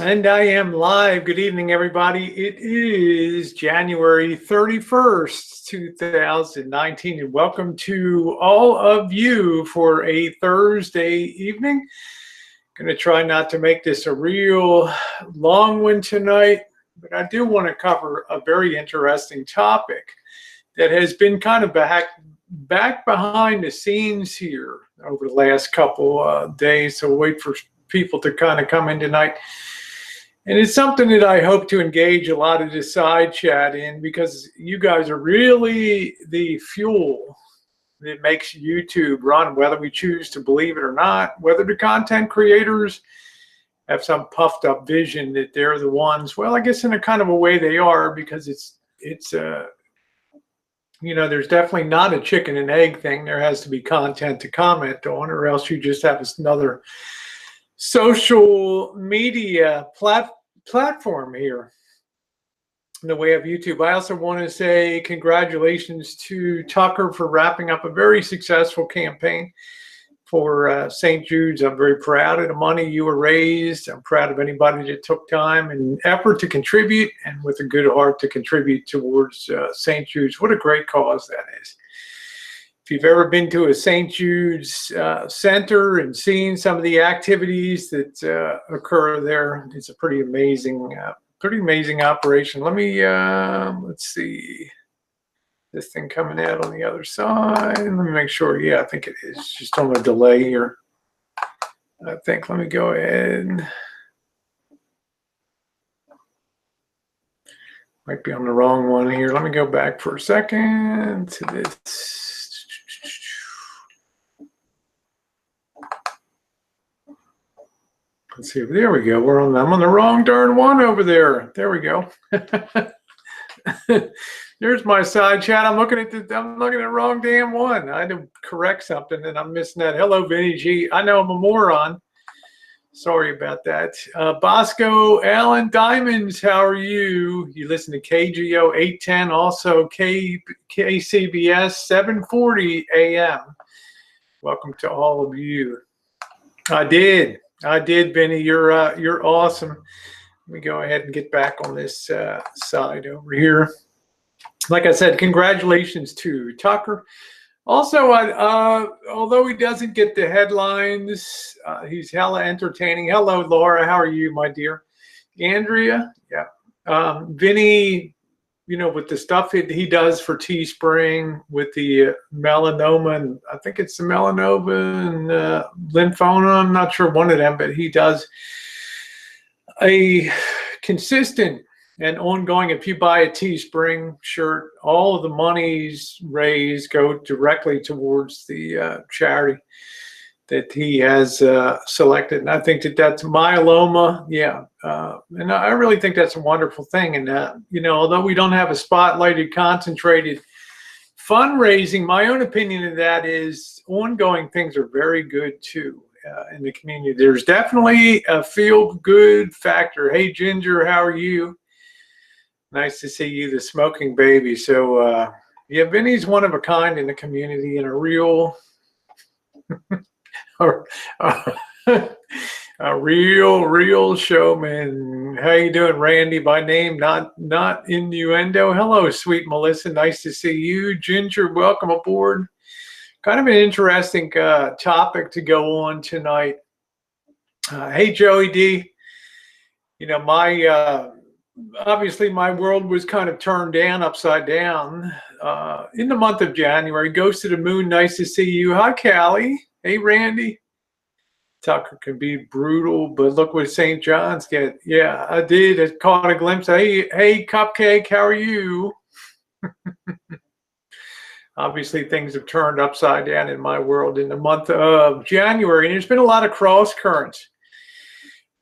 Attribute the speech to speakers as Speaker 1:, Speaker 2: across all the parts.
Speaker 1: And I am live. Good evening, everybody. It is January 31st, 2019, and welcome to all of you for a Thursday evening. Going to try not to make this a real long one tonight, but I do want to cover a very interesting topic that has been kind of back behind the scenes here over the last couple days. So wait for people to kind of come in tonight. And it's something that I hope to engage a lot of the side chat in, because you guys are really the fuel that makes YouTube run, whether we choose to believe it or not, whether the content creators have some puffed up vision that they're the ones. Well, I guess in a kind of a way they are, because it's there's definitely not a chicken and egg thing. There has to be content to comment on, or else you just have another social media platform here in the way of YouTube. I also want to say congratulations to Tucker for wrapping up a very successful campaign for St. Jude's. I'm very proud of the money you were raised. I'm proud of anybody that took time and effort to contribute, and with a good heart to contribute towards St. Jude's. What a great cause that is. If you've ever been to a St. Jude's center and seen some of the activities that occur there, it's a pretty amazing operation. Let me, let's see, this thing coming out on the other side. Let me make sure. Yeah, I think it is. Just on a delay here. I think, let me go ahead. Might be on the wrong one here. Let me go back for a second to this. Let's see. There we go. I'm on the wrong darn one over there. There we go. There's my side chat. I'm looking at the wrong damn one. I had to correct something, and I'm missing that. Hello, Vinny G. I know I'm a moron. Sorry about that. Bosco Allen Diamonds, how are you? You listen to KGO 810, also KCBS 740 AM. Welcome to all of you. I did, Vinny. You're awesome. Let me go ahead and get back on this side over here. Like I said, congratulations to Tucker. Also, although he doesn't get the headlines, he's hella entertaining. Hello, Laura. How are you, my dear? Andrea? Yeah. Vinny, with the stuff he does for Teespring with the melanoma, and I think it's the melanoma and lymphoma. I'm not sure, one of them, but he does a consistent and ongoing. If you buy a Teespring shirt, all of the monies raised go directly towards the charity that he has selected. And I think that's myeloma. Yeah. And I really think that's a wonderful thing. And, although we don't have a spotlighted, concentrated fundraising, my own opinion of that is ongoing things are very good too in the community. There's definitely a feel-good factor. Hey, Ginger, how are you? Nice to see you, the smoking baby. So, yeah, Vinny's one of a kind in the community, and a real, a real showman. How you doing, Randy? By name, not innuendo. Hello, sweet Melissa. Nice to see you, Ginger. Welcome aboard. Kind of an interesting topic to go on tonight. Hey, Joey D. Obviously my world was kind of turned upside down in the month of January. Goes to the moon. Nice to see you. Hi, Callie. Hey, Randy. Tucker can be brutal, but look what St. John's get. Yeah, I did. I caught a glimpse. Hey, Cupcake, how are you? Obviously, things have turned upside down in my world in the month of January, and there's been a lot of cross currents.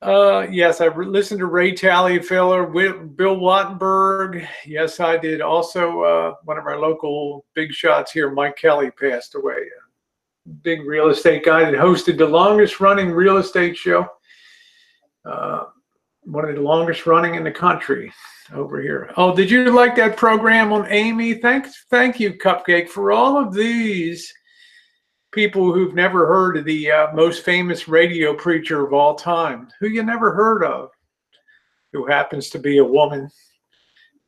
Speaker 1: Yes, I listened to Ray Taliaferro, Bill Wattenberg. Yes, I did. Also, one of our local big shots here, Mike Kelly, passed away. A big real estate guy that hosted the longest running real estate show. One of the longest running in the country over here. Oh, did you like that program on Amy? Thank you, Cupcake, for all of these people who've never heard of the most famous radio preacher of all time, who you never heard of. who happens to be a woman.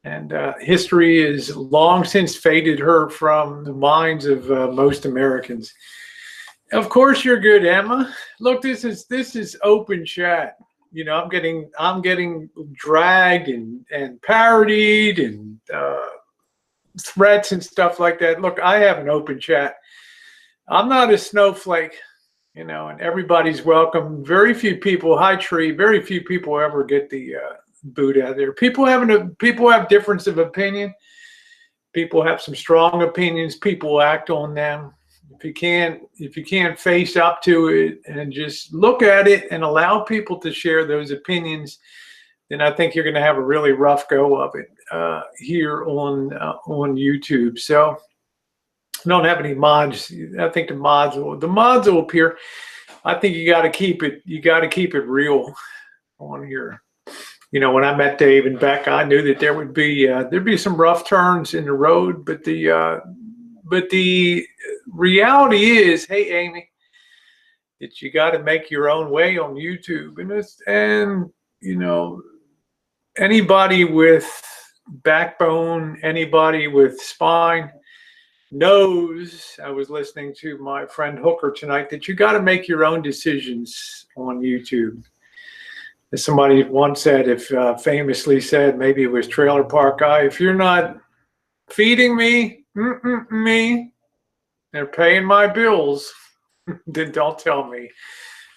Speaker 1: And history has long since faded her from the minds of most Americans. Of course, you're good, Emma. Look, this is open chat. You know, I'm getting dragged and parodied and threats and stuff like that. Look, I have an open chat. I'm not a snowflake, you know, and everybody's welcome. Very few people, hi Tree, very few people ever get the boot out there. People have difference of opinion. People have some strong opinions. People act on them. If you can't face up to it and just look at it and allow people to share those opinions, then I think you're going to have a really rough go of it here on YouTube. So I don't have any mods. I think the mods will appear. I think you got to keep it real on here. You know, when I met Dave and Beck, I knew that there'd be some rough turns in the road, but the reality is, hey Amy, that you got to make your own way on YouTube, and you know, anybody with backbone, anybody with spine knows. I was listening to my friend Hooker tonight that you got to make your own decisions on YouTube. As somebody once said, famously said, maybe it was Trailer Park Guy, if you're not feeding me, they're paying my bills, then don't tell me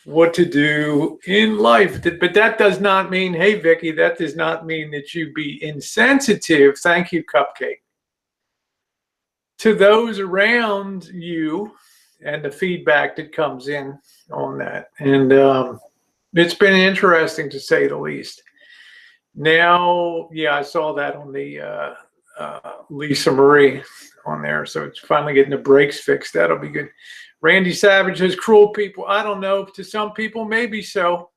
Speaker 1: what to do in life. But that does not mean, hey Vicky, that does not mean that you be insensitive. Thank you, Cupcake. To those around you and the feedback that comes in on that. And it's been interesting to say the least. Now, yeah, I saw that on the Lisa Marie on there. So it's finally getting the brakes fixed. That'll be good. Randy Savage says, cruel people. I don't know. To some people, maybe so.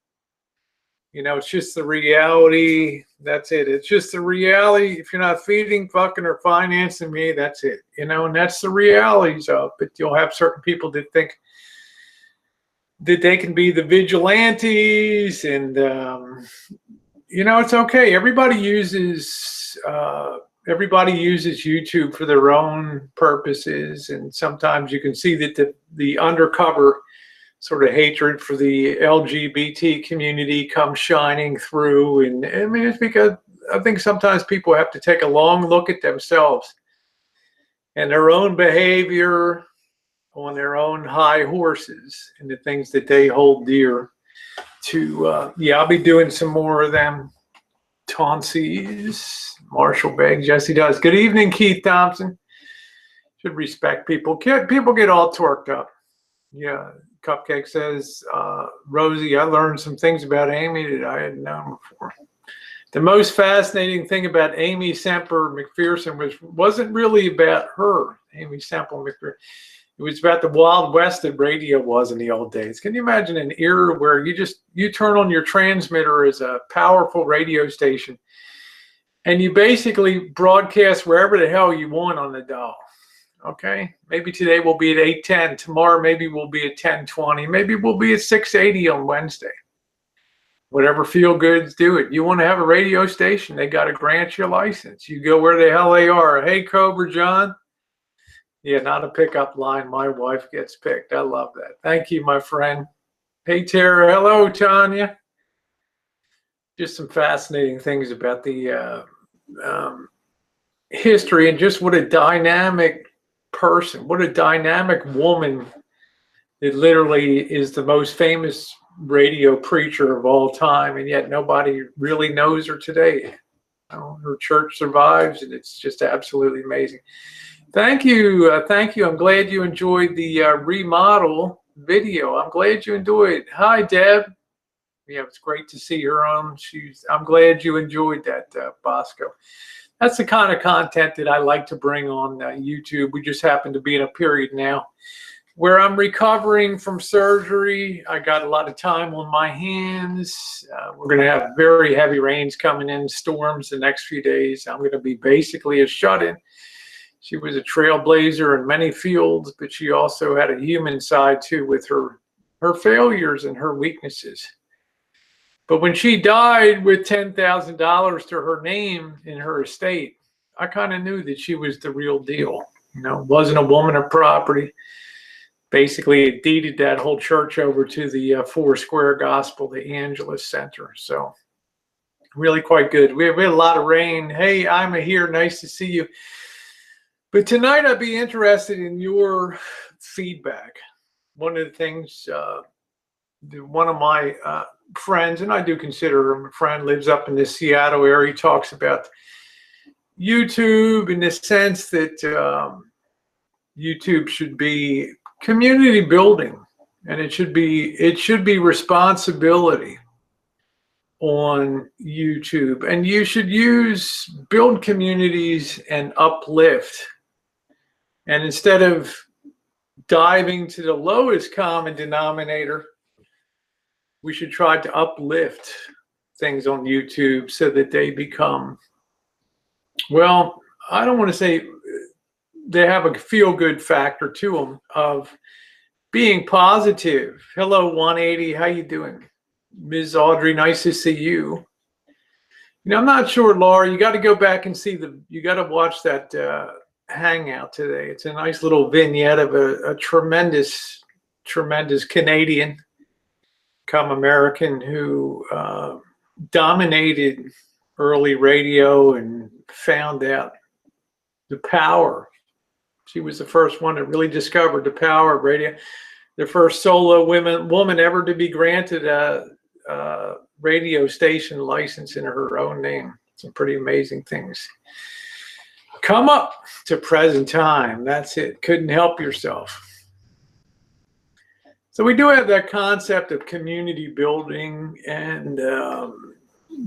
Speaker 1: You know, it's just the reality. That's it. It's just the reality. If you're not feeding, fucking, or financing me, that's it. You know, and that's the realities of it. You'll have certain people that think that they can be the vigilantes, and you know, it's okay. Everybody uses YouTube for their own purposes, and sometimes you can see that the undercover sort of hatred for the LGBT community comes shining through. And I mean, it's because I think sometimes people have to take a long look at themselves and their own behavior on their own high horses and the things that they hold dear to. Yeah, I'll be doing some more of them. Taunsies, Marshall begs, yes he does. Good evening, Keith Thompson. Should respect people. People get all torqued up. Yeah, Cupcake says, Rosie, I learned some things about Amy that I hadn't known before. The most fascinating thing about Amy Semper McPherson wasn't really about her, Amy Semper McPherson. It was about the Wild West that radio was in the old days. Can you imagine an era where you turn on your transmitter as a powerful radio station and you basically broadcast wherever the hell you want on the dial? Okay, maybe today we'll be at 810. Tomorrow maybe we'll be at 1020. Maybe we'll be at 680 on Wednesday. Whatever feel goods, do it. You want to have a radio station, they got to grant you a license. You go where the hell they are. Hey, Cobra John. Yeah, not a pickup line. My wife gets picked. I love that. Thank you, my friend. Hey, Tara. Hello, Tanya. Just some fascinating things about the history, and just what a dynamic person, what a dynamic woman that literally is the most famous radio preacher of all time, and yet nobody really knows her today. Her church survives, and it's just absolutely amazing. Thank you. Thank you. I'm glad you enjoyed the remodel video. I'm glad you enjoyed it. Hi, Deb. Yeah, it's great to see her on. I'm glad you enjoyed that, Bosco. That's the kind of content that I like to bring on YouTube. We just happen to be in a period now where I'm recovering from surgery. I got a lot of time on my hands. We're going to have very heavy rains coming in, storms the next few days. I'm going to be basically a shut-in. She was a trailblazer in many fields, but she also had a human side too, with her failures and her weaknesses. But when she died with $10,000 to her name in her estate, I kind of knew that she was the real deal. You know, wasn't a woman of property. Basically, it deeded that whole church over to the Four Square Gospel, the Angelus Center. So really quite good. We had a lot of rain. Hey, I'm here. Nice to see you. But tonight I'd be interested in your feedback. One of the things, one of my friends, and I do consider him a friend, lives up in the Seattle area. He talks about YouTube in the sense that YouTube should be community building, and it should be responsibility on YouTube, and you should build communities and uplift. And instead of diving to the lowest common denominator, we should try to uplift things on YouTube so that they become, well, I don't want to say they have a feel-good factor to them of being positive. Hello, 180. How you doing? Ms. Audrey, nice to see you. You know, I'm not sure, Laura, you got to go back and see you got to watch that hangout today. It's a nice little vignette of a tremendous Canadian come American who dominated early radio and found out the power. She was the first one that really discovered the power of radio. The first solo woman ever to be granted a radio station license in her own name. Some pretty amazing things. Come up to present time. That's it. Couldn't help yourself. So we do have that concept of community building, and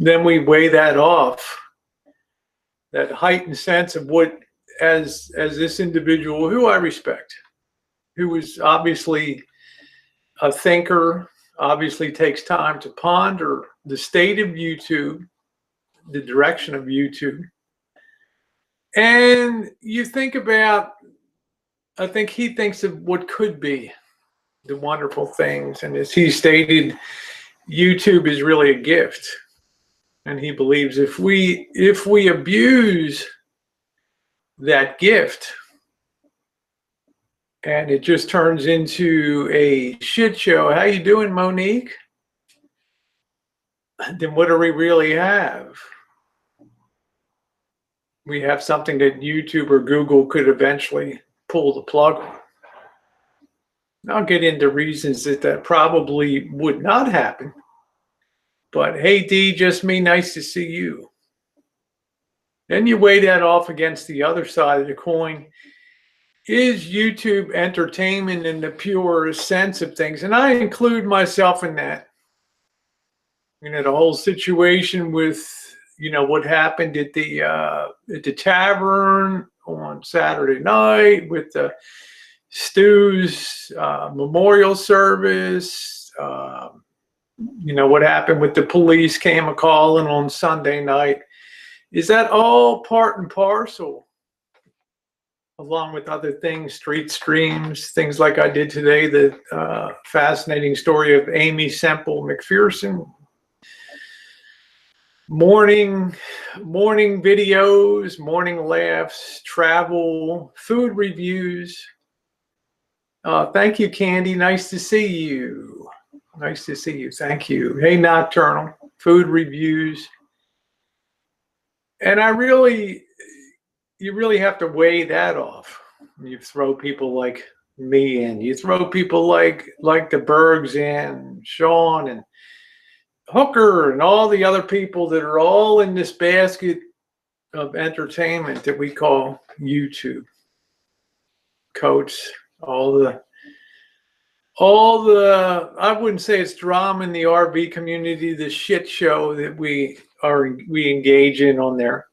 Speaker 1: then we weigh that off, that heightened sense of what, as this individual who I respect, who was obviously a thinker, obviously takes time to ponder the state of YouTube, the direction of YouTube. And you think about, I think he thinks of what could be the wonderful things. And as he stated, YouTube is really a gift. And he believes if we abuse that gift, and it just turns into a shit show. How you doing, Monique? Then what do we really have? We have something that YouTube or Google could eventually pull the plug on. I'll get into reasons that probably would not happen. But hey, D, just me, nice to see you. Then you weigh that off against the other side of the coin. Is YouTube entertainment in the pure sense of things? And I include myself in that. You know, the whole situation with, you know, what happened at the tavern on Saturday night with the Stu's memorial service. You know, what happened with the police came a-calling on Sunday night. Is that all part and parcel? Along with other things, street streams, things like I did today, the fascinating story of Amy Semple McPherson. Morning videos, morning laughs, travel, food reviews. Thank you, Candy. Nice to see you. Nice to see you. Thank you. Hey, Nocturnal. Food reviews. And you really have to weigh that off. You throw people like me in. You throw people like the Bergs in, Sean and Hooker and all the other people that are all in this basket of entertainment that we call YouTube. Coach, all the I wouldn't say it's drama in the RV community, the shit show that we engage in on there.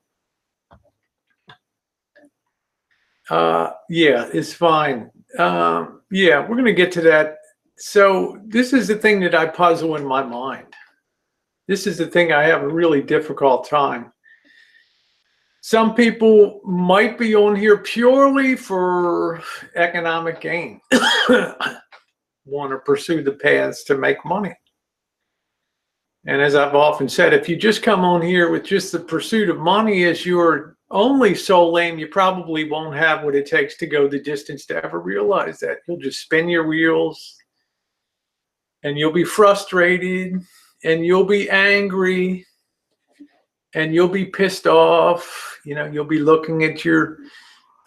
Speaker 1: Yeah, it's fine. Yeah, we're going to get to that. So this is the thing that I puzzle in my mind. This is the thing I have a really difficult time. Some people might be on here purely for economic gain, want to pursue the paths to make money. And as I've often said, if you just come on here with just the pursuit of money as your only sole aim, you probably won't have what it takes to go the distance to ever realize that. You'll just spin your wheels, and you'll be frustrated, and you'll be angry, and you'll be pissed off. You know, you'll be looking at your,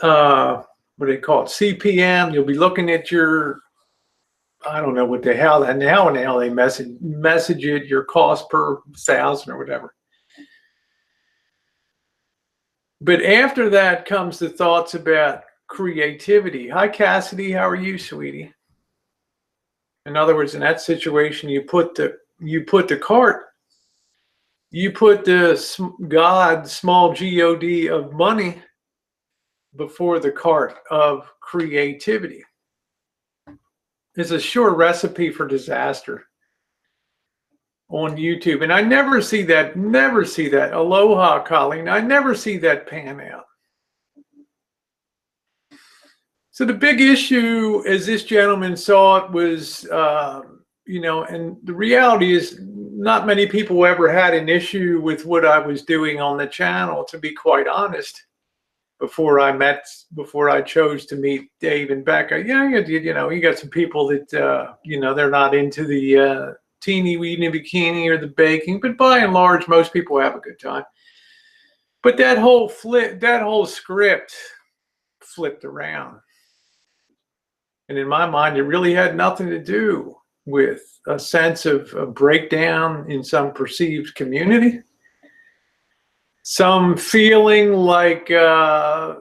Speaker 1: what do they call it, CPM. You'll be looking at your, I don't know what the hell, and now they message it, your cost per thousand or whatever. But after that comes the thoughts about creativity. Hi, Cassidy. How are you, sweetie? In other words, in that situation, you put the cart, you put the God, small G-O-D of money before the cart of creativity. It's a sure recipe for disaster on YouTube. And I never see that. Aloha, Colleen. I never see that pan out. So the big issue, as this gentleman saw it, was, you know, and the reality is not many people ever had an issue with what I was doing on the channel, to be quite honest. Before I chose to meet Dave and Becca, you know, you got some people that, you know, they're not into the teeny weeny bikini or the baking, but by and large, most people have a good time. But that whole script flipped around. And in my mind, it really had nothing to do with a sense of a breakdown in some perceived community. Some feeling like the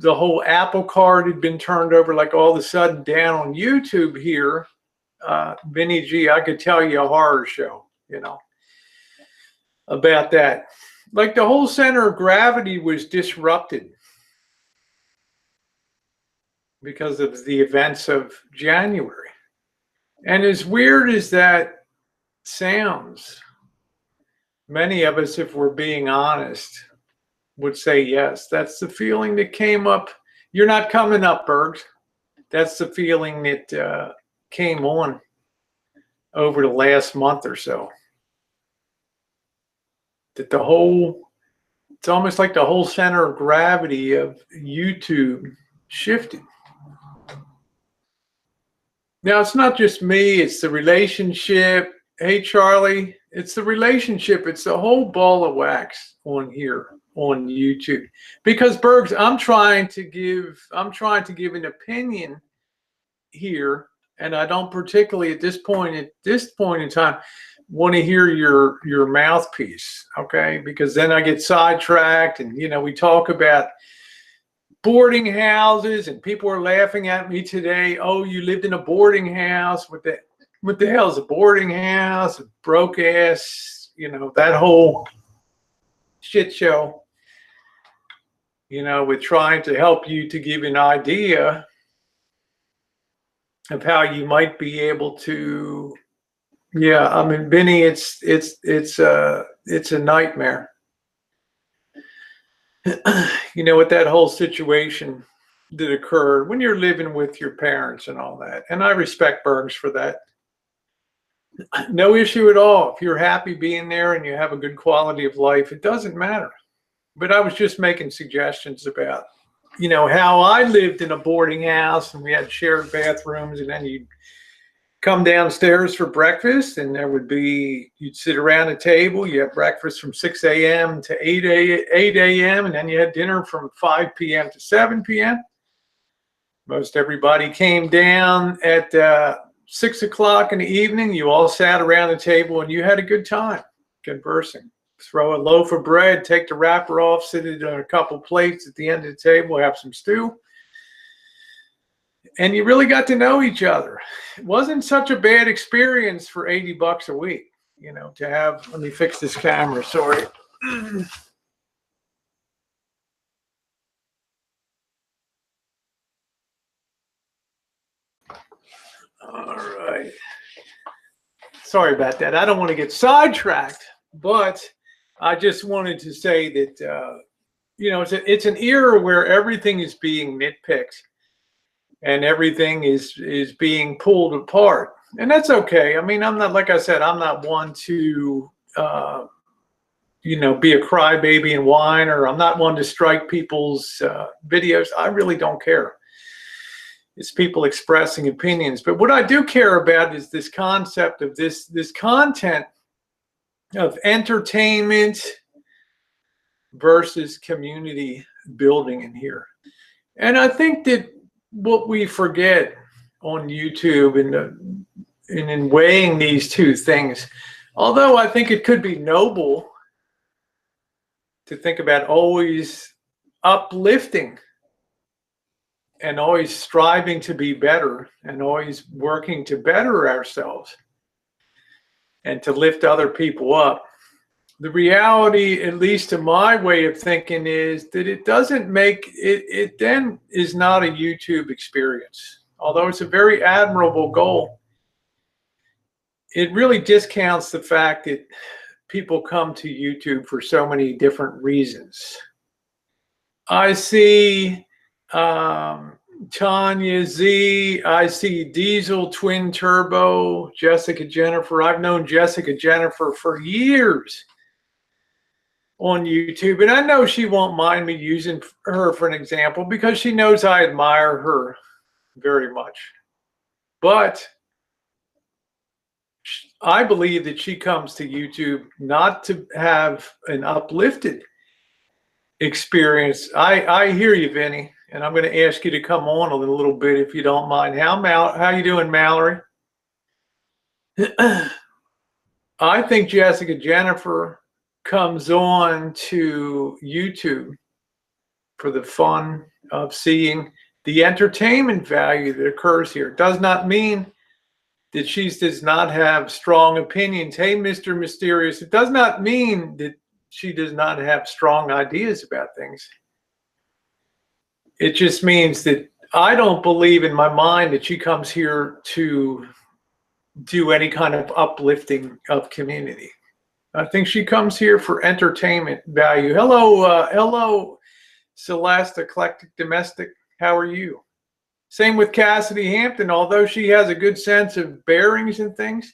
Speaker 1: whole apple cart had been turned over, like all of a sudden down on YouTube here. Vinny G, I could tell you a horror show, you know, about that. Like the whole center of gravity was disrupted because of the events of January. And as weird as that sounds, many of us, if we're being honest, would say yes. That's the feeling that came up. You're not coming up, Bergs. That's the feeling that came on over the last month or so. That it's almost like the whole center of gravity of YouTube shifted. Now, it's not just me, it's the relationship. Hey, Charlie, it's the relationship. It's the whole ball of wax on here on YouTube. Because, Bergs, I'm trying to give an opinion here, and I don't particularly at this point in time want to hear your mouthpiece, okay? Because then I get sidetracked, and you know, we talk about boarding houses, and people are laughing at me today. Oh, you lived in a boarding house. What the hell is a boarding house? A broke ass, you know, that whole shit show, you know, with trying to help you to give an idea of how you might be able to, yeah, I mean, Benny, it's a nightmare. You know, with that whole situation that occurred when you're living with your parents and all that. And I respect Bergs for that. No issue at all. If you're happy being there and you have a good quality of life, it doesn't matter. But I was just making suggestions about, you know, how I lived in a boarding house and we had shared bathrooms, and then you'd come downstairs for breakfast, and you'd sit around a table. You have breakfast from 6 a.m. to 8 a.m. and then you had dinner from 5 p.m. to 7 p.m. Most everybody came down at 6 o'clock in the evening. You all sat around the table and you had a good time conversing. Throw a loaf of bread, take the wrapper off, sit it on a couple plates at the end of the table, have some stew. And you really got to know each other. It wasn't such a bad experience for $80 a week, you know, to have. Let me fix this camera. Sorry. All right. Sorry about that. I don't want to get sidetracked, but I just wanted to say that, you know, it's an era where everything is being nitpicked and everything is being pulled apart. And that's okay. I mean, I'm not, like I said, I'm not one to, be a crybaby and whine, or I'm not one to strike people's videos. I really don't care. It's people expressing opinions. But what I do care about is this concept of this content of entertainment versus community building in here. And I think that what we forget on YouTube and in weighing these two things, although I think it could be noble to think about always uplifting and always striving to be better and always working to better ourselves and to lift other people up. The reality, at least to my way of thinking, is that it doesn't make it then is not a YouTube experience. Although it's a very admirable goal, it really discounts the fact that people come to YouTube for so many different reasons. I see Tanya Z, I see Diesel Twin Turbo, Jessica Jennifer. I've known Jessica Jennifer for years on YouTube, and I know she won't mind me using her for an example because she knows I admire her very much. But I believe that she comes to YouTube not to have an uplifted experience. I hear you, Vinny, and I'm going to ask you to come on a little bit if you don't mind. How you doing, Mallory? I think Jessica Jennifer comes on to YouTube for the fun of seeing the entertainment value that occurs here. It does not mean that she does not have strong opinions. Hey, Mr. Mysterious, it does not mean that she does not have strong ideas about things. It just means that I don't believe in my mind that she comes here to do any kind of uplifting of community. I think she comes here for entertainment value. Hello, Celeste, Eclectic Domestic. How are you? Same with Cassidy Hampton. Although she has a good sense of bearings and things,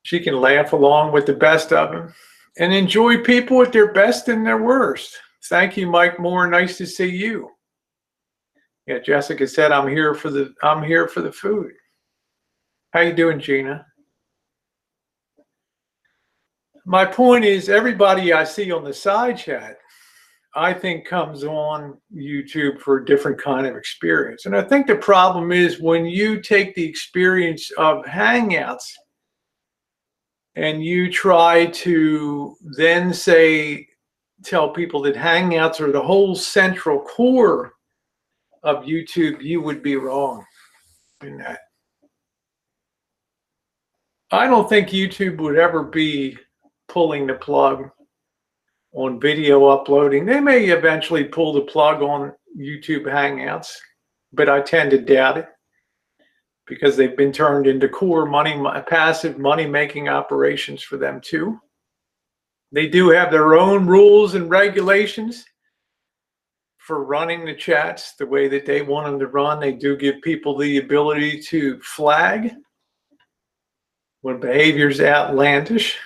Speaker 1: she can laugh along with the best of them and enjoy people at their best and their worst. Thank you, Mike Moore. Nice to see you. Yeah, Jessica said I'm here for the food. How you doing, Gina? My point is, everybody I see on the side chat, I think, comes on YouTube for a different kind of experience. And I think the problem is when you take the experience of Hangouts and you try to then tell people that Hangouts are the whole central core of YouTube, you would be wrong in that. I don't think YouTube would ever be pulling the plug on video uploading. They may eventually pull the plug on YouTube Hangouts, but I tend to doubt it because they've been turned into core passive money-making operations for them too. They do have their own rules and regulations for running the chats the way that they want them to run. They do give people the ability to flag when behavior's outlandish.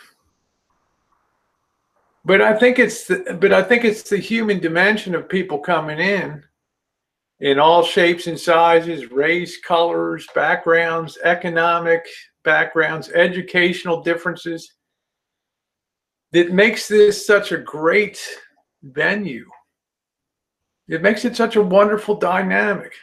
Speaker 1: But I think it's the human dimension of people coming in all shapes and sizes, race, colors, backgrounds, economic backgrounds, educational differences, that makes this such a great venue. It makes it such a wonderful dynamic.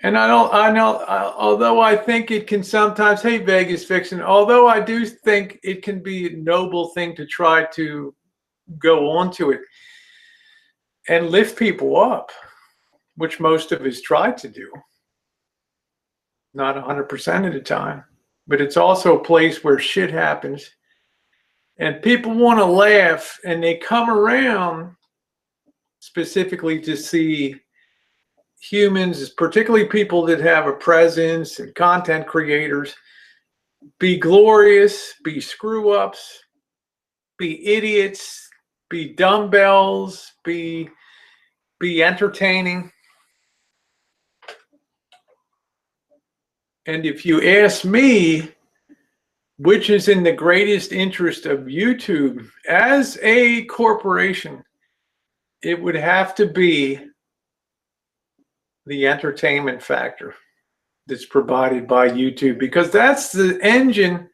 Speaker 1: And although I think it can sometimes, hey, Vegas Fiction, although I do think it can be a noble thing to try to go onto it and lift people up, which most of us try to do, not 100% of the time, but it's also a place where shit happens and people want to laugh and they come around specifically to see humans, particularly people that have a presence and content creators, be glorious, be screw ups, be idiots, be dumbbells, be entertaining. And if you ask me, which is in the greatest interest of YouTube as a corporation, it would have to be the entertainment factor that's provided by YouTube, because that's the engine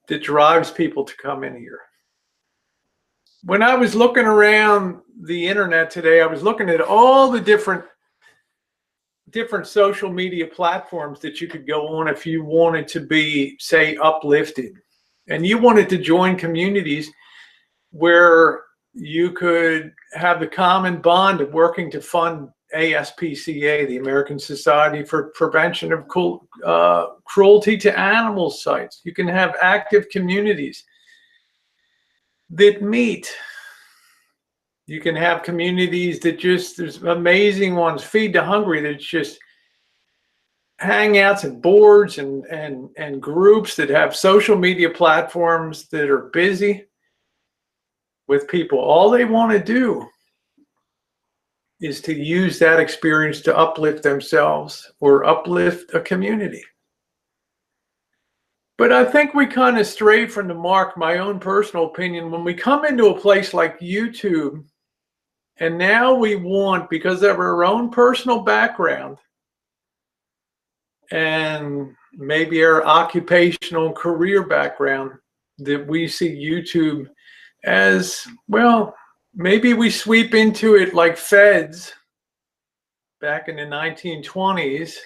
Speaker 1: that drives people to come in here. When I was looking around the internet today, I was looking at all the different social media platforms that you could go on if you wanted to be, say, uplifted, and you wanted to join communities where you could have the common bond of working to fund ASPCA, the American Society for Prevention of Cruelty to Animals sites. You can have active communities that meet. You can have communities that just, there's amazing ones, Feed the Hungry, that's just hangouts and boards and groups that have social media platforms that are busy with people. All they want to do is to use that experience to uplift themselves or uplift a community. But I think we kind of stray from the mark, my own personal opinion, when we come into a place like YouTube, and now we want, because of our own personal background and maybe our occupational career background, that we see YouTube as, well, maybe we sweep into it like feds back in the 1920s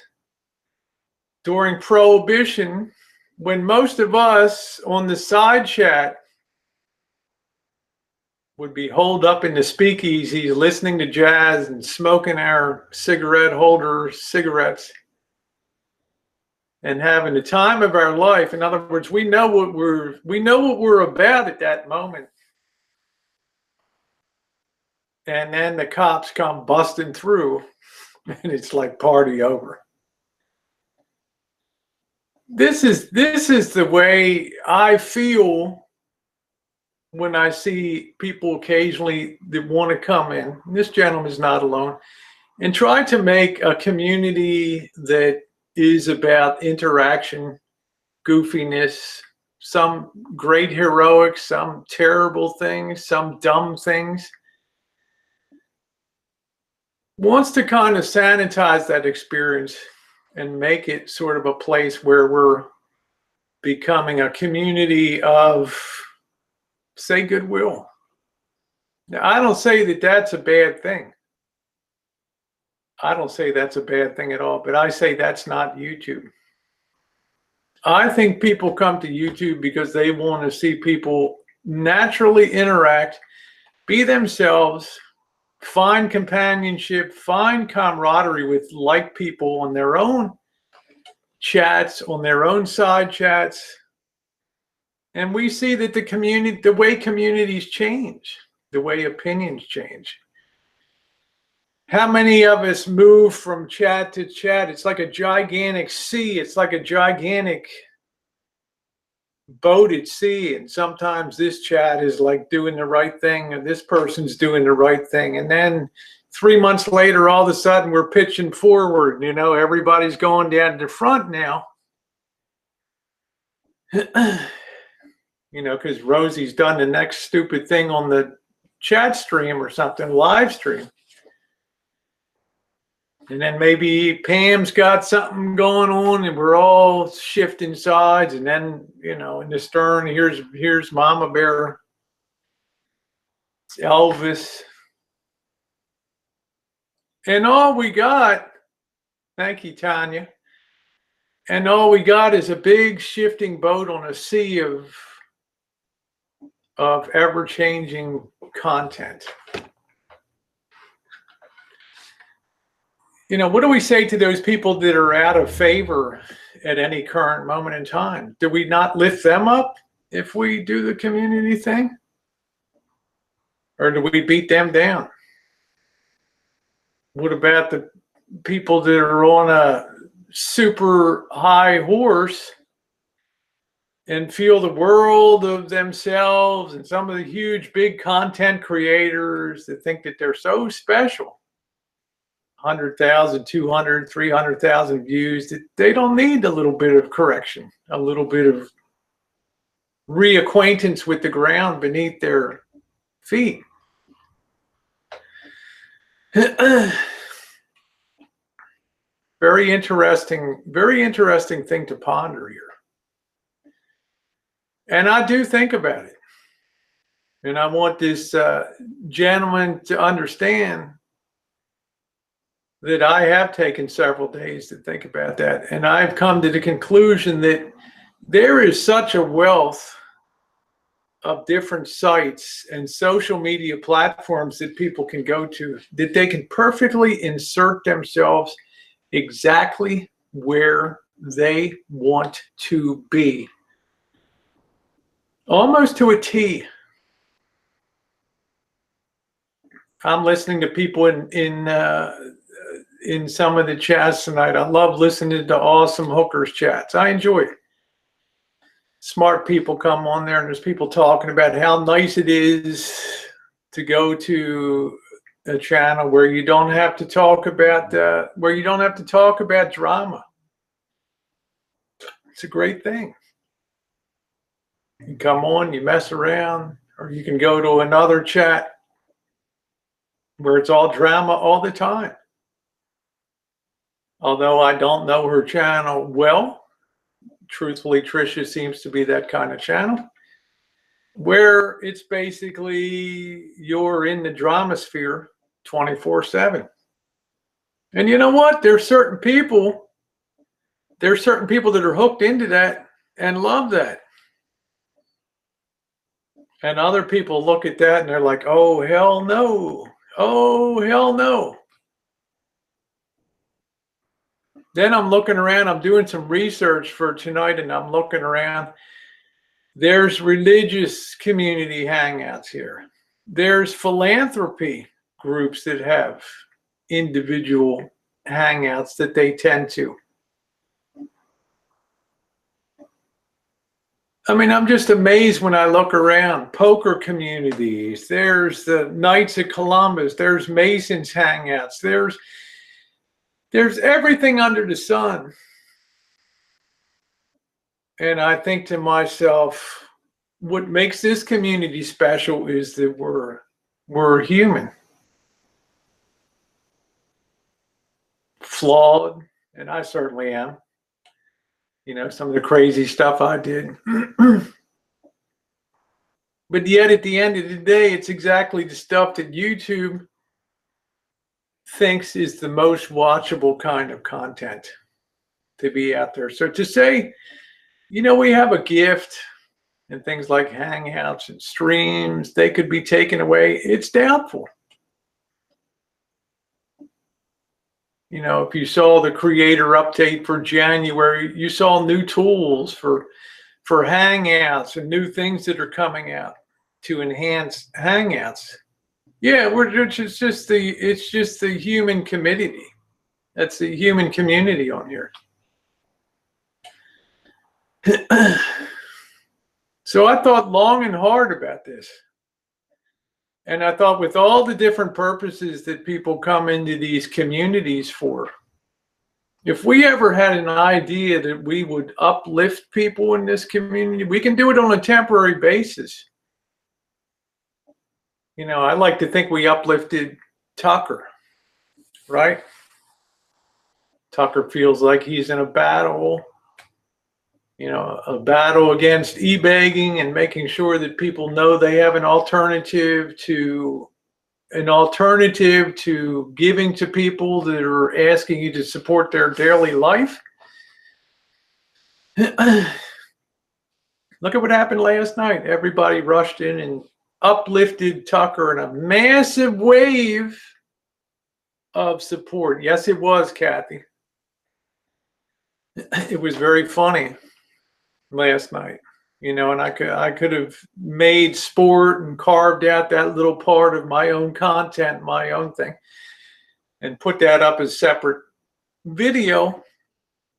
Speaker 1: during Prohibition, when most of us on the side chat would be holed up in the speakeasies listening to jazz and smoking our cigarette holder cigarettes and having the time of our life. In other words, we know what we're about at that moment. And then the cops come busting through and it's like party over. This is the way I feel when I see people occasionally that want to come in. This gentleman is not alone, and try to make a community that is about interaction, goofiness, some great heroics, some terrible things, some dumb things. Wants to kind of sanitize that experience and make it sort of a place where we're becoming a community of, say, goodwill. Now, I don't say that that's a bad thing. I don't say that's a bad thing at all, but I say that's not YouTube. I think people come to YouTube because they want to see people naturally interact, be themselves, find companionship, find camaraderie with like people on their own chats, on their own side chats. And we see that the way communities change, the way opinions change. How many of us move from chat to chat? It's like a gigantic sea. It's like a gigantic boat at sea. And sometimes this chat is like doing the right thing, and this person's doing the right thing. And then 3 months later, all of a sudden, we're pitching forward. You know, everybody's going down to the front now. You know, because Rosie's done the next stupid thing on the chat stream or something, live stream. And then maybe Pam's got something going on and we're all shifting sides. And then, you know, in the stern, here's Mama Bear, it's Elvis. And all we got, thank you, Tanya. And all we got is a big shifting boat on a sea of ever-changing content. You know, what do we say to those people that are out of favor at any current moment in time? Do we not lift them up if we do the community thing? Or do we beat them down? What about the people that are on a super high horse and feel the world of themselves, and some of the huge big content creators that think that they're so special? 100,000, 200, 300,000 views. They don't need a little bit of correction, a little bit of reacquaintance with the ground beneath their feet. Very interesting thing to ponder here. And I do think about it. And I want this gentleman to understand that I have taken several days to think about that. And I've come to the conclusion that there is such a wealth of different sites and social media platforms that people can go to, that they can perfectly insert themselves exactly where they want to be. Almost to a T. I'm listening to people in some of the chats tonight. I love listening to Awesome Hookers chats. I enjoy it. Smart people come on there, and there's people talking about how nice it is to go to a channel where you don't have to talk about drama. It's a great thing. You come on, you mess around, or you can go to another chat where it's all drama all the time. Although I don't know her channel well, truthfully, Trisha seems to be that kind of channel where it's basically you're in the drama sphere 24/7. And you know what? There's certain people that are hooked into that and love that. And other people look at that and they're like, oh, hell no. Oh, hell no. Then I'm looking around, I'm doing some research for tonight, and I'm looking around. There's religious community hangouts here. There's philanthropy groups that have individual hangouts that they tend to. I mean, I'm just amazed when I look around. Poker communities, there's the Knights of Columbus, there's Masons hangouts, there's everything under the sun. And I think to myself, what makes this community special is that we're human. Flawed, and I certainly am. You know, some of the crazy stuff I did. But yet at the end of the day, it's exactly the stuff that YouTube thinks is the most watchable kind of content to be out there. So to say, you know, we have a gift and things like hangouts and streams, they could be taken away. It's doubtful. You know, if you saw the creator update for January, you saw new tools for hangouts and new things that are coming out to enhance hangouts. Yeah, it's just the human community. That's the human community on here. So I thought long and hard about this. And I thought, with all the different purposes that people come into these communities for, if we ever had an idea that we would uplift people in this community, we can do it on a temporary basis. You know, I like to think we uplifted Tucker, right? Tucker feels like he's in a battle, you know, a battle against e-begging and making sure that people know they have an alternative to giving to people that are asking you to support their daily life. Look at what happened last night. Everybody rushed in and uplifted Tucker in a massive wave of support. Yes, it was, Kathy. It was very funny last night, you know, and I could have made sport and carved out that little part of my own content, my own thing, and put that up as separate video,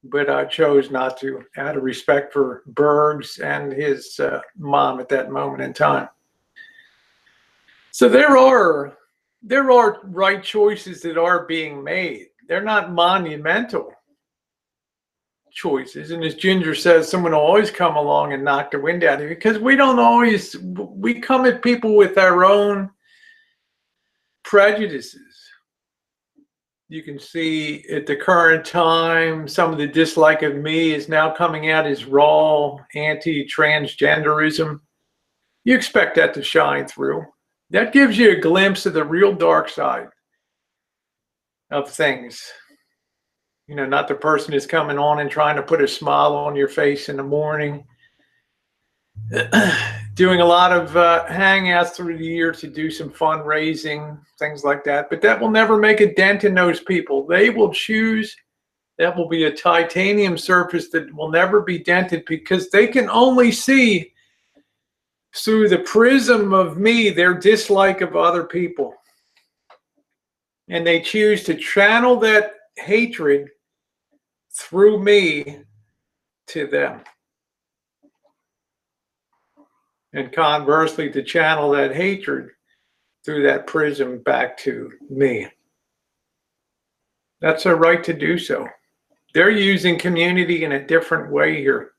Speaker 1: but I chose not to, out of respect for Bergs and his mom at that moment in time. So there are there are right choices that are being made. They're not monumental choices. And as Ginger says, someone will always come along and knock the wind out of you, because we come at people with our own prejudices. You can see at the current time, some of the dislike of me is now coming out as raw anti-transgenderism. You expect that to shine through. That gives you a glimpse of the real dark side of things. You know, not the person who's coming on and trying to put a smile on your face in the morning. Doing a lot of hangouts through the year to do some fundraising, things like that. But that will never make a dent in those people. They will choose, that will be a titanium surface that will never be dented, because they can only see through the prism of me their dislike of other people. And they choose to channel that hatred through me to them. And conversely, to channel that hatred through that prism back to me. That's their right to do so. They're using community in a different way here.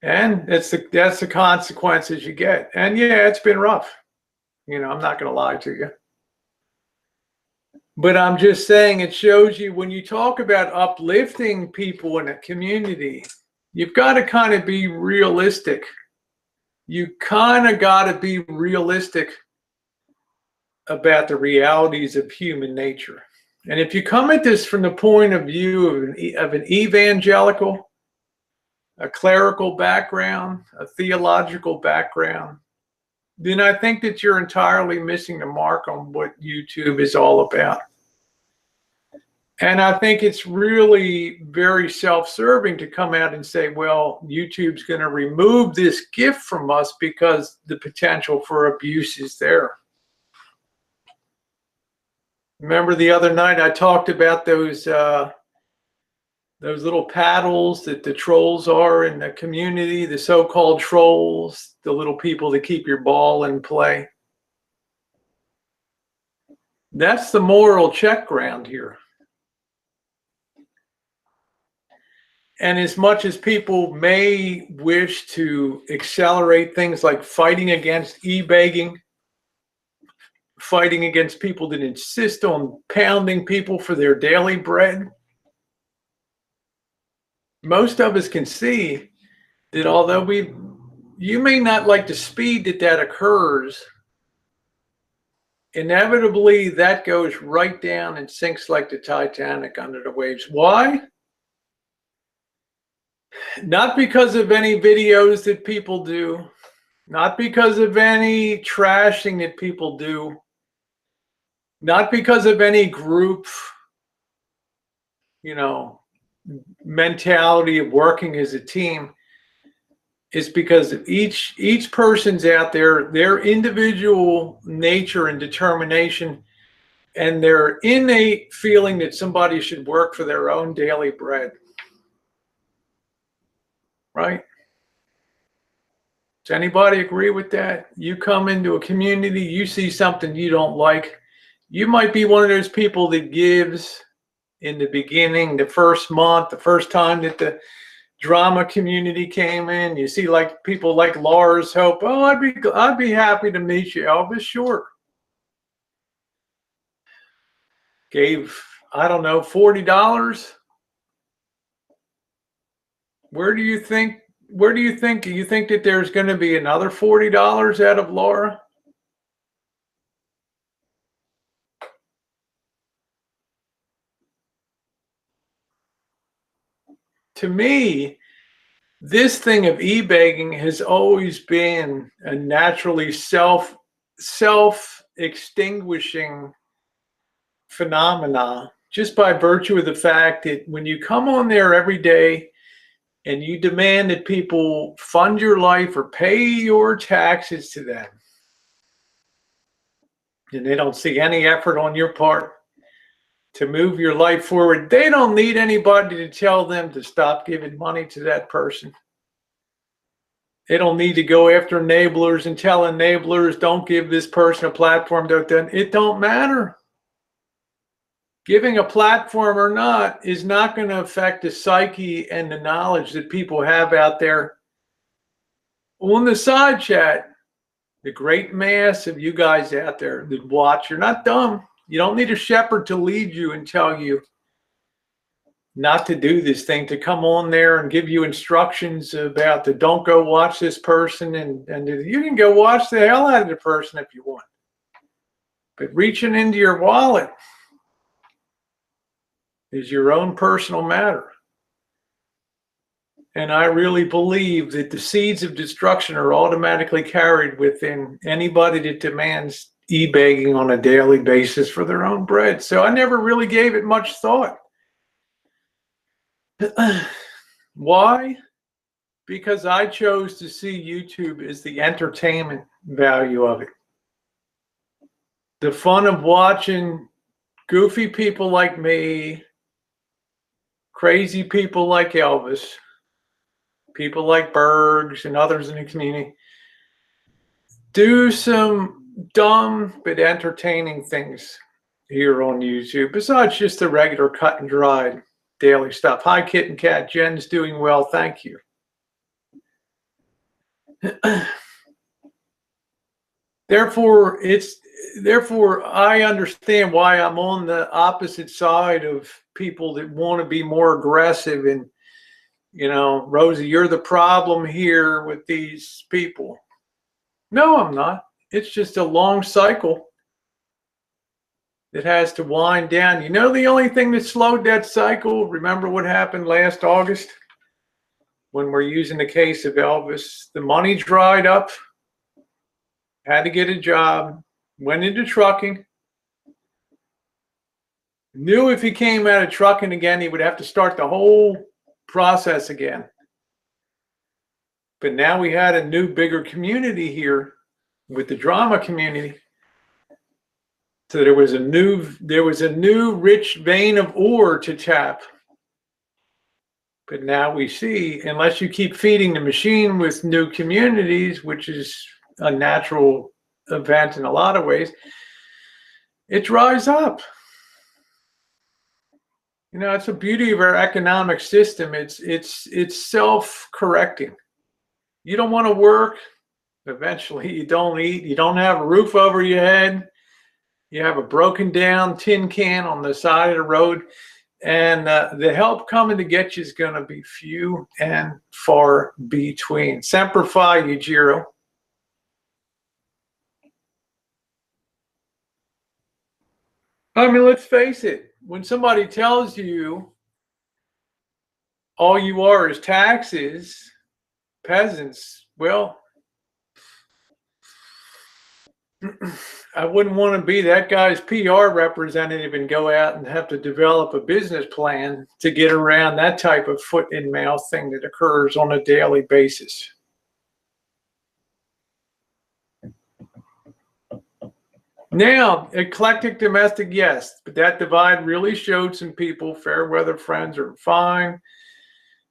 Speaker 1: And that's the consequences you get. And yeah, it's been rough. You know, I'm not going to lie to you. But I'm just saying, it shows you, when you talk about uplifting people in a community, you've got to kind of be realistic. You kind of got to be realistic about the realities of human nature. And if you come at this from the point of view of an evangelical, a clerical background, a theological background, then I think that you're entirely missing the mark on what YouTube is all about. And I think it's really very self-serving to come out and say, well, YouTube's going to remove this gift from us because the potential for abuse is there. Remember the other night I talked about those little paddles that the trolls are in the community, the so-called trolls, the little people that keep your ball in play. That's the moral check ground here. And as much as people may wish to accelerate things like fighting against e-begging, fighting against people that insist on pounding people for their daily bread, most of us can see that although you may not like the speed that occurs, inevitably that goes right down and sinks like the Titanic under the waves. Why? Not because of any videos that people do, not because of any trashing that people do, not because of any group, mentality of working as a team. It's because of each person's out there, their individual nature and determination, and their innate feeling that somebody should work for their own daily bread. Right? Does anybody agree with that? You come into a community, you see something you don't like. You might be one of those people that gives in the beginning, the first month, the first time that the drama community came in. You see like people like Lars Hope. Oh, I'd be happy to meet you, Elvis. Sure. Gave, I don't know, $40. Do you think that there's going to be another $40 out of Laura? To me, this thing of e-begging has always been a naturally self-extinguishing phenomena, just by virtue of the fact that when you come on there every day and you demand that people fund your life or pay your taxes to them, and they don't see any effort on your part to move your life forward, they don't need anybody to tell them to stop giving money to that person. It'll need to go after enablers and tell enablers, don't give this person a platform. It don't matter. Giving a platform or not is not going to affect the psyche and the knowledge that people have out there. On the side chat, the great mass of you guys out there that watch, you're not dumb. You don't need a shepherd to lead you and tell you not to do this thing, to come on there and give you instructions about the don't go watch this person. And you can go watch the hell out of the person if you want. But reaching into your wallet is your own personal matter. And I really believe that the seeds of destruction are automatically carried within anybody that demands e-begging on a daily basis for their own bread. So I never really gave it much thought. Why? Because I chose to see YouTube as the entertainment value of it. The fun of watching goofy people like me, crazy people like Elvis, people like Bergs and others in the community, do some dumb but entertaining things here on YouTube, besides just the regular cut and dried daily stuff. Hi, Kit and Cat. Jen's doing well. Thank you. Therefore, I understand why I'm on the opposite side of people that want to be more aggressive. And, you know, Rosie, you're the problem here with these people. No, I'm not. It's just a long cycle that has to wind down. You know, the only thing that slowed that cycle, remember what happened last August when we're using the case of Elvis? The money dried up, had to get a job, went into trucking, knew if he came out of trucking again, he would have to start the whole process again. But now we had a new, bigger community here with the drama community. So there was a new rich vein of ore to tap. But now we see, unless you keep feeding the machine with new communities, which is a natural event in a lot of ways, it dries up. You know, it's the beauty of our economic system. It's self-correcting. You don't want to work. Eventually, you don't eat. You don't have a roof over your head. You have a broken down tin can on the side of the road. And the help coming to get you is going to be few and far between. Semper Fi, Yujiro. I mean, let's face it. When somebody tells you all you are is taxes, peasants, well, I wouldn't want to be that guy's PR representative and go out and have to develop a business plan to get around that type of foot and mouth thing that occurs on a daily basis. Now, eclectic domestic, yes, but that divide really showed some people. Fair weather friends are fine.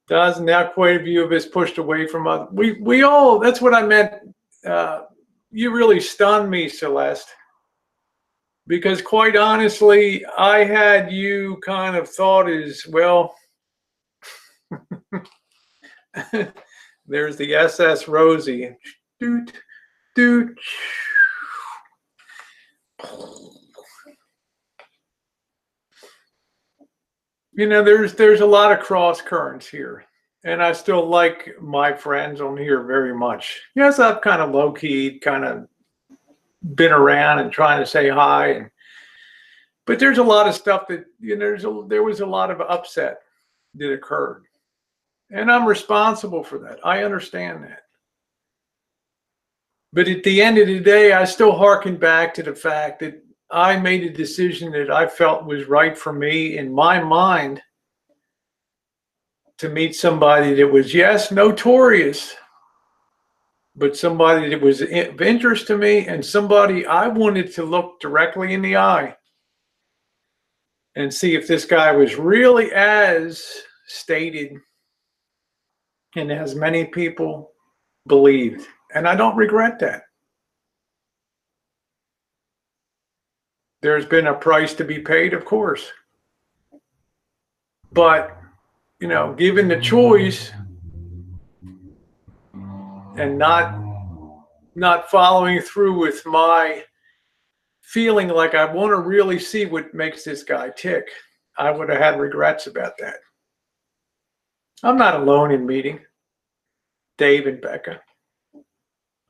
Speaker 1: Doesn't now quite a view of us pushed away from us. We all, that's what I meant. You really stunned me, Celeste, because quite honestly, I had you kind of thought as, well, there's the SS Rosie. Doot, doot. You know, there's a lot of cross currents here. And I still like my friends on here very much. Yes, I've kind of low-key, kind of been around and trying to say hi. But there's a lot of stuff that, you know, there was a lot of upset that occurred. And I'm responsible for that. I understand that. But at the end of the day, I still hearken back to the fact that I made a decision that I felt was right for me in my mind, to meet somebody that was, yes, notorious, but somebody that was of interest to me, and somebody I wanted to look directly in the eye and see if this guy was really as stated and as many people believed. And I don't regret that. There's been a price to be paid, of course. But, you know, given the choice and not following through with my feeling like I want to really see what makes this guy tick, I would have had regrets about that. I'm not alone in meeting Dave and Becca.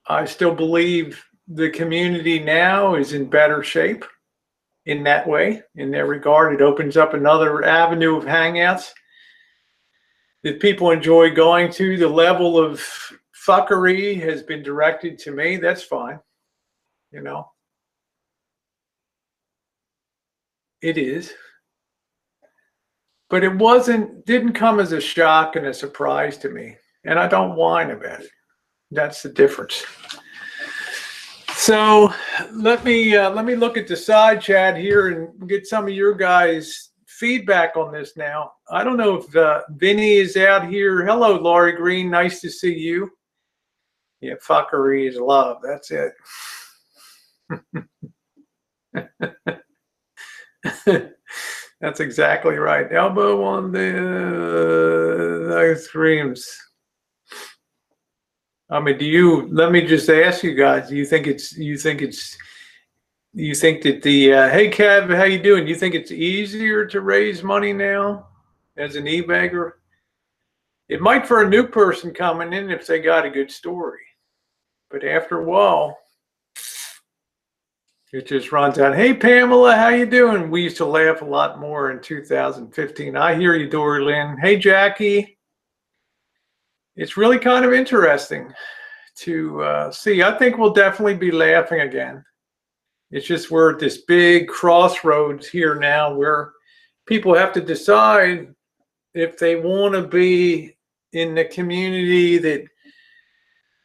Speaker 1: I still believe the community now is in better shape in that way, in that regard. It opens up another avenue of hangouts that people enjoy going to. The level of fuckery has been directed to me. That's fine. You know, it is. But it didn't come as a shock and a surprise to me. And I don't whine about it. That's the difference. So let me look at the side chat here and get some of your guys' feedback on this now. I don't know if Vinny is out here. Hello, Laurie Green. Nice to see you. Yeah, fuckery is love. That's it. That's exactly right. Elbow on the screams. I mean, let me just ask you guys, do you think that the, hey Kev, how you doing? Do you think it's easier to raise money now as an e-bagger? It might for a new person coming in if they got a good story. But after a while, it just runs out. Hey Pamela, how you doing? We used to laugh a lot more in 2015. I hear you, Dory Lynn. Hey Jackie. It's really kind of interesting to see. I think we'll definitely be laughing again. It's just we're at this big crossroads here now where people have to decide if they want to be in the community that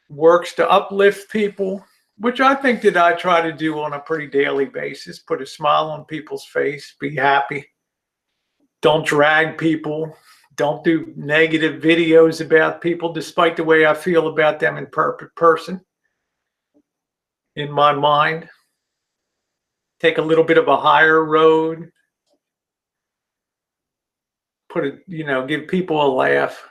Speaker 1: works to uplift people, which I think that I try to do on a pretty daily basis, put a smile on people's face, be happy, don't drag people, don't do negative videos about people despite the way I feel about them in person, in my mind. Take a little bit of a higher road, give people a laugh.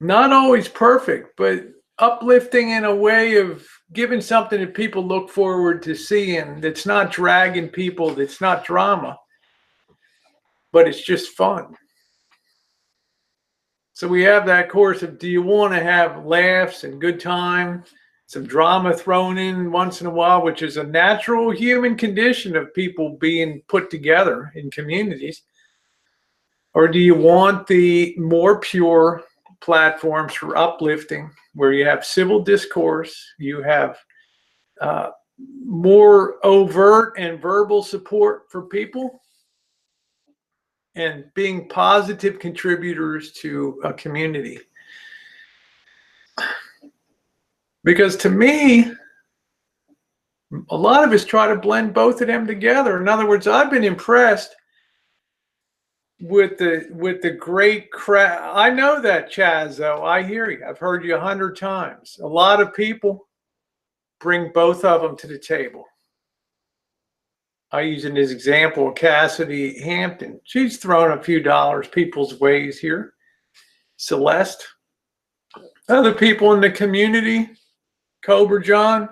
Speaker 1: Not always perfect, but uplifting in a way of giving something that people look forward to seeing, that's not dragging people, that's not drama, but it's just fun. So we have that course of, do you want to have laughs and good time, some drama thrown in once in a while, which is a natural human condition of people being put together in communities? Or do you want the more pure platforms for uplifting, where you have civil discourse, you have more overt and verbal support for people, and being positive contributors to a community? Because to me, a lot of us try to blend both of them together. In other words, I've been impressed with the great crowd. I know that, Chaz, though. I hear you. I've heard you 100 times. A lot of people bring both of them to the table. I use it as an example, Cassidy Hampton. She's thrown a few dollars people's ways here. Celeste. Other people in the community, Cobra John.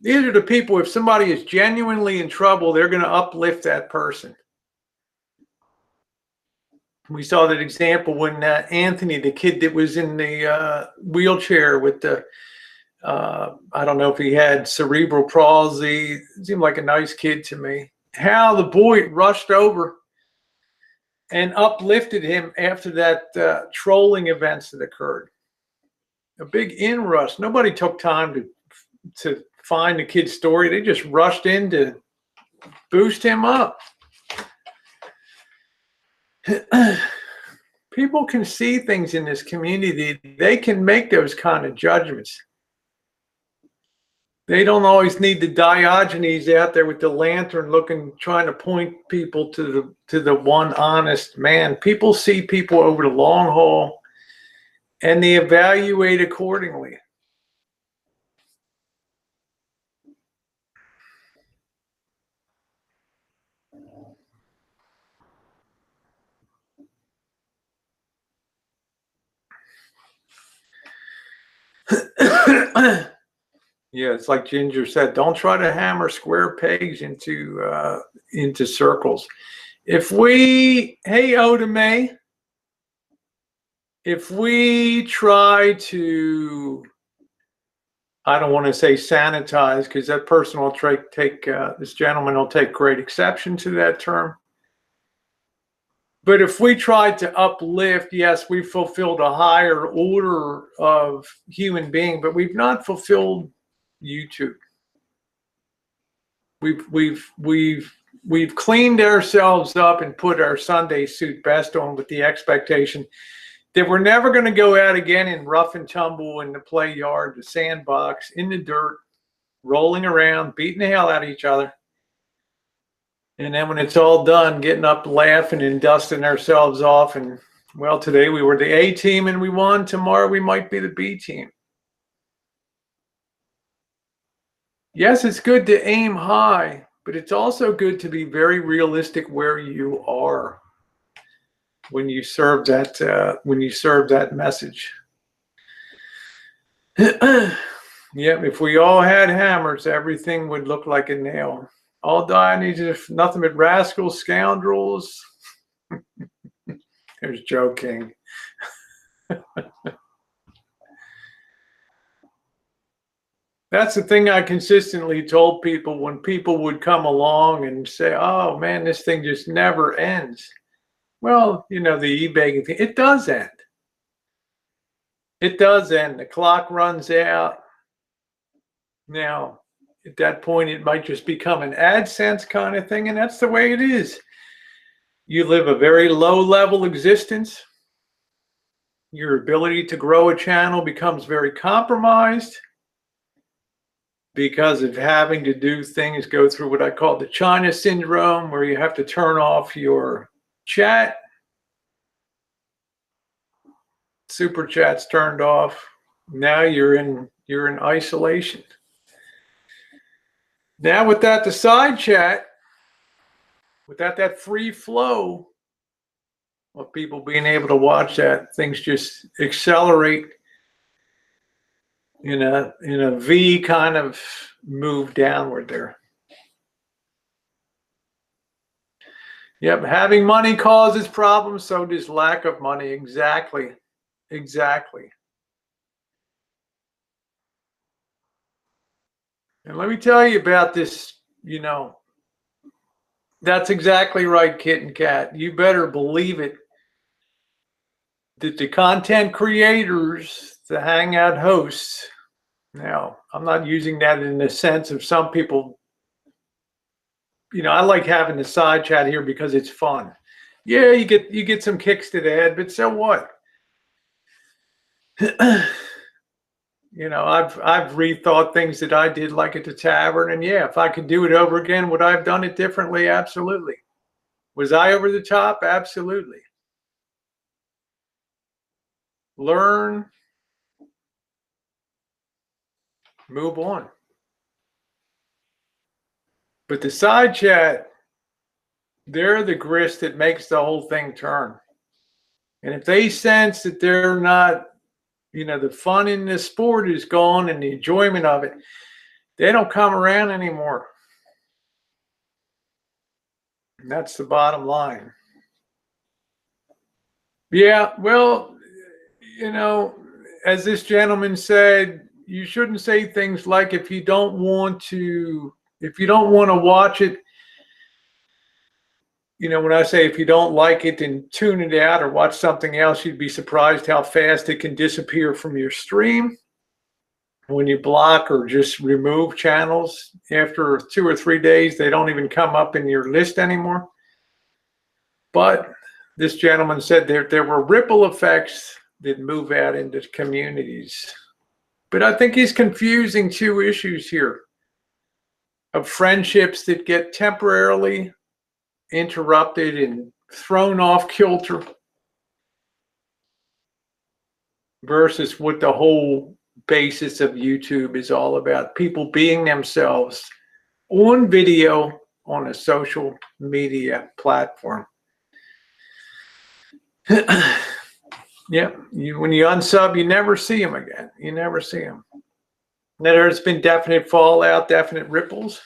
Speaker 1: These are the people, if somebody is genuinely in trouble, they're going to uplift that person. We saw that example when Anthony, the kid that was in the wheelchair with the, I don't know if he had cerebral palsy, seemed like a nice kid to me. How the boy rushed over and uplifted him after that trolling events that occurred. A big inrush. Nobody took time to find the kid's story. They just rushed in to boost him up. People can see things in this community. They can make those kind of judgments. They don't always need the Diogenes out there with the lantern trying to point people to the one honest man. People see people over the long haul and they evaluate accordingly. Yeah, it's like Ginger said, don't try to hammer square pegs into circles. If we, hey Oda May, if we try to, I don't want to say sanitize, because that person will this gentleman will take great exception to that term. But if we tried to uplift, yes, we fulfilled a higher order of human being, but we've not fulfilled YouTube. We've cleaned ourselves up and put our Sunday suit best on with the expectation that we're never going to go out again in rough and tumble in the play yard, the sandbox, in the dirt, rolling around, beating the hell out of each other. And then when it's all done, getting up, laughing and dusting ourselves off. And, well, today we were the A team and we won. Tomorrow we might be the B team. Yes, it's good to aim high, but it's also good to be very realistic where you are when you serve that message. Yep, if we all had hammers, everything would look like a nail. All Dionysus is nothing but rascals, scoundrels. There's Joe King. That's the thing I consistently told people when people would come along and say, oh man, this thing just never ends. Well, you know, the eBay thing, it does end. It does end. The clock runs out. Now, at that point, it might just become an AdSense kind of thing, and that's the way it is. You live a very low-level existence. Your ability to grow a channel becomes very compromised because of having to do things, go through what I call the China syndrome, where you have to turn off your chat. Super chat's turned off. Now you're in isolation. Now without the side chat, without that free flow of people being able to watch that, things just accelerate in a V kind of move downward there. Yep, having money causes problems, so does lack of money. Exactly. Exactly. And let me tell you about this, you know, that's exactly right, Kit and Cat. You better believe it, that the content creators, the Hangout hosts, now, I'm not using that in the sense of some people, you know, I like having the side chat here because it's fun. Yeah, you get some kicks to the head, but so what? You know, I've rethought things that I did, like at the tavern, and yeah, if I could do it over again, would I have done it differently? Absolutely. Was I over the top? Absolutely. Learn, move on. But the side chat, they're the grist that makes the whole thing turn. And if they sense that they're not, you know, the fun in the sport is gone and the enjoyment of it, they don't come around anymore. And that's the bottom line. Yeah, well, you know, as this gentleman said, you shouldn't say things like, if you don't want to watch it, you know, when I say if you don't like it, then tune it out or watch something else. You'd be surprised how fast it can disappear from your stream. When you block or just remove channels, after 2 or 3 days, they don't even come up in your list anymore. But this gentleman said there were ripple effects that move out into communities. But I think he's confusing two issues here of friendships that get temporarily interrupted and thrown off kilter versus what the whole basis of YouTube is all about. People being themselves on video on a social media platform. Yeah, when you unsub, you never see them again. You never see them. There's been definite fallout, definite ripples.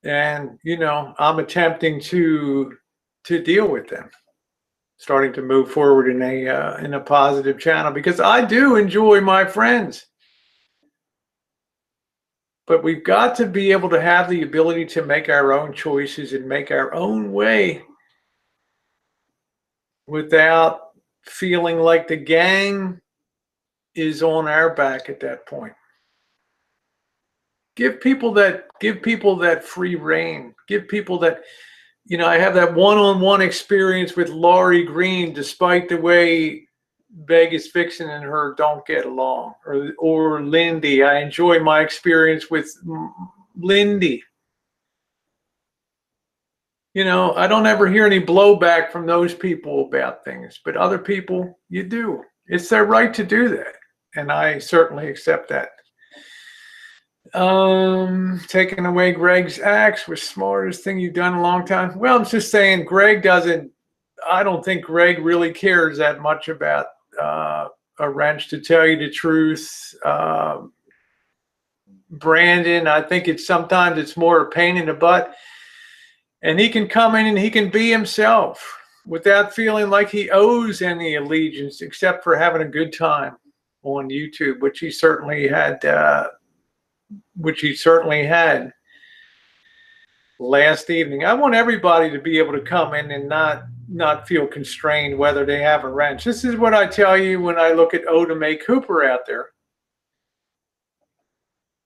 Speaker 1: And, I'm attempting to deal with them, starting to move forward in a positive channel, because I do enjoy my friends. But we've got to be able to have the ability to make our own choices and make our own way without feeling like the gang is on our back at that point. Give people that free reign. Give people that, I have that one-on-one experience with Laurie Green, despite the way Vegas Vixen and her don't get along, or Lindy. I enjoy my experience with Lindy. I don't ever hear any blowback from those people about things, but other people, you do. It's their right to do that, and I certainly accept that. Taking away Greg's axe was smartest thing you've done in a long time. Well, I'm just saying I don't think Greg really cares that much about a wrench, to tell you the truth. Brandon, I think sometimes it's more a pain in the butt. And he can come in and he can be himself without feeling like he owes any allegiance, except for having a good time on YouTube, which he certainly had last evening. I want everybody to be able to come in and not feel constrained whether they have a wrench. This is what I tell you when I look at Oda Mae Cooper out there.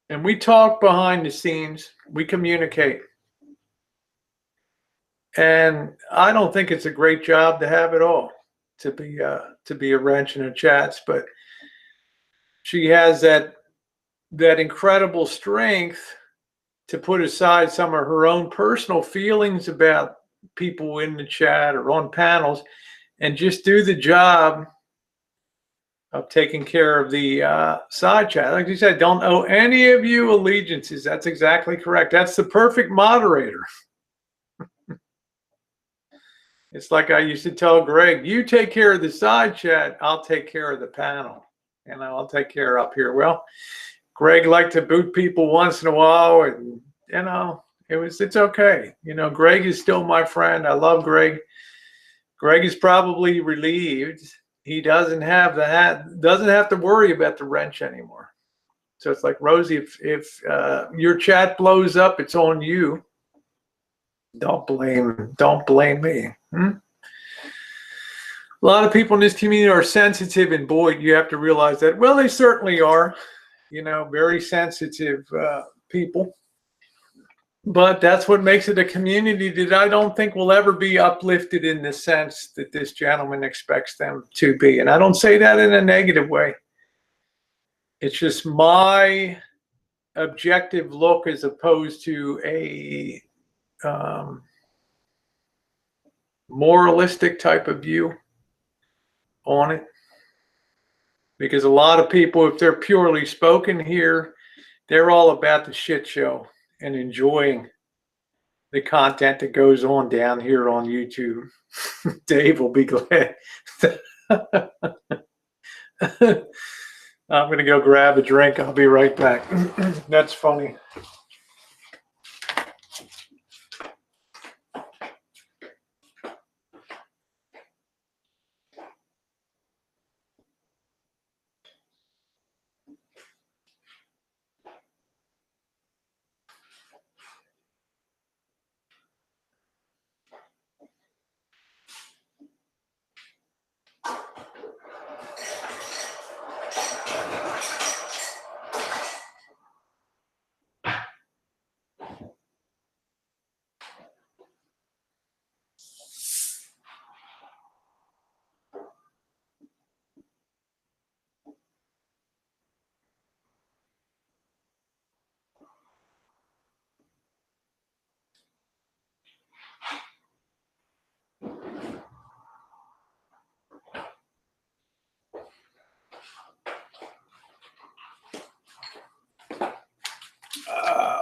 Speaker 1: And we talk behind the scenes. We communicate. And I don't think it's a great job to have it all, to be a wrench in her chats, but she has that incredible strength to put aside some of her own personal feelings about people in the chat or on panels and just do the job of taking care of the side chat. Like you said, don't owe any of you allegiances. That's exactly correct. That's the perfect moderator. It's like I used to tell Greg, you take care of the side chat, I'll take care of the panel, and I'll take care up here. Greg liked to boot people once in a while, and it's okay. Greg is still my friend. I love Greg. Greg is probably relieved. He doesn't have to worry about the wrench anymore. So it's like, Rosie, if your chat blows up, it's on you. Don't blame me. A lot of people in this community are sensitive, and boy, you have to realize that. Well, they certainly are, very sensitive people. But that's what makes it a community that I don't think will ever be uplifted in the sense that this gentleman expects them to be. And I don't say that in a negative way. It's just my objective look as opposed to a moralistic type of view on it, because a lot of people, if they're purely spoken here, they're all about the shit show and enjoying the content that goes on down here on YouTube. Dave will be glad. I'm going to go grab a drink. I'll be right back. That's funny.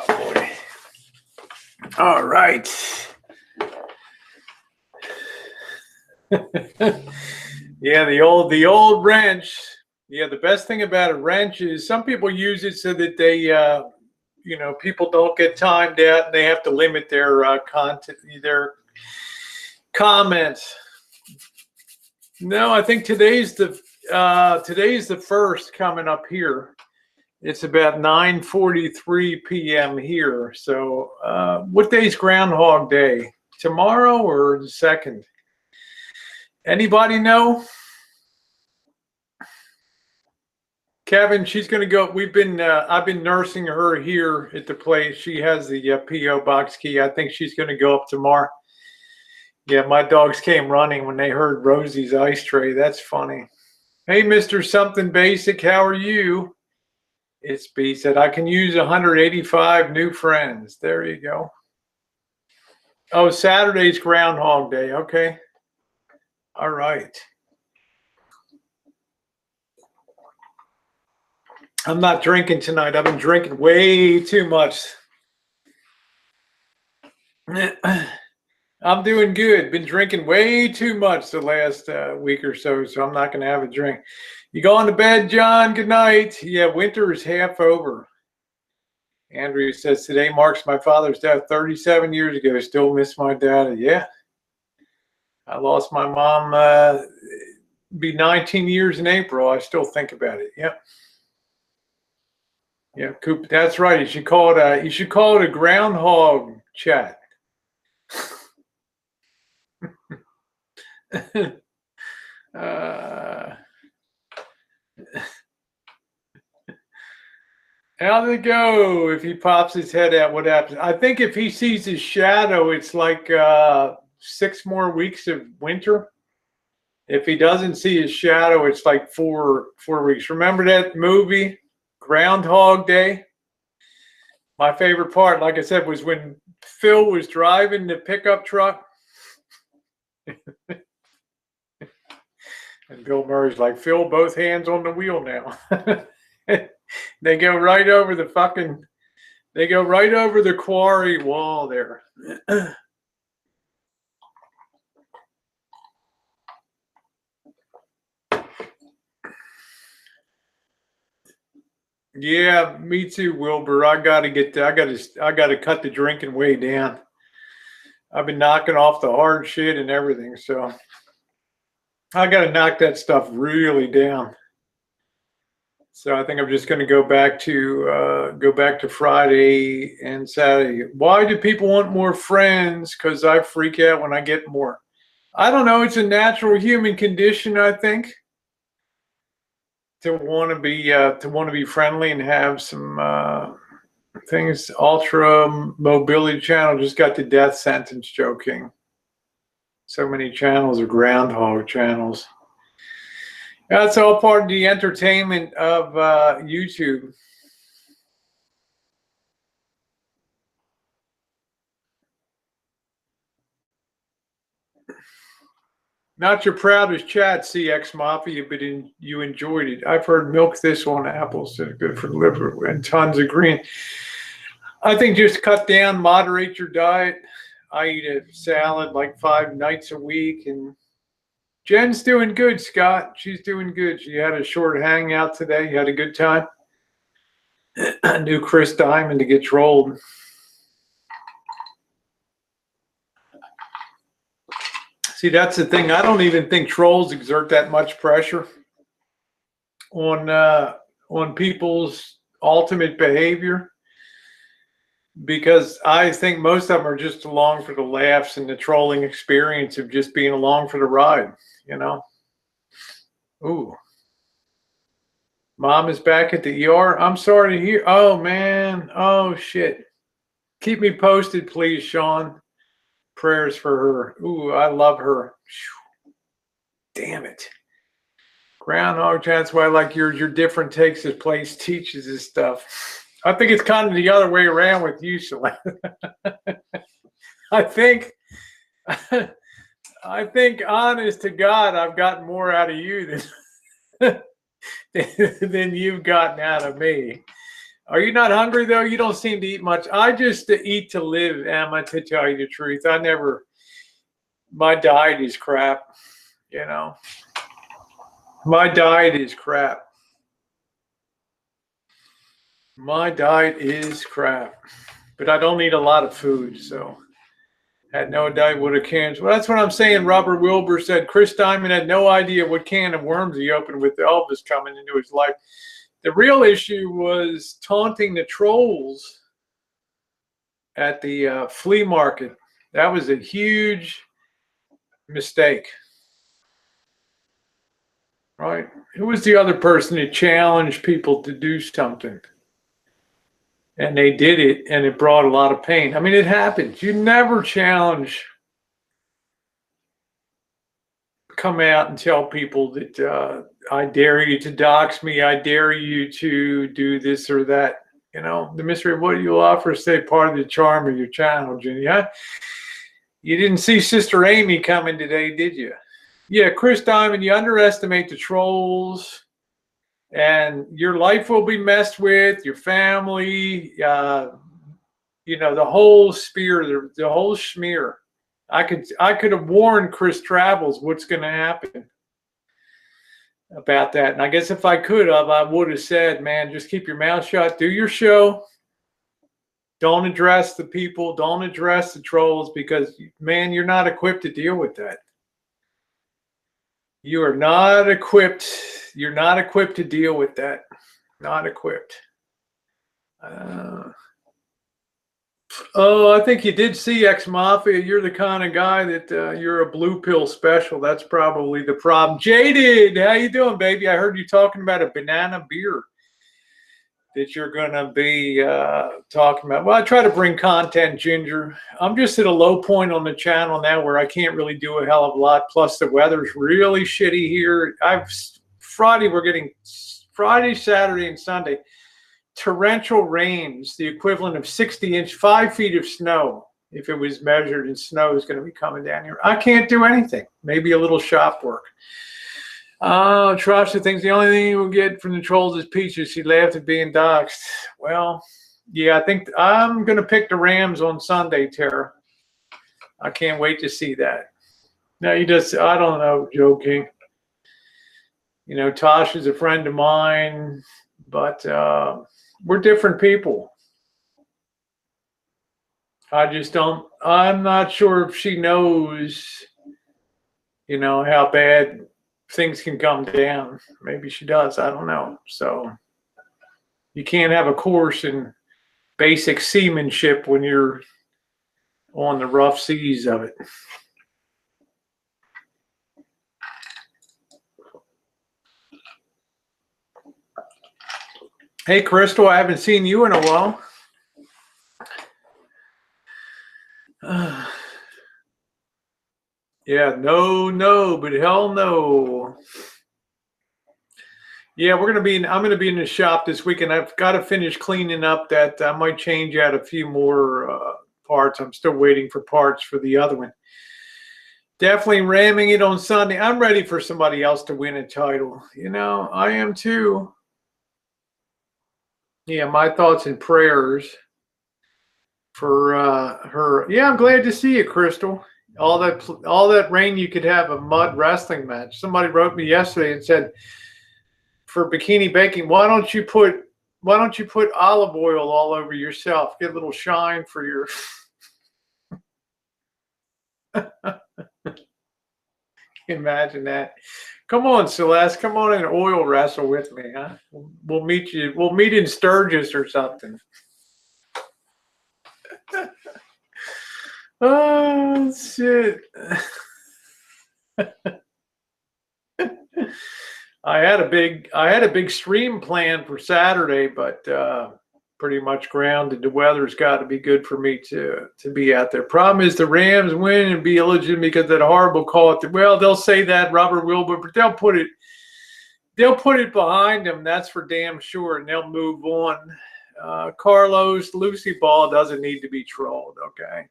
Speaker 1: boy. All right. Yeah, the old wrench. Yeah, the best thing about a wrench is some people use it so that they, people don't get timed out and they have to limit their content, their comments. No, I think today's the first coming up here. It's about 9:43 p.m. here. So, what day's Groundhog Day? Tomorrow or the 2nd? Anybody know? Kevin, she's going to go. I've been nursing her here at the place. She has the P.O. box key. I think she's going to go up tomorrow. Yeah, my dogs came running when they heard Rosie's ice tray. That's funny. Hey, Mr. Something Basic, how are you? It's B said, I can use 185 new friends. There you go. Oh, Saturday's Groundhog Day. Okay. All right. I'm not drinking tonight. I've been drinking way too much. I'm doing good. Been drinking way too much the last week or so, so I'm not going to have a drink. You going to bed, John? Good night. Yeah, winter is half over. Andrew says, today marks my father's death 37 years ago. Still miss my dad. Yeah. I lost my mom, be 19 years in April. I still think about it. Yep. Yeah, Coop, that's right. You should call it a groundhog chat. How'd it go? If he pops his head out, what happens? I think if he sees his shadow, it's like 6 more weeks of winter. If he doesn't see his shadow, it's like 4 weeks. Remember that movie, Groundhog Day? My favorite part, like I said, was when Phil was driving the pickup truck. And Bill Murray's like, Phil, both hands on the wheel now. They go right over the quarry wall there. Yeah, me too, Wilbur. I gotta cut the drinking way down. I've been knocking off the hard shit and everything, so I gotta knock that stuff really down. So I think I'm just going to go back to Friday and Saturday. Why do people want more friends? Because I freak out when I get more. I don't know. It's a natural human condition, I think, to want to be friendly and have some things. Ultra Mobility Channel just got the death sentence. Joking. So many channels are groundhog channels. That's all part of the entertainment of YouTube. Not your proudest chat, CX Mafia, but you enjoyed it. I've heard milk thistle on apples that are good for the liver and tons of green. I think just cut down, moderate your diet. I eat a salad like 5 nights a week, and Jen's doing good, Scott. She's doing good. She had a short hangout today. Had a good time. I knew Chris Diamond to get trolled. See, that's the thing. I don't even think trolls exert that much pressure on people's ultimate behavior, because I think most of them are just along for the laughs and the trolling experience of just being along for the ride, you know. Ooh. Mom is back at the ER. I'm sorry to hear. Oh, man. Oh, shit. Keep me posted, please, Sean. Prayers for her. Ooh, I love her. Damn it. Groundhog, that's why I like yours. Your different takes his place, teaches his stuff. I think it's kind of the other way around with you, Selena. I think, honest to God, I've gotten more out of you than you've gotten out of me. Are you not hungry though? You don't seem to eat much. I just eat to live, Emma, to tell you the truth. My diet is crap, you know. My diet is crap. My diet is crap. But I don't eat a lot of food, so had no idea what a can. Well, that's what I'm saying. Robert Wilbur said Chris Diamond had no idea what can of worms he opened with Elvis coming into his life. The real issue was taunting the trolls at the flea market. That was a huge mistake. Right? Who was the other person that challenged people to do something? And they did it, and it brought a lot of pain. I mean, it happens. You never challenge, come out and tell people that I dare you to dox me, I dare you to do this or that. You know, the mystery of what you'll offer is say part of the charm of your channel, Jenny. Huh? You didn't see Sister Amy coming today, did you? Yeah, Chris Diamond, you underestimate the trolls, and your life will be messed with, your family, you know, the whole spear, the whole schmear. I could have warned Chris Travels what's going to happen about that. And I guess if I could have, I would have said, man, just keep your mouth shut, do your show. Don't address the people, don't address the trolls, because, man, you're not equipped to deal with that. You are not equipped. You're not equipped to deal with that. Not equipped. Oh, I think you did see Ex Mafia. You're the kind of guy that you're a blue pill special. That's probably the problem. Jaded, how you doing, baby? I heard you talking about a banana beer that you're going to be talking about. Well, I try to bring content, Ginger. I'm just at a low point on the channel now where I can't really do a hell of a lot. Plus, the weather's really shitty here. We're getting Friday, Saturday, and Sunday torrential rains, the equivalent of 60-inch, 5 feet of snow. If it was measured in snow, is going to be coming down here. I can't do anything. Maybe a little shop work. Trasha thinks the only thing you will get from the trolls is peaches. She laughed at being doxxed. Well, yeah, I think I'm going to pick the Rams on Sunday, Tara. I can't wait to see that. Now, I don't know, Joe King. You know, Tosh is a friend of mine, but we're different people. I'm not sure if she knows, you know, how bad things can come down. Maybe she does. I don't know. So you can't have a course in basic seamanship when you're on the rough seas of it. Hey, Crystal, I haven't seen you in a while. Yeah, no, but hell no. Yeah, I'm going to be in the shop this weekend. I've got to finish cleaning up that. I might change out a few more parts. I'm still waiting for parts for the other one. Definitely ramming it on Sunday. I'm ready for somebody else to win a title. You know, I am too. Yeah, my thoughts and prayers for her. Yeah, I'm glad to see you, Crystal. All that rain, you could have a mud wrestling match. Somebody wrote me yesterday and said, for bikini baking, why don't you put olive oil all over yourself? Get a little shine for your. Imagine that. Come on, Celeste. Come on and oil wrestle with me, huh? We'll meet you. We'll meet in Sturgis or something. Oh shit. I had a big stream planned for Saturday, but pretty much grounded. The weather's got to be good for me to be out there. Problem is the Rams win and be illegitimate because of that horrible call. Well, they'll say that, Robert Wilbur, but they'll put it behind them. That's for damn sure, and they'll move on. Carlos, Lucy Ball doesn't need to be trolled. Okay,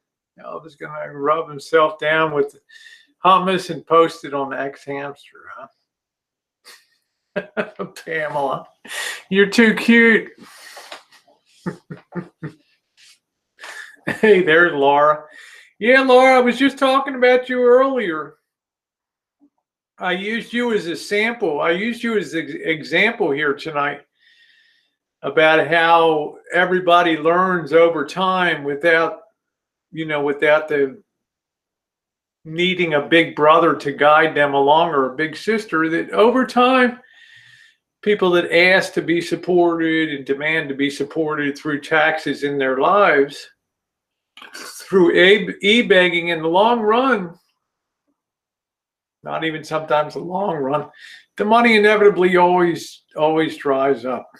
Speaker 1: Elvis gonna rub himself down with hummus and post it on the X Hamster, huh? Pamela, you're too cute. Hey, there's Laura. Yeah, Laura, I was just talking about you earlier. I used you as a sample. I used you as an example here tonight about how everybody learns over time without, without the needing a big brother to guide them along or a big sister, that over time, people that ask to be supported and demand to be supported through taxes in their lives, through e-begging in the long run, not even sometimes the long run, the money inevitably always dries up.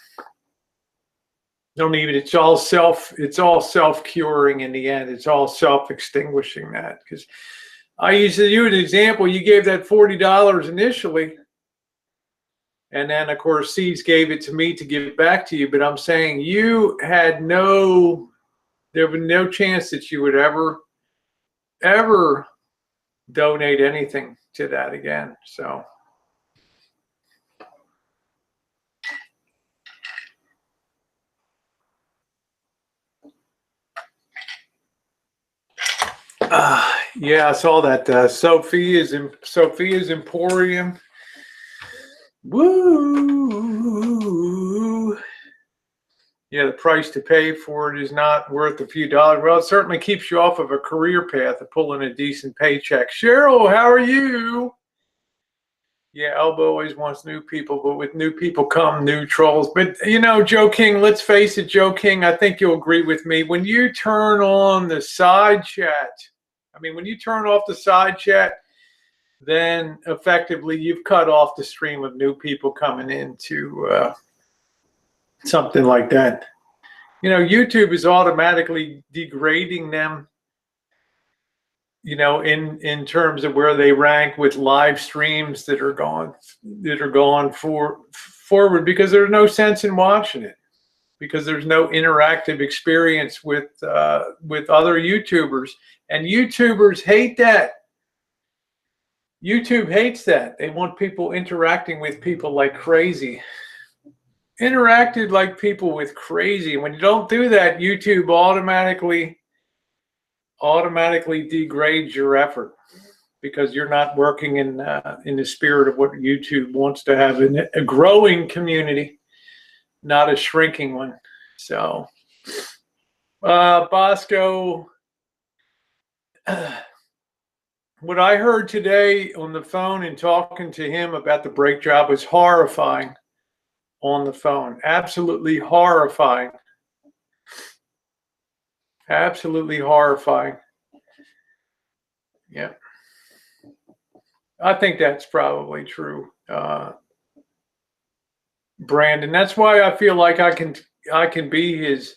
Speaker 1: Don't even, it's all self-curing in the end. It's all self-extinguishing that. Because I used you an example, you gave that $40 initially. And then of course Seeds gave it to me to give it back to you. But I'm saying you had there was no chance that you would ever donate anything to that again. So yeah, I saw that Sophia's Emporium. Woo! Yeah, the price to pay for it is not worth a few dollars. Well, it certainly keeps you off of a career path of pulling a decent paycheck. Cheryl, how are you? Yeah, Elbow always wants new people, but with new people come new trolls. But, Joe King, let's face it, Joe King, I think you'll agree with me. When you turn on the side chat, when you turn off the side chat, then effectively you've cut off the stream of new people coming into something like that. YouTube is automatically degrading them, in terms of where they rank with live streams that are gone forward, because there's no sense in watching it, because there's no interactive experience with other YouTubers, and YouTubers hate that. YouTube hates that. They want people interacting with people like crazy. Interacted like people with crazy. And when you don't do that, YouTube automatically degrades your effort, because you're not working in the spirit of what YouTube wants to have, in a growing community, not a shrinking one. So, Bosco, what I heard today on the phone and talking to him about the brake job was horrifying on the phone. Absolutely horrifying. Absolutely horrifying. Yeah. I think that's probably true, Brandon. That's why I feel like I can be his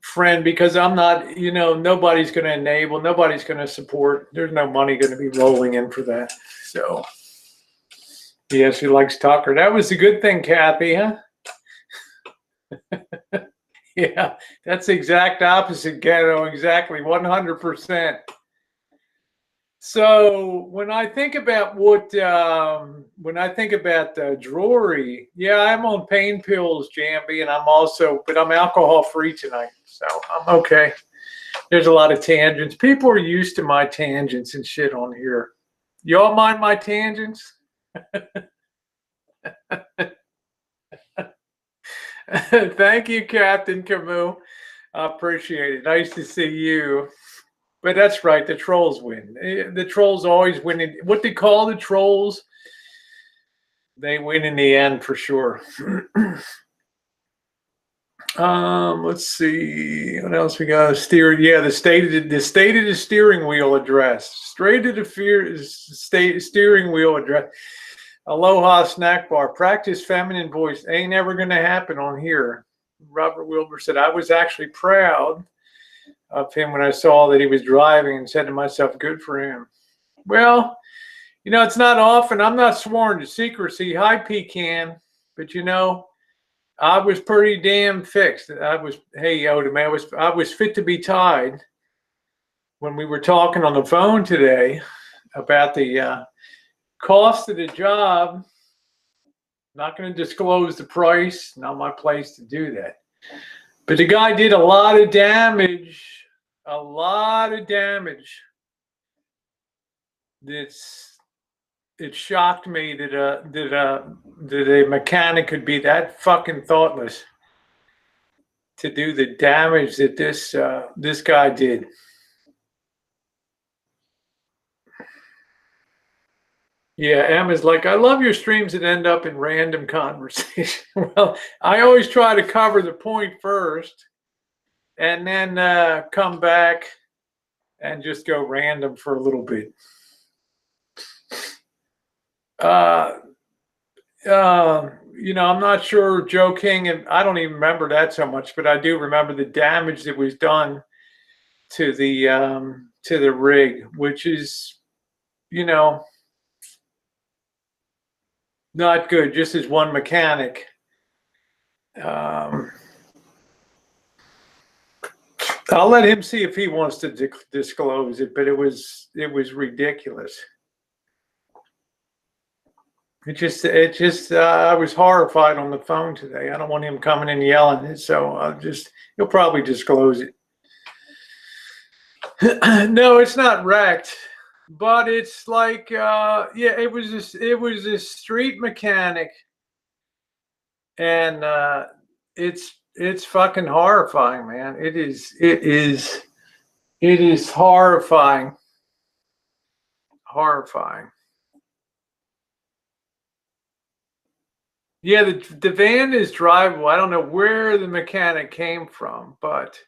Speaker 1: friend, because I'm not, nobody's going to enable, nobody's going to support. There's no money going to be rolling in for that. So, yes, he likes Tucker. That was a good thing, Kathy, huh? Yeah, that's the exact opposite, Ghetto. Exactly, 100%. So when I think about Drury, yeah, I'm on pain pills, Jambi, and I'm alcohol free tonight, so I'm okay. There's a lot of tangents. People are used to my tangents and shit on here. Y'all mind my tangents? Thank you, Captain Camus. I appreciate it. Nice to see you. But that's right. The trolls win. The trolls always win. What they call the trolls, they win in the end for sure. Let's see what else we got. Yeah, the state of the steering wheel address. Straight to the steering wheel address. Aloha snack bar. Practice feminine voice. Ain't never gonna happen on here. Robert Wilbur said, I was actually proud of him when I saw that he was driving, and said to myself, good for him. Well, it's not often. I'm not sworn to secrecy. Hi, Pecan. But I was pretty damn fixed. Hey, Yoda, man, I was fit to be tied when we were talking on the phone today about the cost of the job. Not going to disclose the price. Not my place to do that. But the guy did a lot of damage. A lot of damage. It shocked me that a mechanic could be that fucking thoughtless to do the damage that this guy did. Yeah, Emma's like, I love your streams that end up in random conversation. Well, I always try to cover the point first and then come back and just go random for a little bit. You know, I'm not sure Joe King, and I don't even remember that so much, but I do remember the damage that was done to the rig, which is, you know, not good. Just as one mechanic. I'll let him see if he wants to disclose it, but it was ridiculous. It just I was horrified on the phone today. I don't want him coming and yelling, so he'll probably disclose it. No, it's not wrecked, but it's like yeah, it was a street mechanic, and it's fucking horrifying, man. It is horrifying. Yeah, the van is drivable. I don't know where the mechanic came from, but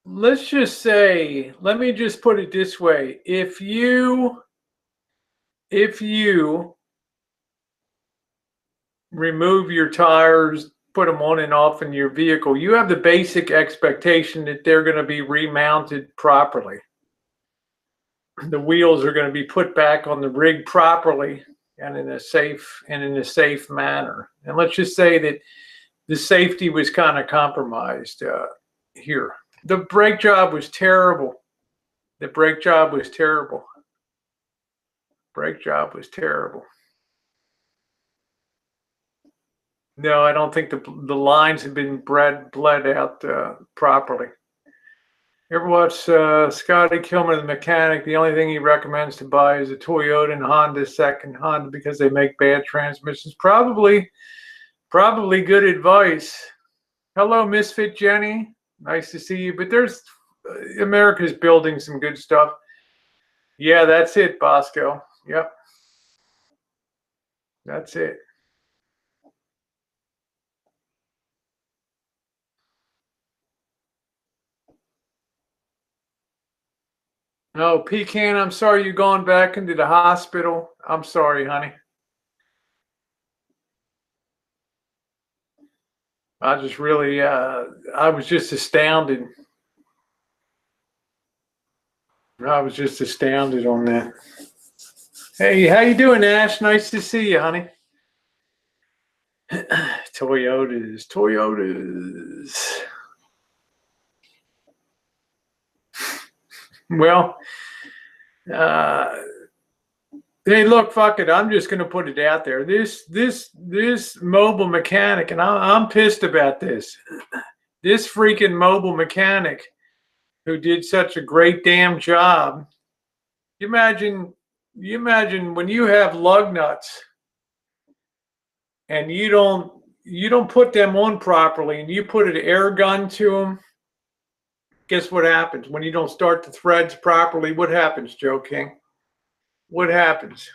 Speaker 1: let's just say, let me just put it this way. If you remove your tires, put them on and off in your vehicle, you have the basic expectation that they're going to be remounted properly. The wheels are going to be put back on the rig properly and in a safe manner. And let's just say that the safety was kind of compromised here. The brake job was terrible. Brake job was terrible. No, I don't think the lines have been bled out properly. Ever watch Scotty Kilmer, the mechanic? The only thing he recommends to buy is a Toyota and Honda, second Honda, because they make bad transmissions. Probably good advice. Hello, Misfit Jenny. Nice to see you. But there's America's building some good stuff. Yeah, that's it, Bosco. Yep. That's it. No, Pecan, I'm sorry you're going back into the hospital. I'm sorry, honey. I just really, I was just astounded. I was just astounded on that. Hey, how you doing, Ash? Nice to see you, honey. Toyotas. Well, hey, look, fuck it. I'm just going to put it out there. This mobile mechanic, and I'm pissed about this. This freaking mobile mechanic who did such a great damn job. You imagine when you have lug nuts and you don't put them on properly and you put an air gun to them. Guess what happens when you don't start the threads properly? What happens, Joe King? What happens?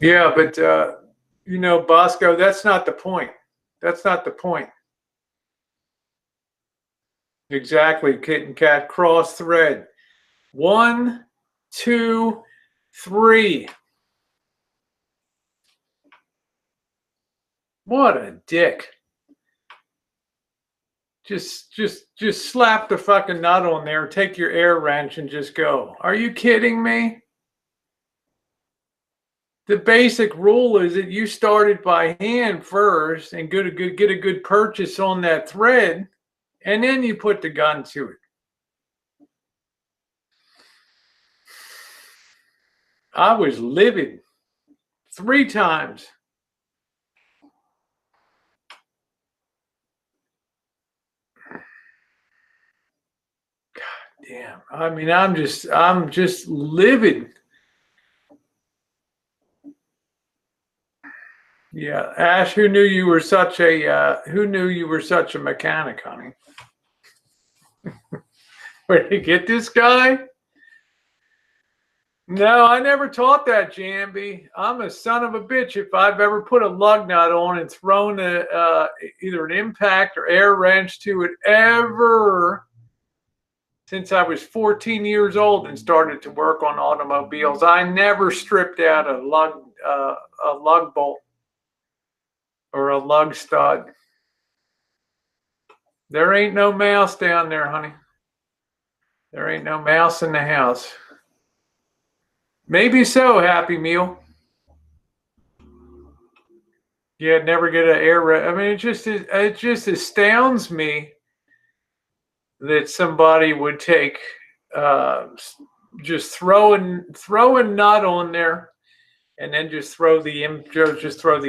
Speaker 1: Yeah, but you know, Bosco, that's not the point. That's not the point. Exactly, kit and cat, cross thread. 1, 2, 3. What a dick. Just slap the fucking nut on there, take your air wrench and just go. Are you kidding me? The basic rule is that you start it by hand first and get a good purchase on that thread, and then you put the gun to it. I was livid 3 times. God damn. I mean, I'm just livid. Yeah, Ash, who knew you were such a mechanic, honey? Where'd you get this guy? No, I never taught that, Jamby. I'm a son of a bitch if I've ever put a lug nut on and thrown either an impact or air wrench to it ever since I was 14 years old and started to work on automobiles. I never stripped out a lug bolt or a lug stud. There ain't no mouse down there, honey. There ain't no mouse in the house. Maybe so, Happy Meal. Yeah, never get an air. I mean, it just astounds me that somebody would take just throw a nut on there and then just throw the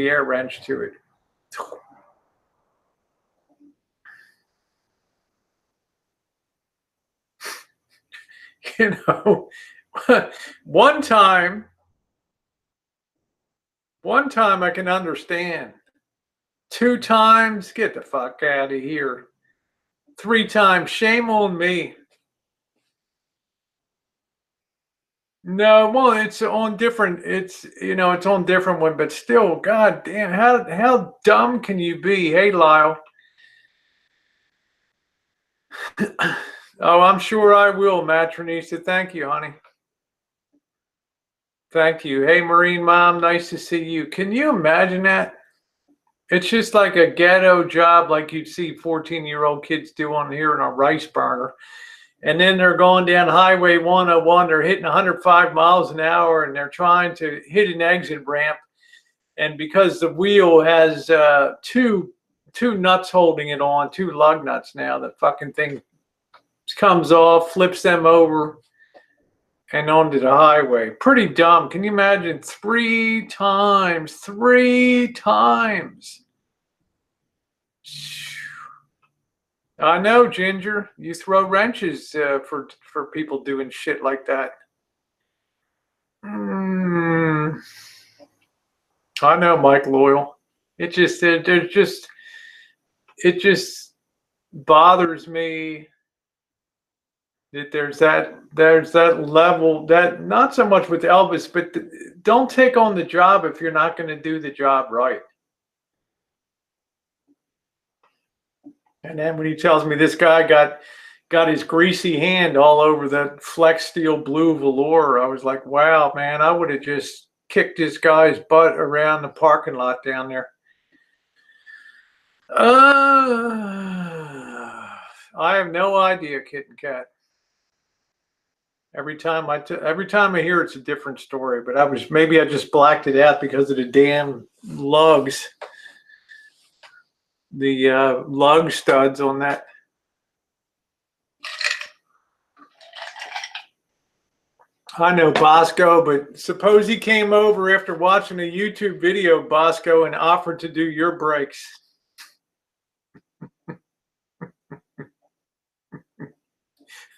Speaker 1: air wrench to it. You know, one time I can understand. 2 times, get the fuck out of here. 3 times, shame on me. No, well, it's on different. It's on different one, but still, god damn, how dumb can you be? Hey, Lyle. Oh, I'm sure I will, Matronisa. Thank you, honey. Thank you. Hey, Marine Mom, nice to see you. Can you imagine that? It's just like a ghetto job like you'd see 14-year-old kids do on here in a rice burner. And then they're going down Highway 101. They're hitting 105 miles an hour, and they're trying to hit an exit ramp. And because the wheel has two nuts holding it on, 2 lug nuts now, the fucking thing comes off, flips them over, and onto the highway. Pretty dumb. Can you imagine 3 times? 3 times. I know, Ginger. You throw wrenches for people doing shit like that. I know, Mike Loyal. It just bothers me that there's that level, that not so much with Elvis, but don't take on the job if you're not going to do the job right. And then when he tells me this guy got his greasy hand all over that Flex Steel blue velour, I was like, wow, man, I would have just kicked this guy's butt around the parking lot down there. I have no idea, Kitten Cat. Every time I hear it's a different story, but maybe I just blacked it out because of the damn lugs, the lug studs on that. I know, Bosco, but suppose he came over after watching a YouTube video, Bosco, and offered to do your brakes.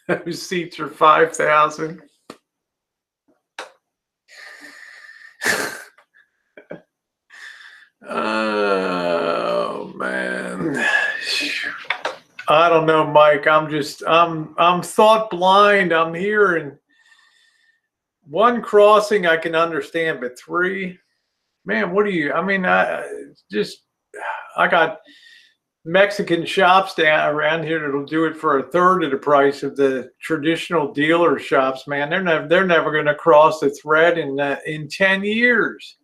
Speaker 1: Those seats are $5,000. Oh man, I don't know, Mike. I'm thought blind. I'm here, and 1 crossing I can understand, but 3, man, what do you? I mean, I got Mexican shops down around here that'll do it for 1/3 of the price of the traditional dealer shops. Man, they're never going to cross the thread in 10 years.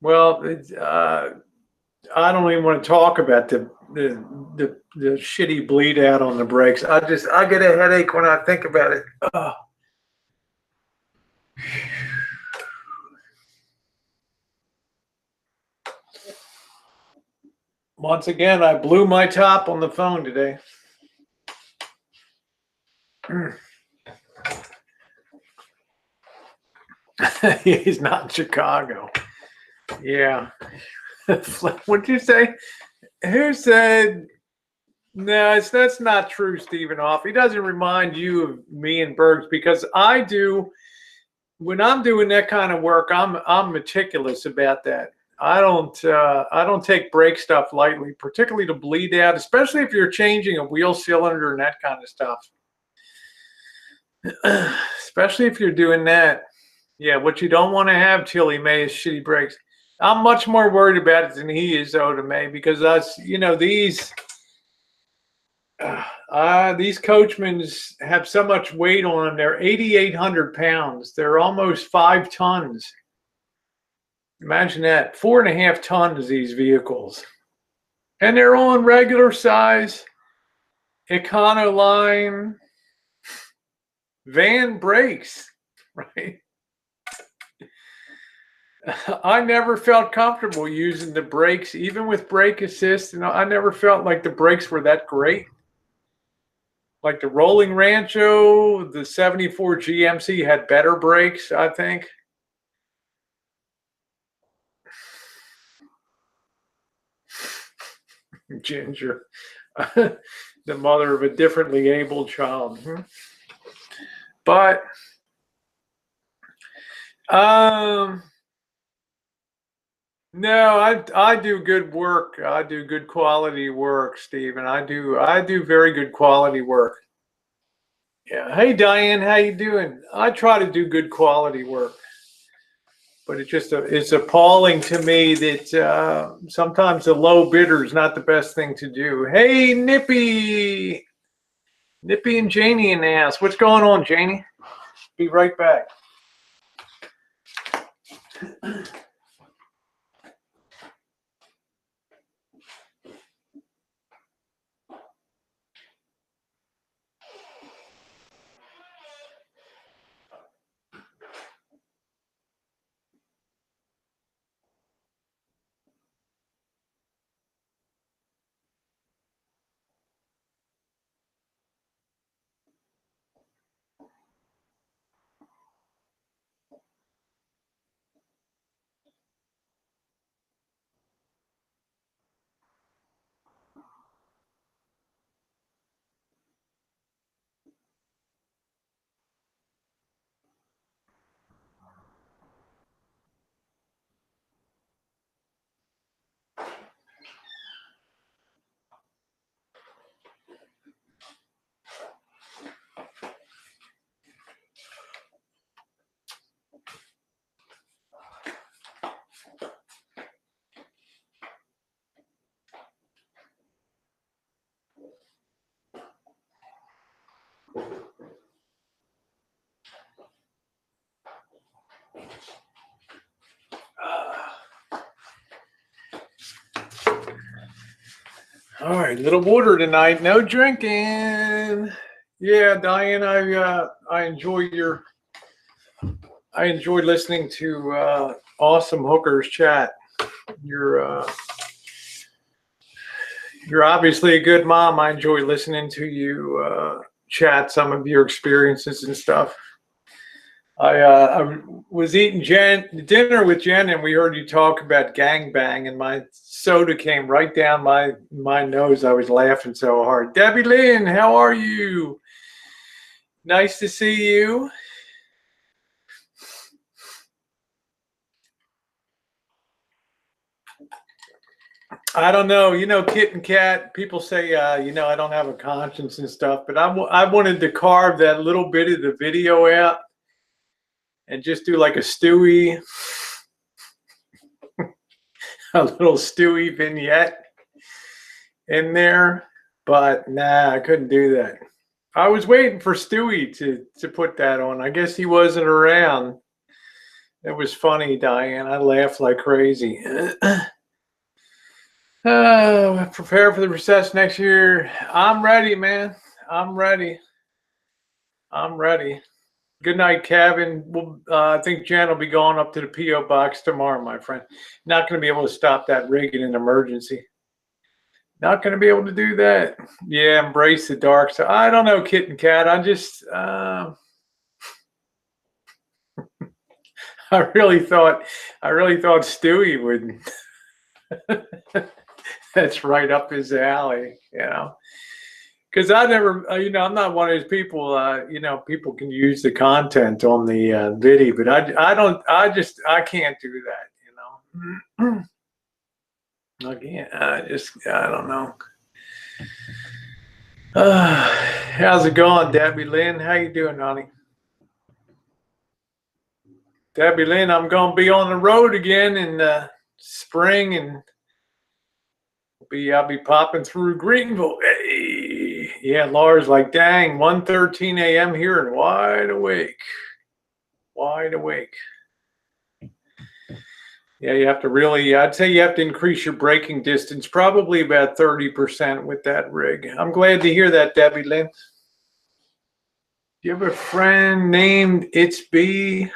Speaker 1: Well, I don't even want to talk about the shitty bleed out on the brakes. I get a headache when I think about it. Oh. Once again, I blew my top on the phone today. He's not in Chicago. Yeah. What'd you say? Who said? No, that's not true, Stephen Hoff. He doesn't remind you of me and Bergs, because I do. When I'm doing that kind of work, I'm meticulous about that. I don't take brake stuff lightly, particularly to bleed out, especially if you're changing a wheel cylinder and that kind of stuff. Especially if you're doing that. Yeah, what you don't want to have, Tilly May, is shitty brakes. I'm much more worried about it than he is, though, to May, because these coachmans have so much weight on them. They're 8,800 pounds. They're almost 5 tons. Imagine that, 4.5 tons, these vehicles. And they're on regular size Econoline van brakes, right? I never felt comfortable using the brakes, even with brake assist. I never felt like the brakes were that great. Like the rolling Rancho, the 74 GMC had better brakes, I think. Ginger, the mother of a differently abled child. But no, I do good work. I do good quality work, Stephen. I do very good quality work. Yeah. Hey, Diane, how you doing? I try to do good quality work, but it's appalling to me that sometimes the low bidder is not the best thing to do. Hey, Nippy and Janie in the house. What's going on, Janie? Be right back. All right, little water tonight. No drinking. Yeah, Diane, I enjoy listening to Awesome Hookers chat. You're obviously a good mom. I enjoy listening to you chat some of your experiences and stuff. I was eating dinner with Jen, and we heard you talk about gangbang, and my soda came right down my nose. I was laughing so hard. Debbie Lynn, how are you? Nice to see you. I don't know, Kit and Kat, people say, I don't have a conscience and stuff, but I wanted to carve that little bit of the video out and just do like a Stewie, a little Stewie vignette in there, but nah, I couldn't do that. I was waiting for Stewie to put that on. I guess he wasn't around. It was funny, Diane. I laughed like crazy. Prepare for the recess next year. I'm ready, man. I'm ready. Good night, Kevin. I think Jan will be going up to the P.O. box tomorrow, my friend. Not going to be able to stop that rig in an emergency. Not going to be able to do that. Yeah, embrace the dark side. I don't know, Kitten Cat. I just, I really thought Stewie would. That's right up his alley, you know. Because I never, I'm not one of those people. People can use the content on the video, but I can't do that, I can't. I don't know. How's it going, Debbie Lynn? How you doing, honey? Debbie Lynn, I'm gonna be on the road again in the spring, and I'll be popping through Greenville. Hey, yeah, Laura's like, dang, 1:13 a.m. here and wide awake. Wide awake. Yeah, you have to really, I'd say you have to increase your braking distance, probably about 30% with that rig. I'm glad to hear that, Debbie Lynn. Do you have a friend named It's B?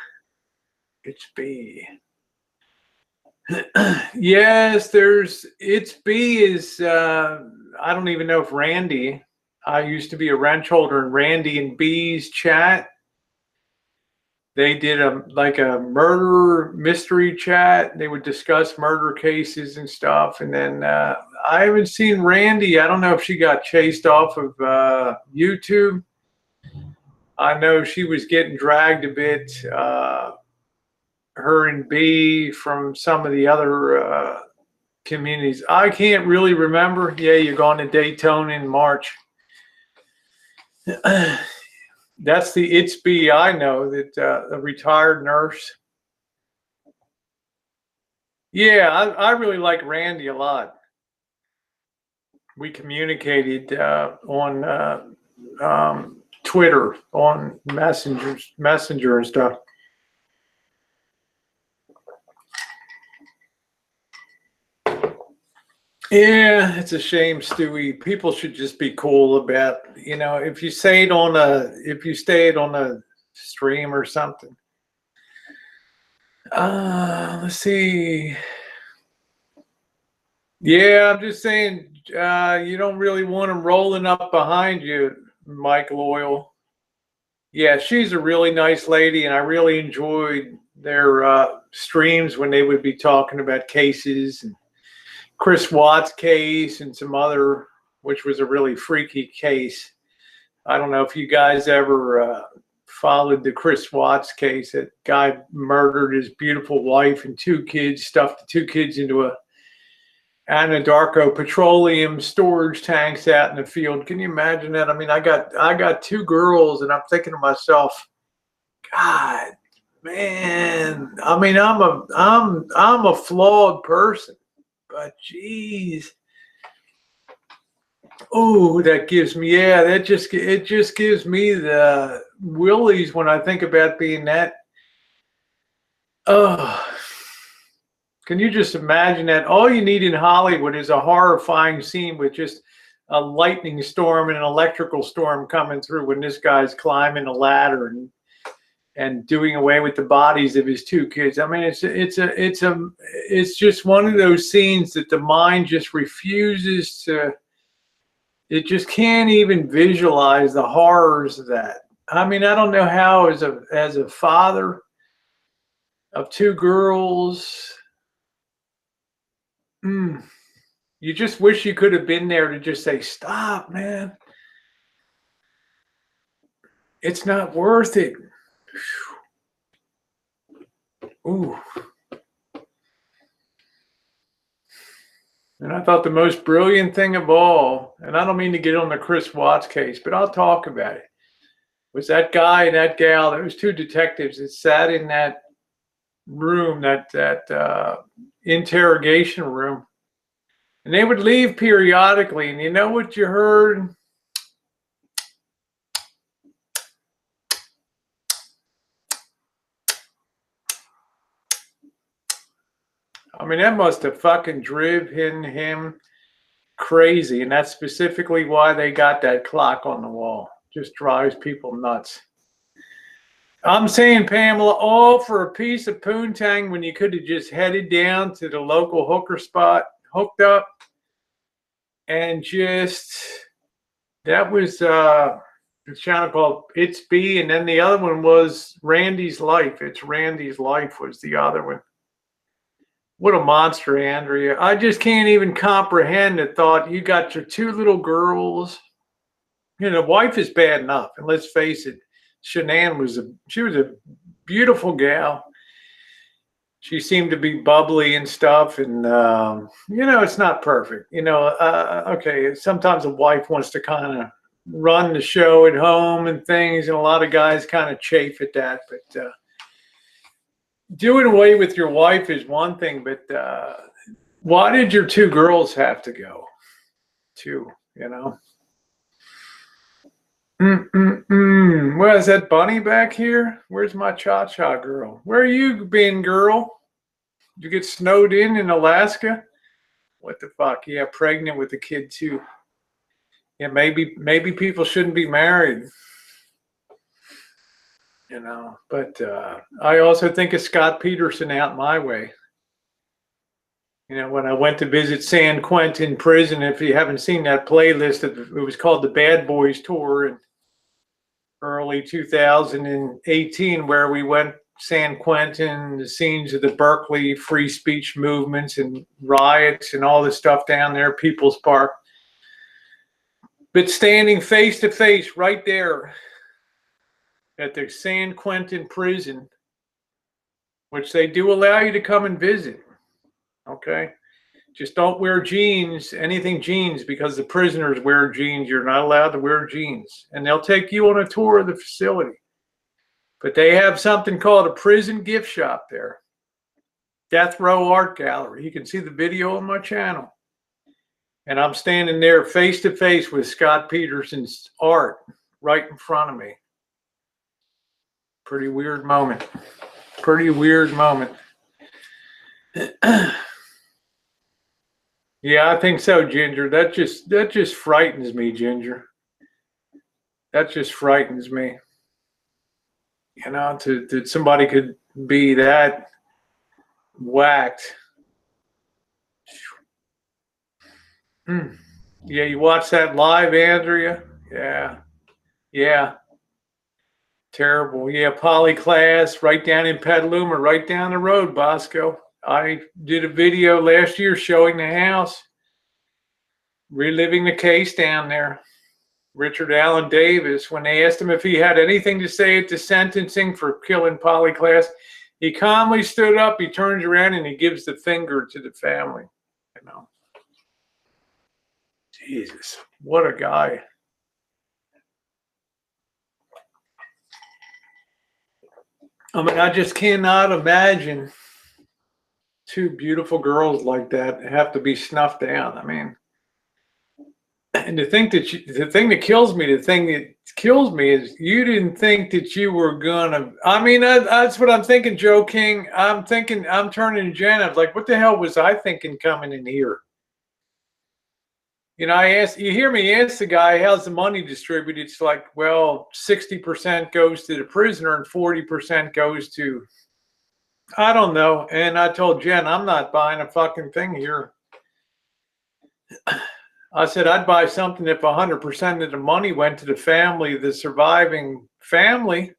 Speaker 1: It's B. Yes, It's B is, I don't even know if Randy, I used to be a ranch holder in Randy and B's chat. They did a murder mystery chat. They would discuss murder cases and stuff. And then I haven't seen Randy. I don't know if she got chased off of YouTube. I know she was getting dragged a bit, her and B, from some of the other communities. I can't really remember. Yeah, you're going to Daytona in March. That's the It's B I know, that a retired nurse. Yeah, I really like Randy a lot. We communicated on Twitter, on Messenger and stuff. Yeah, it's a shame, Stewie. People should just be cool about, if you say it on a stream or something. Let's see. Yeah, I'm just saying, you don't really want them rolling up behind you, Mike Loyal. Yeah, she's a really nice lady, and I really enjoyed their streams when they would be talking about cases, and Chris Watts case and some other, which was a really freaky case. I don't know if you guys ever followed the Chris Watts case. That guy murdered his beautiful wife and two kids, stuffed the two kids into a Anadarko petroleum storage tanks out in the field. Can you imagine that? I mean, I got two girls, and I'm thinking to myself, God, man. I mean, I'm a flawed person. But geez, oh, it just gives me the willies when I think about being that. Oh, can you just imagine that? All you need in Hollywood is a horrifying scene with just a lightning storm and an electrical storm coming through when this guy's climbing a ladder and doing away with the bodies of his two kids. I mean, it's just one of those scenes that the mind just refuses to. It just can't even visualize the horrors of that. I mean, I don't know how, as a father of two girls, you just wish you could have been there to just say, "Stop, man. It's not worth it." Ooh. And I thought the most brilliant thing of all, and I don't mean to get on the Chris Watts case, but I'll talk about it, was that guy and that gal, those two detectives that sat in that room, that interrogation room, and they would leave periodically, and you know what you heard? I mean, that must have fucking driven him crazy. And that's specifically why they got that clock on the wall. Just drives people nuts. I'm saying, Pamela, all for a piece of poontang when you could have just headed down to the local hooker spot, hooked up, and just that was the channel called It's B, and then the other one was Randy's Life. It's Randy's Life was the other one. What a monster, Andrea. I just can't even comprehend the thought you got your 2 little girls. You know, wife is bad enough, and let's face it, Shanann was a beautiful gal. She seemed to be bubbly and stuff, and you know, it's not perfect. You know, okay, sometimes a wife wants to kind of run the show at home and things, and a lot of guys kind of chafe at that. But doing away with your wife is one thing, but why did your 2 girls have to go? 2, you know. Well, is that Bunny back here? Where's my cha-cha girl? Where are you been, girl? Did you get snowed in Alaska? What the fuck? Yeah, pregnant with a kid too. Yeah, maybe people shouldn't be married. You know, but I also think of Scott Peterson out my way. You know, when I went to visit San Quentin prison, if you haven't seen that playlist, it was called the Bad Boys Tour in early 2018, where we went San Quentin, the scenes of the Berkeley free speech movements and riots and all the stuff down there, People's Park. But standing face to face right there at the San Quentin prison, which they do allow you to come and visit, okay? Just don't wear jeans, anything jeans, because the prisoners wear jeans. You're not allowed to wear jeans. And they'll take you on a tour of the facility. But they have something called a prison gift shop there. Death Row Art Gallery. You can see the video on my channel. And I'm standing there face to face with Scott Peterson's art right in front of me. Pretty weird moment. Pretty weird moment. Yeah, I think so, Ginger. That just frightens me, Ginger. That just frightens me. You know, that somebody could be that whacked. Yeah, you watch that live, Andrea? Yeah. Terrible. Yeah, poly class right down in Petaluma, right down the road, Bosco. I did a video last year showing the house, reliving the case down there. Richard Allen Davis, when they asked him if he had anything to say at the sentencing for killing Polly Klaas, he calmly stood up, he turns around, and he gives the finger to the family. You know, Jesus, what a guy. I mean, I just cannot imagine 2 beautiful girls like that have to be snuffed down. I mean, and the thing that kills me is you didn't think that you were gonna. I mean, that's what I'm thinking, Joe King. I'm turning to Jen. I was like, what the hell was I thinking coming in here? You know, you hear me ask the guy, how's the money distributed? It's like, well, 60% goes to the prisoner and 40% goes to, I don't know. And I told Jen, I'm not buying a fucking thing here. I said, I'd buy something if 100% of the money went to the family, the surviving family.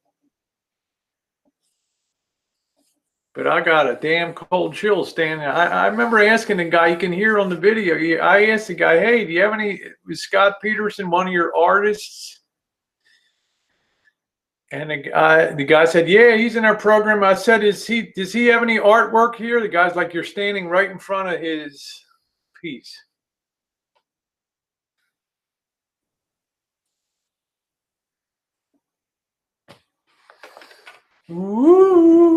Speaker 1: But I got a damn cold chill standing there. I remember asking the guy, you can hear on the video, I asked the guy, hey, do you have was Scott Peterson one of your artists? And the guy said, yeah, he's in our program. I said, does he have any artwork here? The guy's like, you're standing right in front of his piece. Ooh.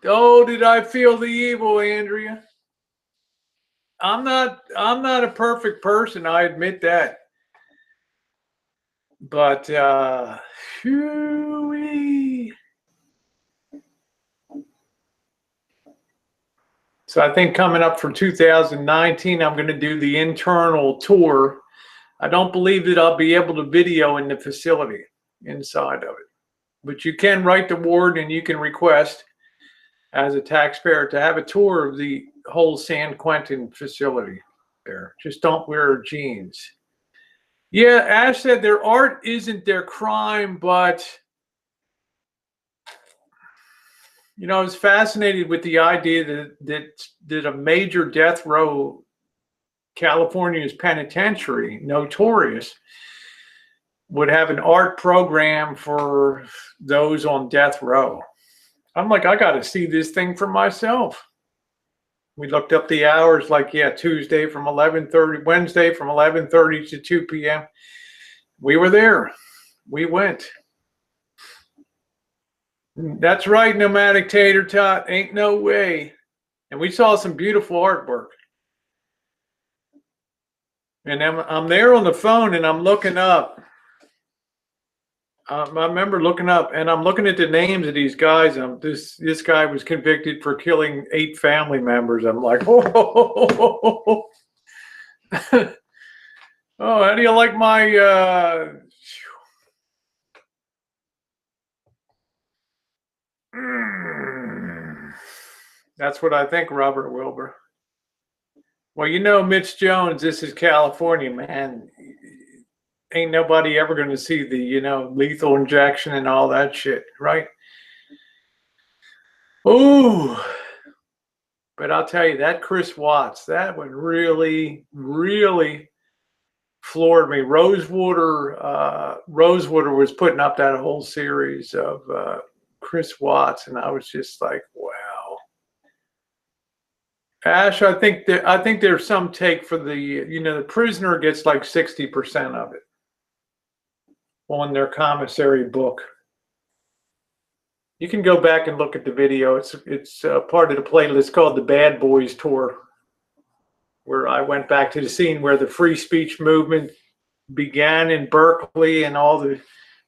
Speaker 1: Oh, did I feel the evil, Andrea? I'm not a perfect person, I admit that. But shoo-wee. So I think coming up for 2019, I'm going to do the internal tour. I don't believe that I'll be able to video in the facility inside of it. But you can write the warden and you can request as a taxpayer to have a tour of the whole San Quentin facility. there. Just don't wear jeans. Yeah, Ash said their art isn't their crime, but you know, I was fascinated with the idea that a major death row, California's penitentiary, notorious, would have an art program for those on death row. I'm like, I got to see this thing for myself. We looked up the hours, like, yeah, Tuesday from 11:30, Wednesday from 11:30 to 2 p.m. We were there. We went. That's right, Nomadic Tater Tot. Ain't no way. And we saw some beautiful artwork. And I'm there on the phone and I'm looking up. I remember looking up and I'm looking at the names of these guys. This guy was convicted for killing 8 family members. I'm like, oh, oh, how do you like my That's what I think, Robert Wilbur. Well, you know, Mitch Jones, this is California, man. Ain't nobody ever going to see the, you know, lethal injection and all that shit, right? Ooh. But I'll tell you, that Chris Watts, that one really, really floored me. Rosewater was putting up that whole series of Chris Watts, and I was just like, wow. Ash, I think there's some take for the, you know, the prisoner gets like 60% of it on their commissary book. You can go back and look at the video. It's part of the playlist called the Bad Boys Tour, where I went back to the scene where the free speech movement began in Berkeley and all the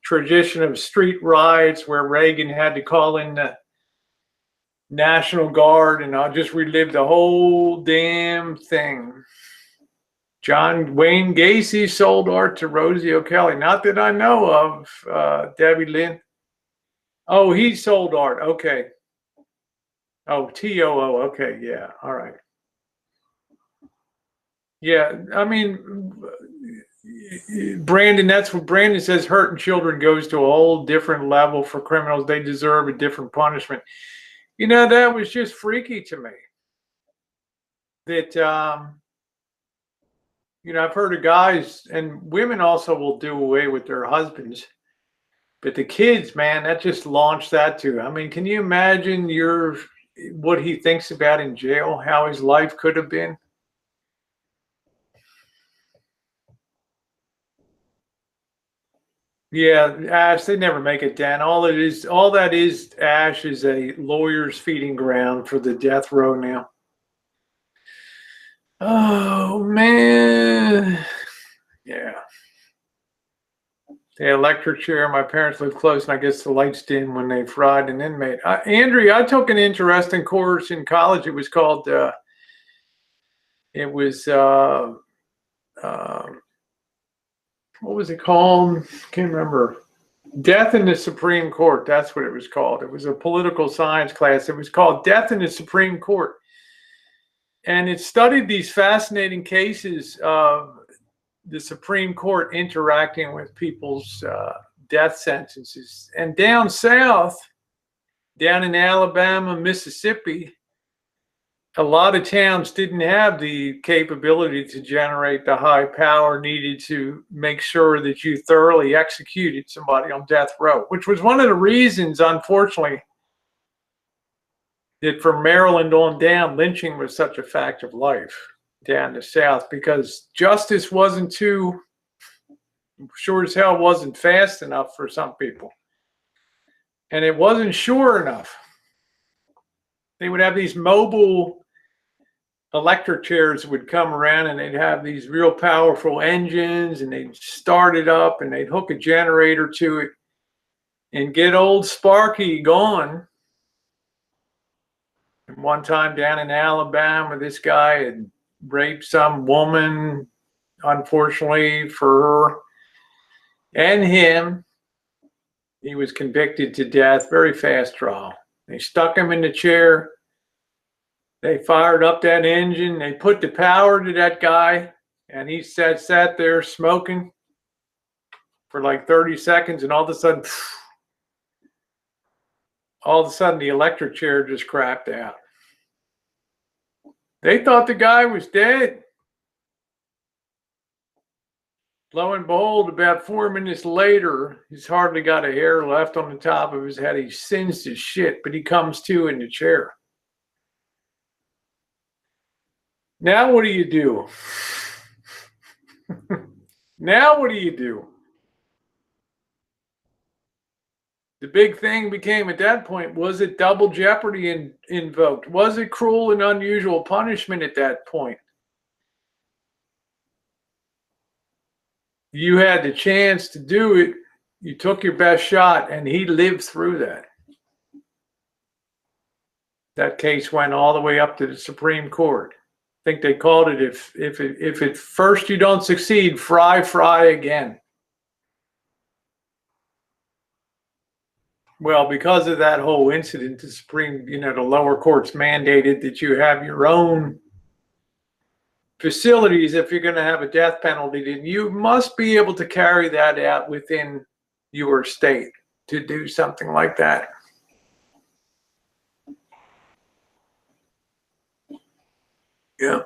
Speaker 1: tradition of street riots where Reagan had to call in the National Guard, and I'll just relive the whole damn thing. John Wayne Gacy sold art to Rosie O'Kelly. Not that I know of, Debbie Lynn. Oh, he sold art. Okay. Oh, TOO. Okay. Yeah. All right. Yeah. I mean, Brandon, that's what Brandon says. Hurting children goes to a whole different level for criminals. They deserve a different punishment. You know, that was just freaky to me. That, you know, I've heard of guys, and women also will do away with their husbands. But the kids, man, that just launched that too. I mean, can you imagine what he thinks about in jail, how his life could have been? Yeah, Ash, they never make it down. All that is, Ash, is a lawyer's feeding ground for the death row now. Oh, man. Yeah. The electric chair. My parents lived close, and I guess the lights dim when they fried an inmate. Andrea, I took an interesting course in college. It was called, what was it called? Can't remember. Death in the Supreme Court. That's what it was called. It was a political science class. It was called Death in the Supreme Court. And it studied these fascinating cases of the Supreme Court interacting with people's death sentences. And down south, down in Alabama, Mississippi, a lot of towns didn't have the capability to generate the high power needed to make sure that you thoroughly executed somebody on death row, which was one of the reasons, unfortunately, that from Maryland on down, lynching was such a fact of life down the south, because justice wasn't sure as hell wasn't fast enough for some people. And it wasn't sure enough. They would have these mobile electric chairs would come around, and they'd have these real powerful engines, and they'd start it up, and they'd hook a generator to it and get old Sparky going. And one time down in Alabama, this guy had raped some woman, unfortunately for her and him. He was convicted to death, very fast trial. They stuck him in the chair, They fired up that engine. They put the power to that guy, and he sat there smoking for like 30 seconds, and all of a sudden, the electric chair just crapped out. They thought the guy was dead. Lo and behold, about 4 minutes later, he's hardly got a hair left on the top of his head. He singed his shit, but he comes to in the chair. Now what do you do? Now what do you do? The big thing became at that point, was it double jeopardy invoked? Was it cruel and unusual punishment at that point? You had the chance to do it. You took your best shot, and he lived through that. That case went all the way up to the Supreme Court. I think they called it, if at first you don't succeed, fry again. Well, because of that whole incident, the Supreme, the lower courts mandated that you have your own facilities. If you're going to have a death penalty, then you must be able to carry that out within your state to do something like that. Yeah.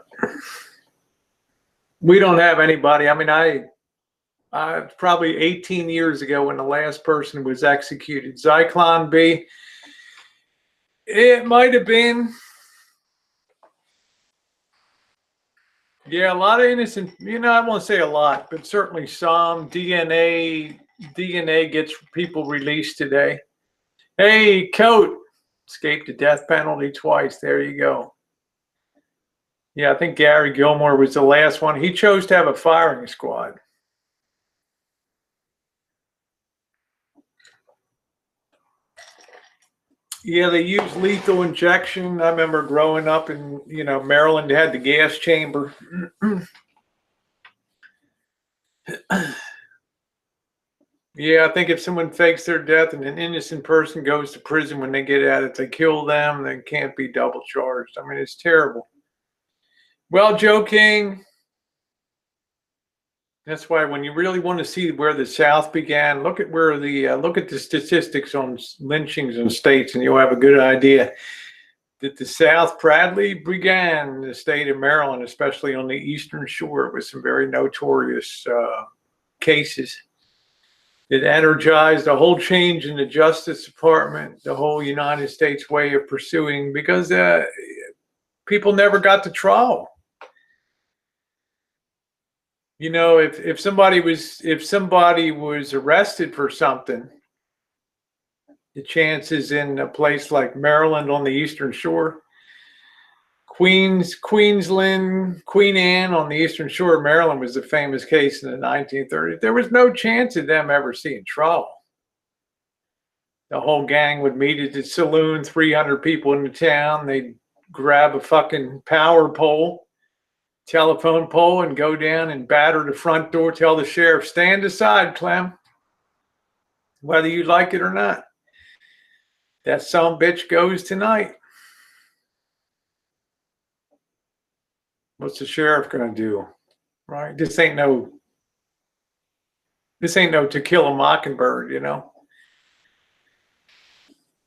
Speaker 1: We don't have anybody. I mean, I probably 18 years ago when the last person was executed, Zyklon B, it might have been, yeah, a lot of innocent, I won't say a lot, but certainly some DNA gets people released today. Hey, Coat, escaped the death penalty twice. There you go. Yeah, I think Gary Gilmore was the last one. He chose to have a firing squad. Yeah, they use lethal injection. I remember growing up in, Maryland, they had the gas chamber. Yeah, I think if someone fakes their death and an innocent person goes to prison, when they get out, if they kill them, they can't be double charged. I mean, it's terrible. Well, Joe King, that's why when you really want to see where the South began, look at where look at the statistics on lynchings in states, and you'll have a good idea that the South proudly began the state of Maryland, especially on the Eastern Shore, with some very notorious cases. It energized a whole change in the Justice Department, the whole United States way of pursuing, because people never got to trial. If somebody was arrested for something, the chances in a place like Maryland on the Eastern Shore, Queensland, Queen Anne on the Eastern Shore of Maryland was a famous case in the 1930s. There was no chance of them ever seeing trial. The whole gang would meet at the saloon, 300 people in the town. They'd grab a fucking power pole, telephone pole, and go down and batter the front door, tell the sheriff, stand aside, Clem, whether you like it or not. That sumbitch goes tonight. What's the sheriff going to do? Right? This ain't no To Kill a Mockingbird,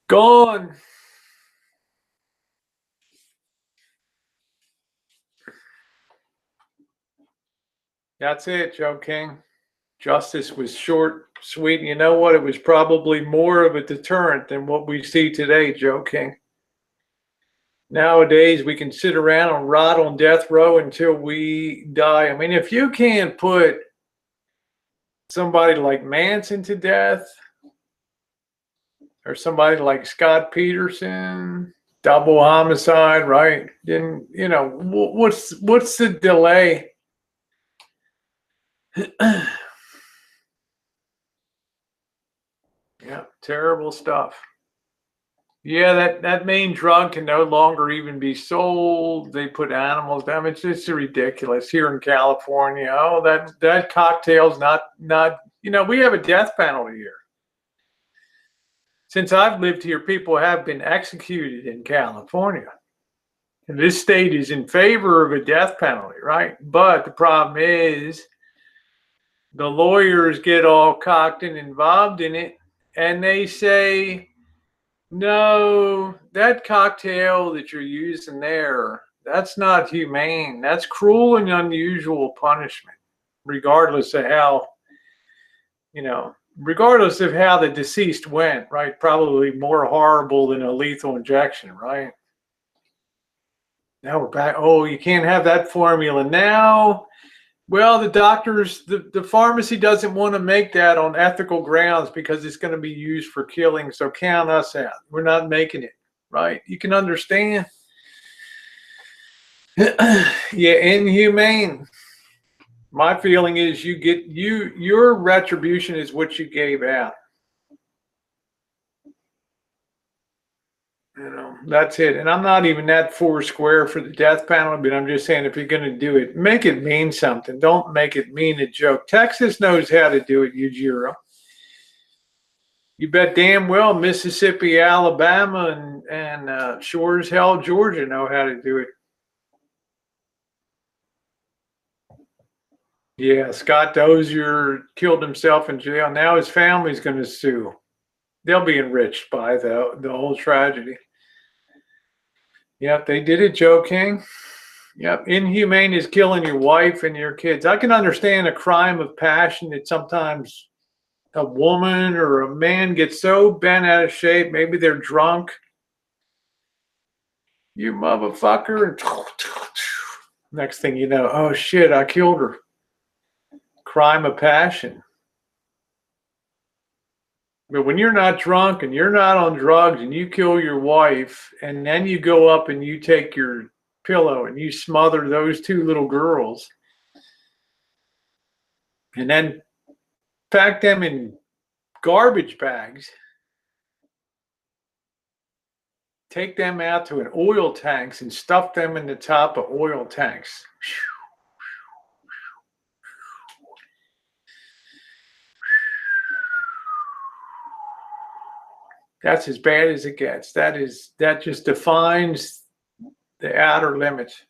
Speaker 1: Gone. That's it, Joe King. Justice was short, sweet, and you know what? It was probably more of a deterrent than what we see today, Joe King. Nowadays, we can sit around and rot on death row until we die. I mean, if you can't put somebody like Manson to death, or somebody like Scott Peterson, double homicide, right? Then, what's the delay? Yeah, terrible stuff. Yeah, that main drug can no longer even be sold. They put animals down. It's just ridiculous here in California. Oh, that cocktail's not. We have a death penalty here. Since I've lived here, people have been executed in California. And this state is in favor of a death penalty, right? But the problem is the lawyers get all cocked and involved in it, and they say, no, that cocktail that you're using there, that's not humane. That's cruel and unusual punishment, regardless of how, regardless of how the deceased went, right? Probably more horrible than a lethal injection, right? Now we're back. Oh, you can't have that formula now. Well, the doctors, the pharmacy doesn't want to make that on ethical grounds because it's going to be used for killing. So count us out. We're not making it, right? You can understand. Yeah, inhumane. My feeling is your retribution is what you gave out. That's it. And I'm not even that four square for the death penalty, but I'm just saying if you're going to do it, make it mean something. Don't make it mean a joke. Texas knows how to do it, Ujiro. You bet damn well Mississippi, Alabama, and sure as hell Georgia know how to do it. Yeah, Scott Dozier killed himself in jail. Now his family's going to sue. They'll be enriched by the whole tragedy. Yep, they did it, Joe King. Yep, inhumane is killing your wife and your kids. I can understand a crime of passion that sometimes a woman or a man gets so bent out of shape. Maybe they're drunk. You motherfucker. And next thing you know, oh shit, I killed her. Crime of passion. But when you're not drunk and you're not on drugs and you kill your wife and then you go up and you take your pillow and you smother those two little girls and then pack them in garbage bags, take them out to an oil tanks and stuff them in the top of oil tanks. That's as bad as it gets. That just defines the outer limits.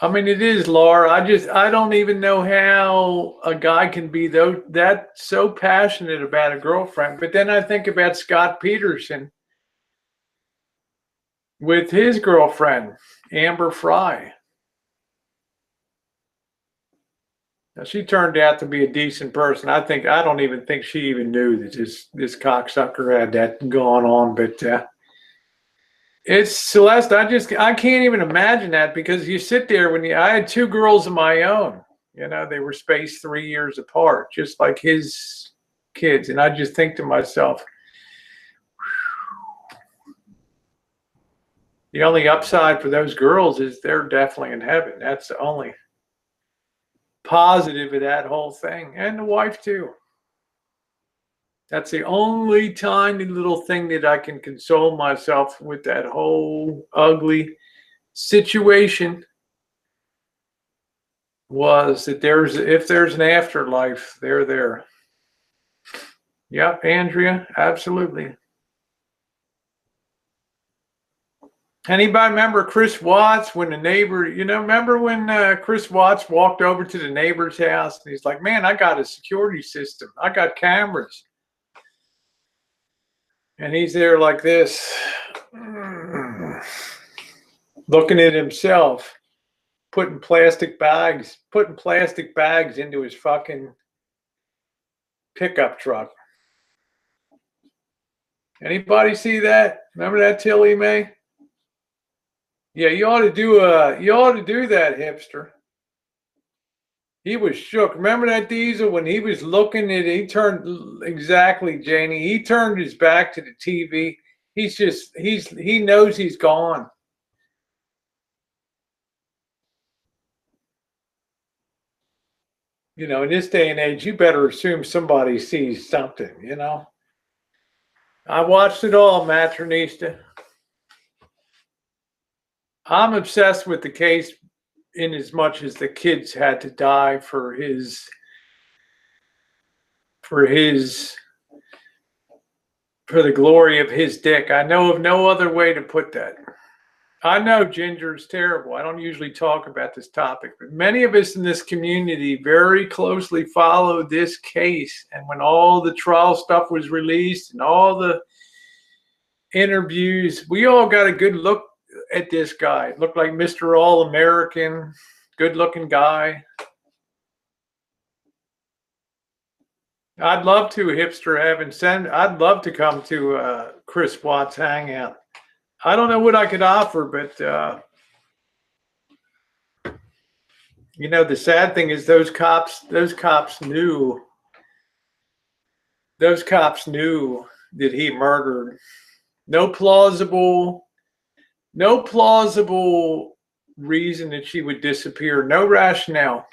Speaker 1: I mean, it is, Laura. I don't even know how a guy can be that so passionate about a girlfriend. But then I think about Scott Peterson with his girlfriend, Amber Fry. Now, she turned out to be a decent person. I don't even think she even knew that this cocksucker had that going on. But it's Celeste. I can't even imagine that because you sit there I had two girls of my own. They were spaced 3 years apart, just like his kids. And I just think to myself, the only upside for those girls is they're definitely in heaven. That's the only positive of that whole thing. And the wife too. That's the only tiny little thing that I can console myself with that whole ugly situation was that if there's an afterlife, they're there. Yep, Andrea, absolutely. Anybody remember Chris Watts when the neighbor, remember when Chris Watts walked over to the neighbor's house and he's like, man, I got a security system. I got cameras. And he's there like this, looking at himself, putting plastic bags into his fucking pickup truck. Anybody see that? Remember that, Tilly Mae? Yeah, you ought to do that, hipster. He was shook. Remember that Diesel when he was looking at it? He turned exactly, Janie. He turned his back to the TV. He knows he's gone. In this day and age, you better assume somebody sees something. I watched it all, Matronista. I'm obsessed with the case in as much as the kids had to die for the glory of his dick. I know of no other way to put that. I know Ginger's terrible. I don't usually talk about this topic, but many of us in this community very closely followed this case. And when all the trial stuff was released and all the interviews, we all got a good look at this guy. Looked like Mr. All-American, good-looking guy. I'd love to, hipster heaven. I'd love to come to Chris Watts hangout. I don't know what I could offer, but the sad thing is those cops knew that he murdered. No plausible reason that she would disappear. No rationale.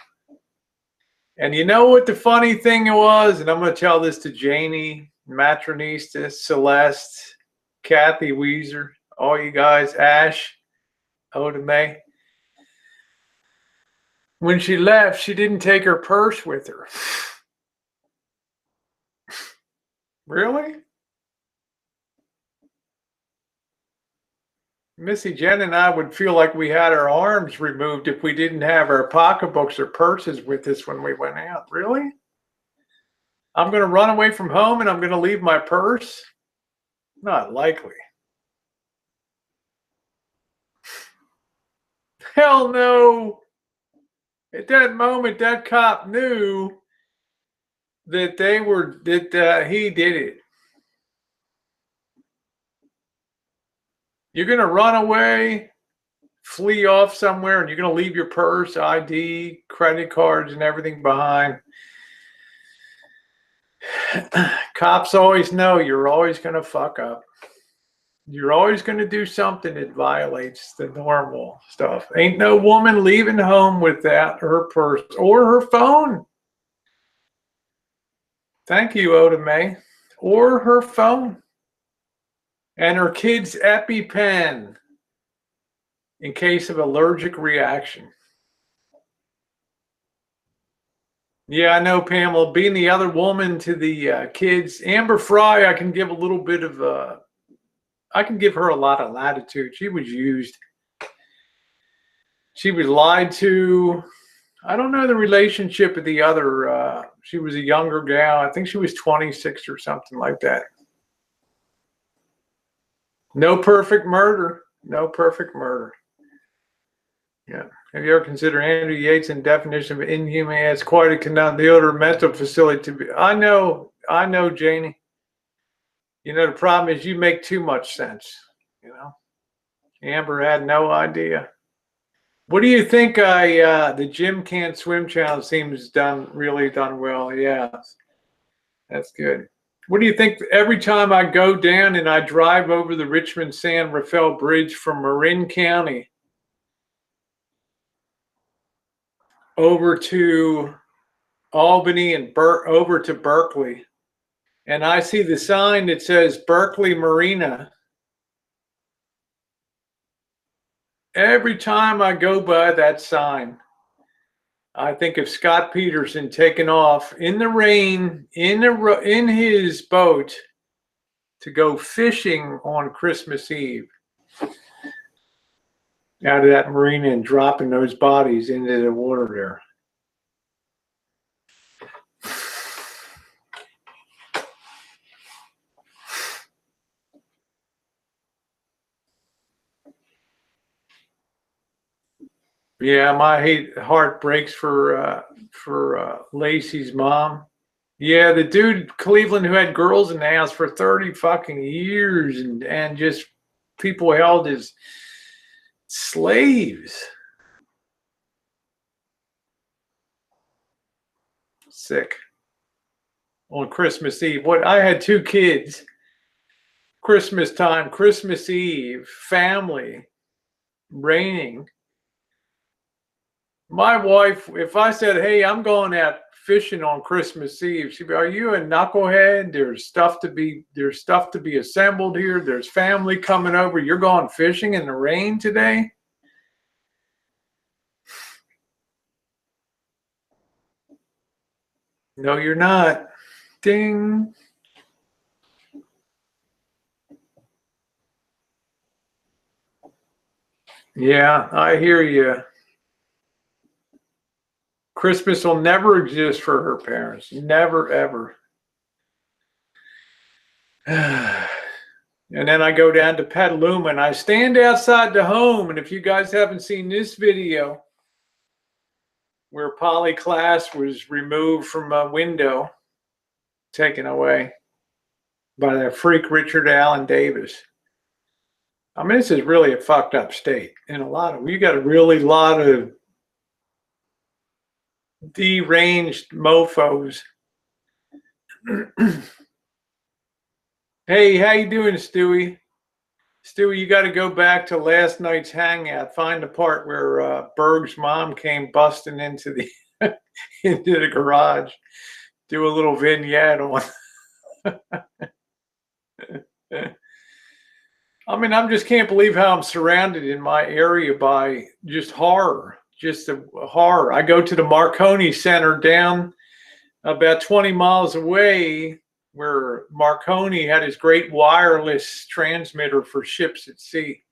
Speaker 1: And you know what the funny thing was? And I'm going to tell this to Janie, Matronista, Celeste, Kathy Weezer, all you guys, Ash, Oda May. When she left, she didn't take her purse with her. Really? Missy Jenn and I would feel like we had our arms removed if we didn't have our pocketbooks or purses with us when we went out. Really? I'm going to run away from home and I'm going to leave my purse? Not likely. Hell no. At that moment, that cop knew that he did it. You're going to run away, flee off somewhere, and you're going to leave your purse, ID, credit cards, and everything behind. Cops always know you're always going to fuck up. You're always going to do something that violates the normal stuff. Ain't no woman leaving home without her purse or her phone. Thank you, Oda May. Or her phone. And her kid's EpiPen in case of allergic reaction. Yeah, I know, Pamela. Being the other woman to the kids, Amber Fry, I can give a little bit of I can give her a lot of latitude. She was used. She was lied to. I don't know the relationship of the other. She was a younger gal. I think she was 26 or something like that. No perfect murder. No perfect murder. Yeah. Have you ever considered Andrew Yates' definition of inhuman as quite a conundrum? The older mental facility to be. I know, Janie. The problem is you make too much sense. Amber had no idea. What do you think? The Jim Can't Swim channel seems really done well. Yeah, that's good. What do you think? Every time I go down and I drive over the Richmond San Rafael Bridge from Marin County over to Albany and over to Berkeley, and I see the sign that says Berkeley Marina. Every time I go by that sign, I think of Scott Peterson taking off in the rain in his boat to go fishing on Christmas Eve out of that marina and dropping those bodies into the water there. Yeah, my heart breaks for Lacey's mom. Yeah, the dude Cleveland who had girls in the house for 30 fucking years and just people held as slaves. Sick. On Christmas Eve. I had 2 kids. Christmas time, Christmas Eve, family, raining. My wife, if I said, hey, I'm going out fishing on Christmas Eve, she'd be, are you a knucklehead? There's stuff to be assembled here. There's family coming over. You're going fishing in the rain today? No, you're not. Ding. Yeah, I hear you. Christmas will never exist for her parents. Never, ever. And then I go down to Petaluma and I stand outside the home. And if you guys haven't seen this video where Polly Class was removed from a window, taken away by that freak Richard Allen Davis. I mean, this is really a fucked up state. And you got a really lot of deranged mofos. Hey, how you doing, Stewie? Stewie, you got to go back to last night's hangout. Find the part where Berg's mom came busting into the into the garage. Do a little vignette on. I mean, I just can't believe how I'm surrounded in my area by just horror. Just the horror. I go to the Marconi Center down about 20 miles away, where Marconi had his great wireless transmitter for ships at sea.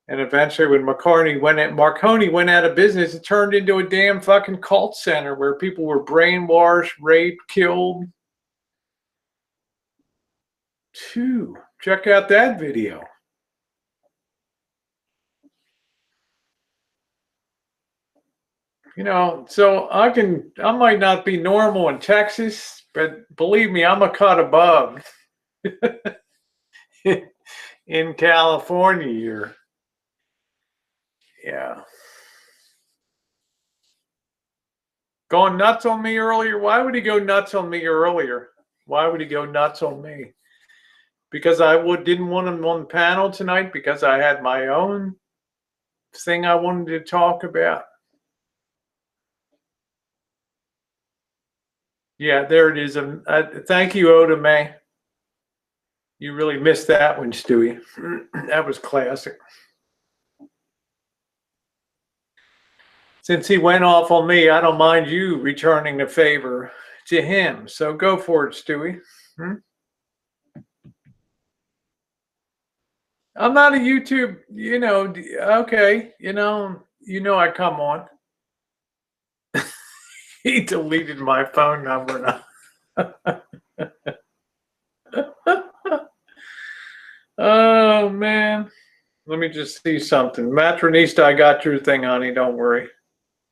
Speaker 1: And eventually when Marconi went out of business, it turned into a damn fucking cult center where people were brainwashed, raped, killed. Check out that video. You know, so I might not be normal in Texas, but believe me, I'm a cut above in California here. Yeah. Going nuts on me earlier? Why would he go nuts on me earlier? Why would he go nuts on me? Because I didn't want him on the panel tonight, because I had my own thing I wanted to talk about. Yeah, there it is. Thank you, Oda May. You really missed that one, Stewie. That was classic. Since he went off on me, I don't mind you returning the favor to him. So go for it, Stewie. I'm not a YouTube, okay, I come on. He deleted my phone number now. Oh, man. Let me just see something. Matronista, I got your thing, honey. Don't worry.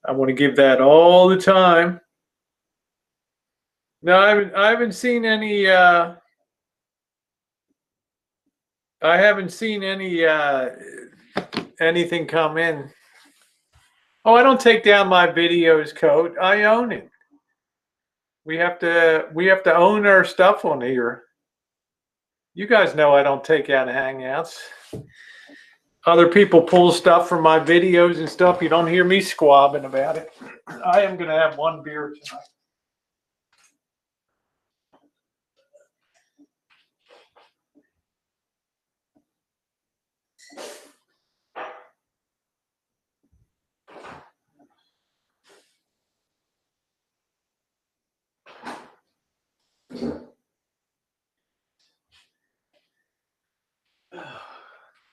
Speaker 1: I want to give that all the time. No, I haven't seen any anything come in. Oh, I don't take down my videos, Code. I own it. We have to own our stuff on here. You guys know I don't take out hangouts. Other people pull stuff from my videos and stuff. You don't hear me squabbing about it. I am going to have one beer tonight.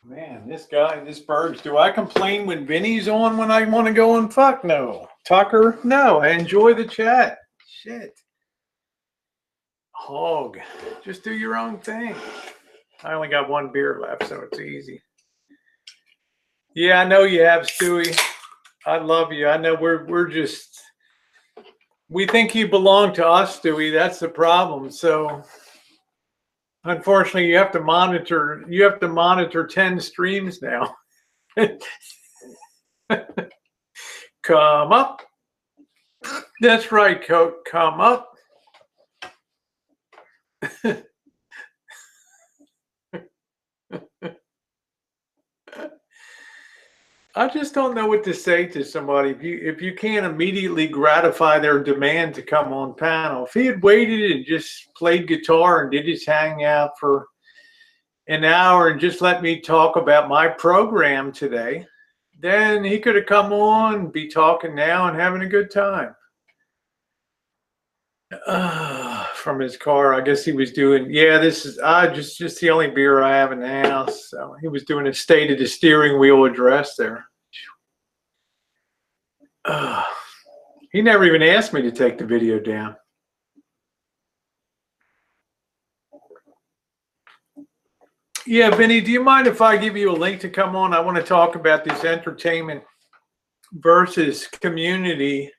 Speaker 1: Man, this Bergs. Do I complain when Vinny's on when I want to go on? Fuck no. Tucker? No, I enjoy the chat. Shit. Hog. Just do your own thing. I only got one beer left, so it's easy. Yeah, I know you have, Stewie. I love you. I know we think you belong to us, Stewie. That's the problem. So unfortunately, you have to monitor 10 streams now. Come up. That's right, Coach. Come up. I just don't know what to say to somebody if you can't immediately gratify their demand to come on panel. If he had waited and just played guitar and did his hangout for an hour and just let me talk about my program today, then he could have come on, be talking now and having a good time. from his car. I guess he was doing, yeah, this is just the only beer I have in the house. So he was doing a state of the steering wheel address there. He never even asked me to take the video down. Yeah, Vinny, do you mind if I give you a link to come on? I want to talk about this entertainment versus community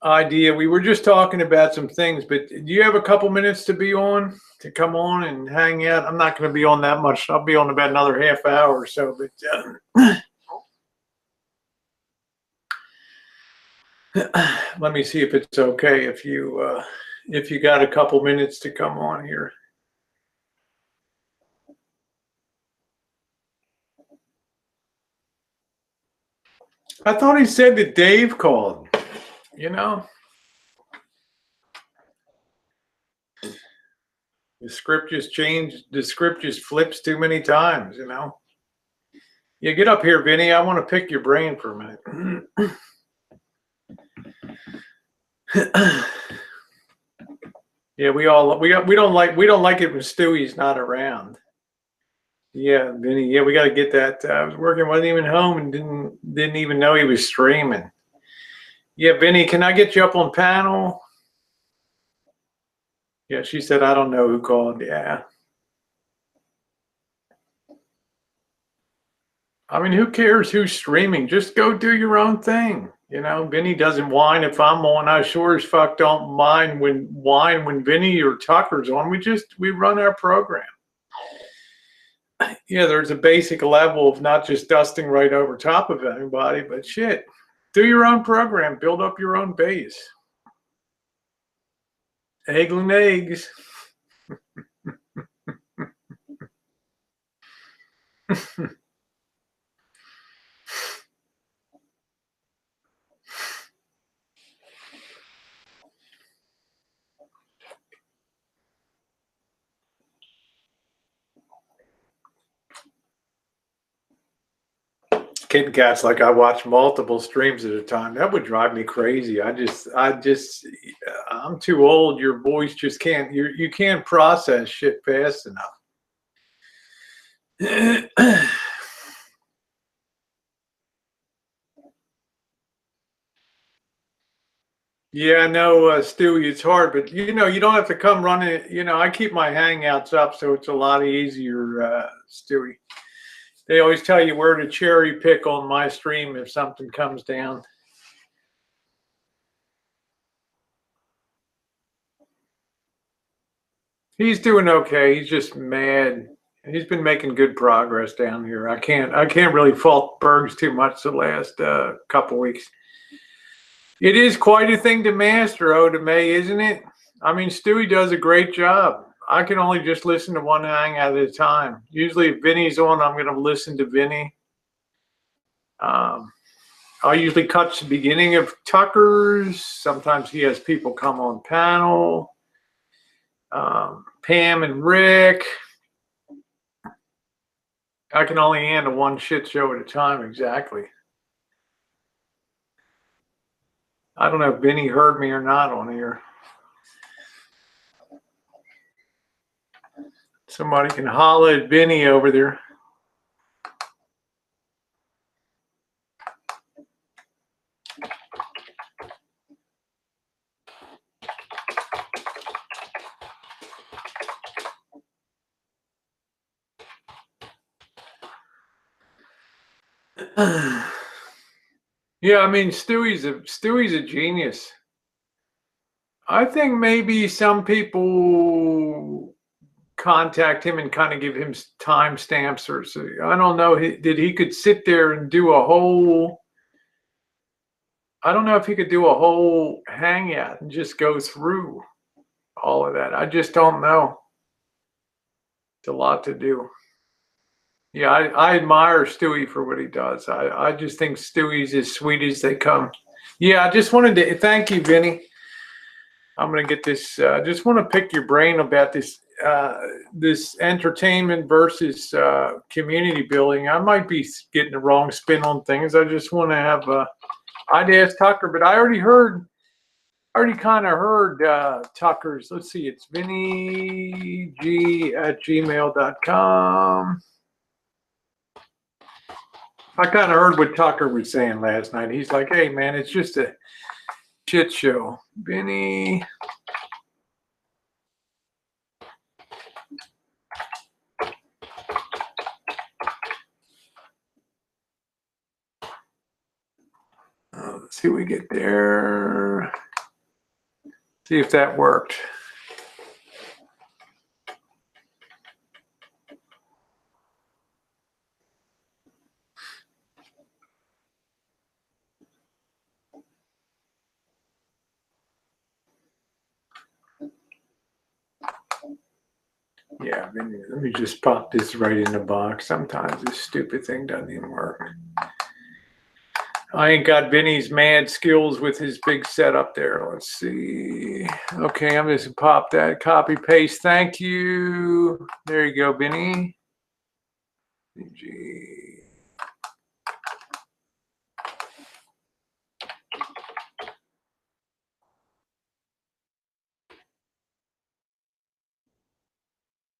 Speaker 1: idea. We were just talking about some things, but do you have a couple minutes to come on and hang out? I'm not going to be on that much. I'll be on about another half hour or so, but let me see if it's okay if you got a couple minutes to come on here. I thought he said that Dave called, you know. The script just changed. The script just flips too many times, you know. Yeah, get up here, Vinny. I want to pick your brain for a minute. Yeah, we don't like it when Stewie's not around. Yeah, Vinny. Yeah, we got to get that. I was working, wasn't even home, and didn't even know he was streaming. Yeah, Vinny, can I get you up on panel? Yeah, she said, I don't know who called. Yeah. I mean, who cares who's streaming? Just go do your own thing. You know, Vinny doesn't whine if I'm on. I sure as fuck don't mind when Vinny or Tucker's on. We run our program. Yeah, there's a basic level of not just dusting right over top of anybody, but shit, do your own program, build up your own base. Eggling eggs. Kitten cats, like I watch multiple streams at a time. That would drive me crazy. I'm too old. Your voice just can't. You can't process shit fast enough. Yeah, I know, Stewie, it's hard, but you know, you don't have to come running. You know, I keep my hangouts up, so it's a lot easier, Stewie. They always tell you where to cherry pick on my stream if something comes down. He's doing okay. He's just mad. He's been making good progress down here. I can't really fault Bergs too much the last couple weeks. It is quite a thing to master, Oda May, isn't it? I mean, Stewie does a great job. I can only just listen to one hangout at a time. Usually if Vinny's on, I'm going to listen to Vinny. I usually catch the beginning of Tucker's. Sometimes he has people come on panel. Pam and Rick. I can only handle one shit show at a time, exactly. I don't know if Vinny heard me or not on here. Somebody can holler at Vinny over there. Yeah, I mean, Stewie's a genius. I think maybe some people contact him and kind of give him timestamps or so. I don't know. He could sit there and do a whole. I don't know if he could do a whole hangout and just go through all of that. I just don't know. It's a lot to do. Yeah, I admire Stewie for what he does. I just think Stewie's as sweet as they come. Yeah, I just wanted to thank you, Vinny. I'm going to get this. Just want to pick your brain about this this entertainment versus community building. I might be getting the wrong spin on things. I just want to have. I'd ask Tucker, but I already heard already kind of heard Tucker's. Let's see, it's vinnyg@gmail.com. I kind of heard what Tucker was saying last night. He's like, hey, man, it's just a shit show. Vinny. Let's see if we get there. See if that worked. Yeah, let me just pop this right in the box. Sometimes this stupid thing doesn't even work. I ain't got Vinny's mad skills with his big setup there. Let's see. Okay, I'm just gonna pop that, copy, paste. Thank you. There you go, Vinny.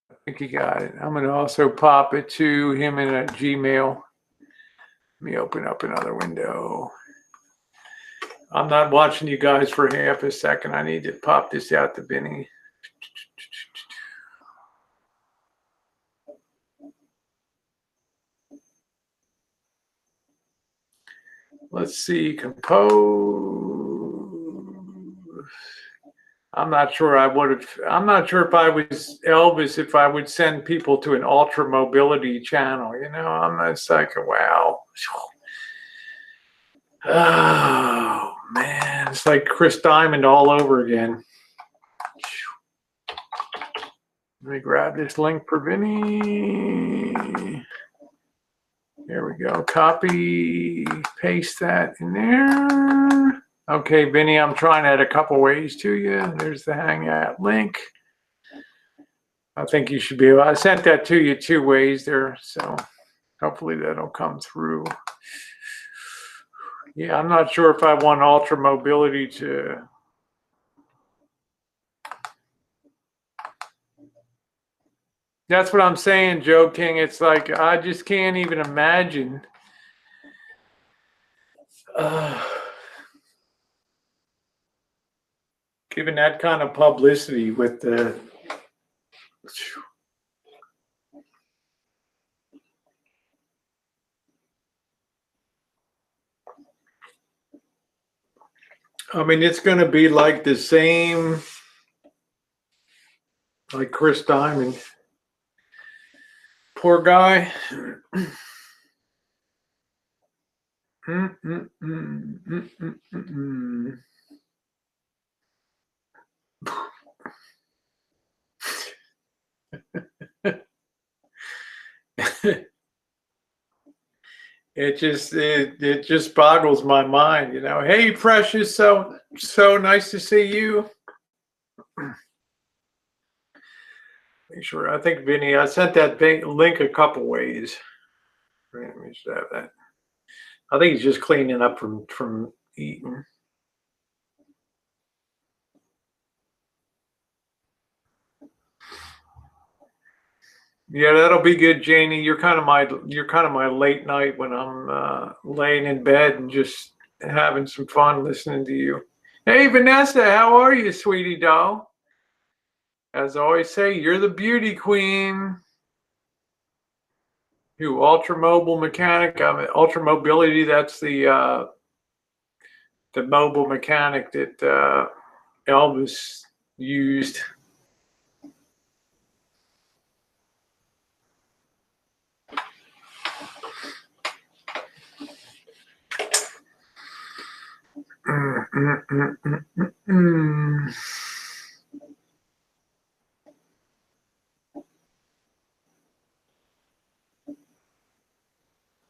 Speaker 1: I think he got it. I'm gonna also pop it to him in a Gmail. Let me open up another window. I'm not watching you guys for half a second. I need to pop this out to Vinny. Let's see, compose. I'm not sure I would have. I'm not sure if I was Elvis, if I would send people to an ultra mobility channel. You know, I'm just like, wow. Oh man, it's like Chris Diamond all over again. Let me grab this link for Vinny. There we go. Copy, paste that in there. Okay, Vinny, I'm trying that a couple ways to you. There's the Hangout link. I think you should be able. I sent that to you 2 ways there, so hopefully that'll come through. Yeah, I'm not sure if I want ultra mobility to. That's what I'm saying, Joe King. It's like I just can't even imagine. Given that kind of publicity with the. I mean, it's going to be like the same, like Chris Diamond. Poor guy. It just boggles my mind, you know. Hey, Precious, so nice to see you. Make sure. I think Vinny, I sent that link a couple ways. Let me just have that. I think he's just cleaning up from eating. Yeah, that'll be good, Janie. You're kind of my late night when I'm laying in bed and just having some fun listening to you. Hey, Vanessa, how are you, sweetie doll? As I always say, you're the beauty queen. Who, ultra mobile mechanic? I mean, ultra mobility. That's the mobile mechanic that Elvis used.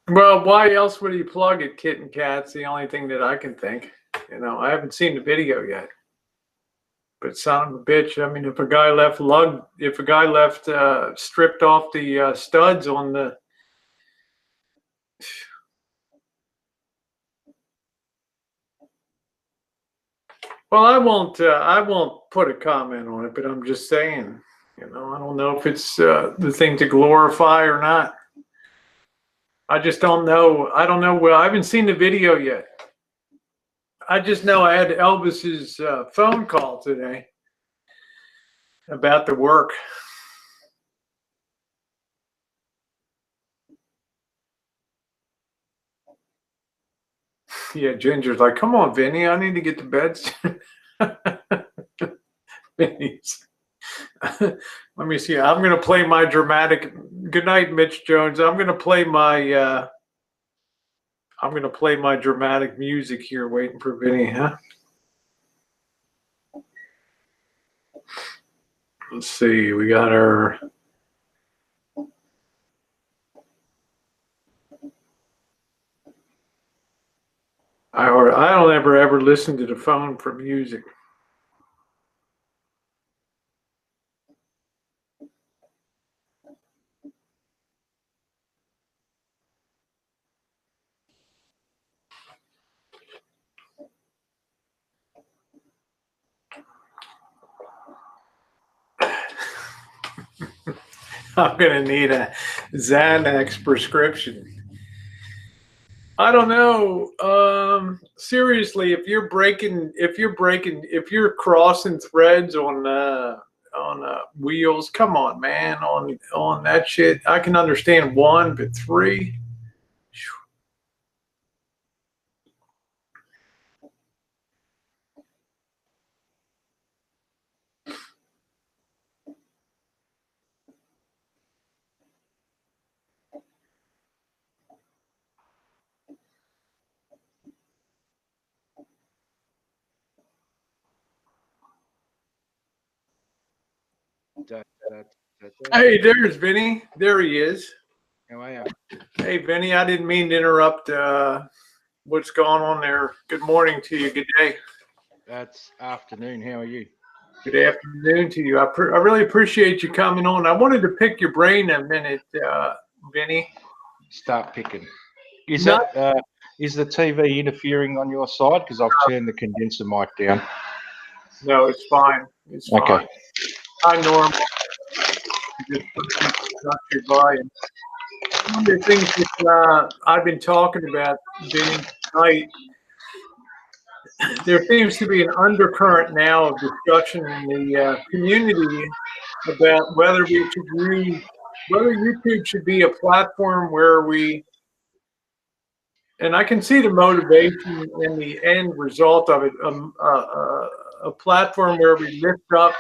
Speaker 1: Well, why else would he plug it, Kitten Cat's the only thing that I can think. You know, I haven't seen the video yet. But son of a bitch, I mean, if a guy left stripped off the studs on the. Well, I won't put a comment on it, but I'm just saying, I don't know if it's the thing to glorify or not. I just don't know. I don't know. Well, I haven't seen the video yet. I just know I had Elvis's phone call today about the work. Yeah, Ginger's like, come on, Vinny, I need to get to bed. Vinny's. Let me see. I'm going to play my dramatic. Good night, Mitch Jones. I'm going to play my dramatic music here, waiting for Vinny, huh? Let's see. We got our. I don't ever listen to the phone for music. I'm going to need a Xanax prescription. I don't know. Seriously, if you're crossing threads on wheels, come on, man. On that shit, I can understand one, but three. Hey, there's Vinny. There he is.
Speaker 2: How are you?
Speaker 1: Hey, Vinny, I didn't mean to interrupt what's going on there. Good morning to you. Good day.
Speaker 2: That's afternoon. How are you?
Speaker 1: Good afternoon to you. I really appreciate you coming on. I wanted to pick your brain a minute, Vinny.
Speaker 2: Start picking. Is the TV interfering on your side? Because I've turned the condenser mic down.
Speaker 1: No, it's fine. It's fine.
Speaker 2: Okay.
Speaker 1: Hi, Norm. Just not your volume. One of the things that I've been talking about, Vinny, tonight, there seems to be an undercurrent now of discussion in the community about whether YouTube should be a platform where and I can see the motivation and the end result of it, a platform where we lift up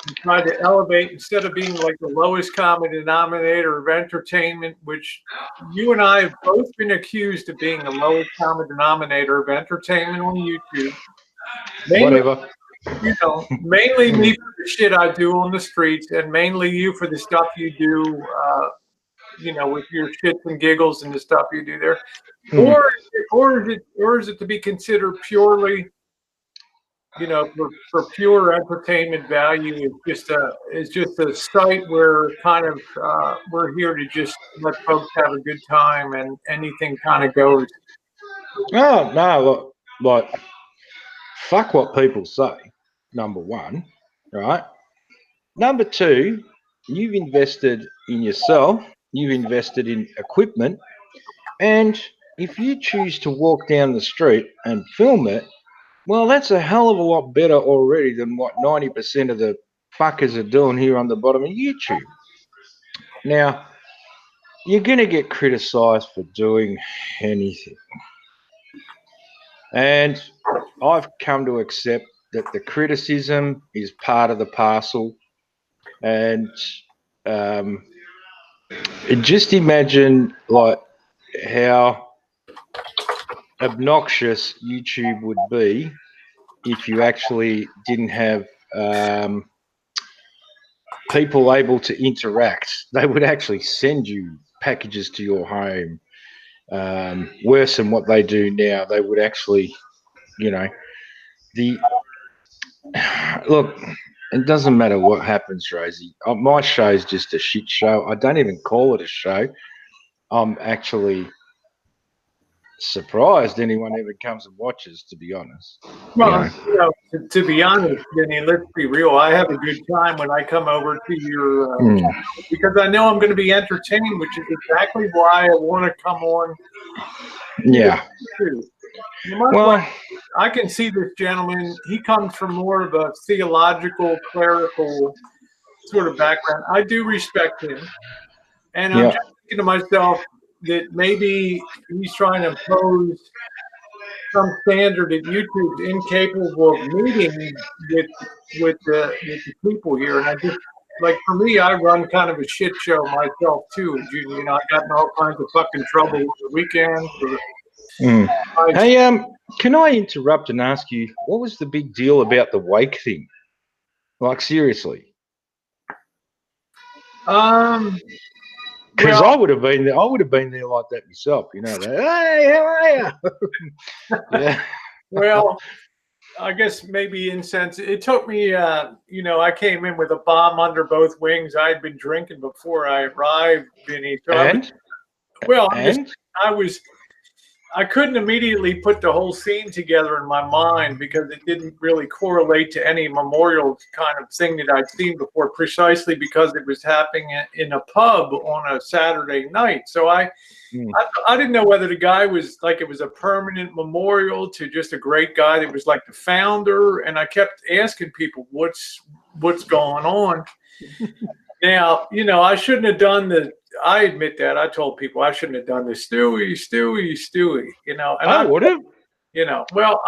Speaker 1: and try to elevate instead of being like the lowest common denominator of entertainment, which you and I have both been accused of being the lowest common denominator of entertainment on YouTube.
Speaker 2: Whatever.
Speaker 1: Mainly me for the shit I do on the streets, and mainly you for the stuff you do, with your shits and giggles and the stuff you do there. Or is it to be considered purely, for pure entertainment value? It's just a site where kind of we're here to just let folks have a good time and anything kind of goes.
Speaker 2: No, look, fuck what people say. Number one, right? Number two, you've invested in yourself. You've invested in equipment, and if you choose to walk down the street and film it, well, that's a hell of a lot better already than what 90% of the fuckers are doing here on the bottom of YouTube. Now, you're going to get criticized for doing anything. And I've come to accept that the criticism is part of the parcel. And just imagine like how obnoxious YouTube would be if you actually didn't have people able to interact. They would actually send you packages to your home. Worse than what they do now. They would actually, look, it doesn't matter what happens, Rosie. My show's just a shit show. I don't even call it a show. I'm actually surprised anyone ever comes and watches, to be honest.
Speaker 1: Well, to be honest, Vinny, let's be real. I have a good time when I come over to your channel because I know I'm going to be entertained, which is exactly why I want to come on.
Speaker 2: Yeah.
Speaker 1: Well, I can see this gentleman. He comes from more of a theological, clerical sort of background. I do respect him. And I'm just thinking to myself that maybe he's trying to impose some standard that YouTube's incapable of meeting with the people here. And I just, like, for me, I run kind of a shit show myself too. You know, I got in all kinds of fucking trouble over the weekend.
Speaker 2: Hey, can I interrupt and ask you, what was the big deal about the wake thing? Like, seriously? Because I would have been there. I would have been there like that myself. You know, hey, how are you? Yeah.
Speaker 1: Well, I guess maybe it took me. You know, I came in with a bomb under both wings. I had been drinking before I arrived, Vinny. So I couldn't immediately put the whole scene together in my mind because it didn't really correlate to any memorial kind of thing that I'd seen before, precisely because it was happening in a pub on a Saturday night. So I didn't know whether the guy was like, it was a permanent memorial to just a great guy that was like the founder. And I kept asking people, what's going on? Now, you know, I shouldn't have done I admit that. I told people I shouldn't have done the Stewie, you know. And
Speaker 2: I would have.
Speaker 1: You know, well,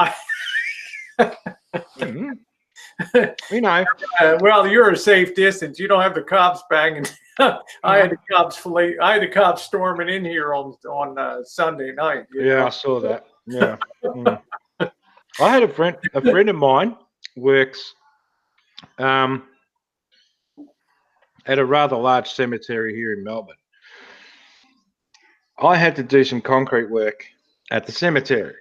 Speaker 2: You know.
Speaker 1: Well, you're a safe distance. You don't have the cops banging. I had the cops storming in here on Sunday night.
Speaker 2: Yeah, I saw that. Yeah. I had a friend of mine works at a rather large cemetery here in Melbourne. I had to do some concrete work at the cemetery.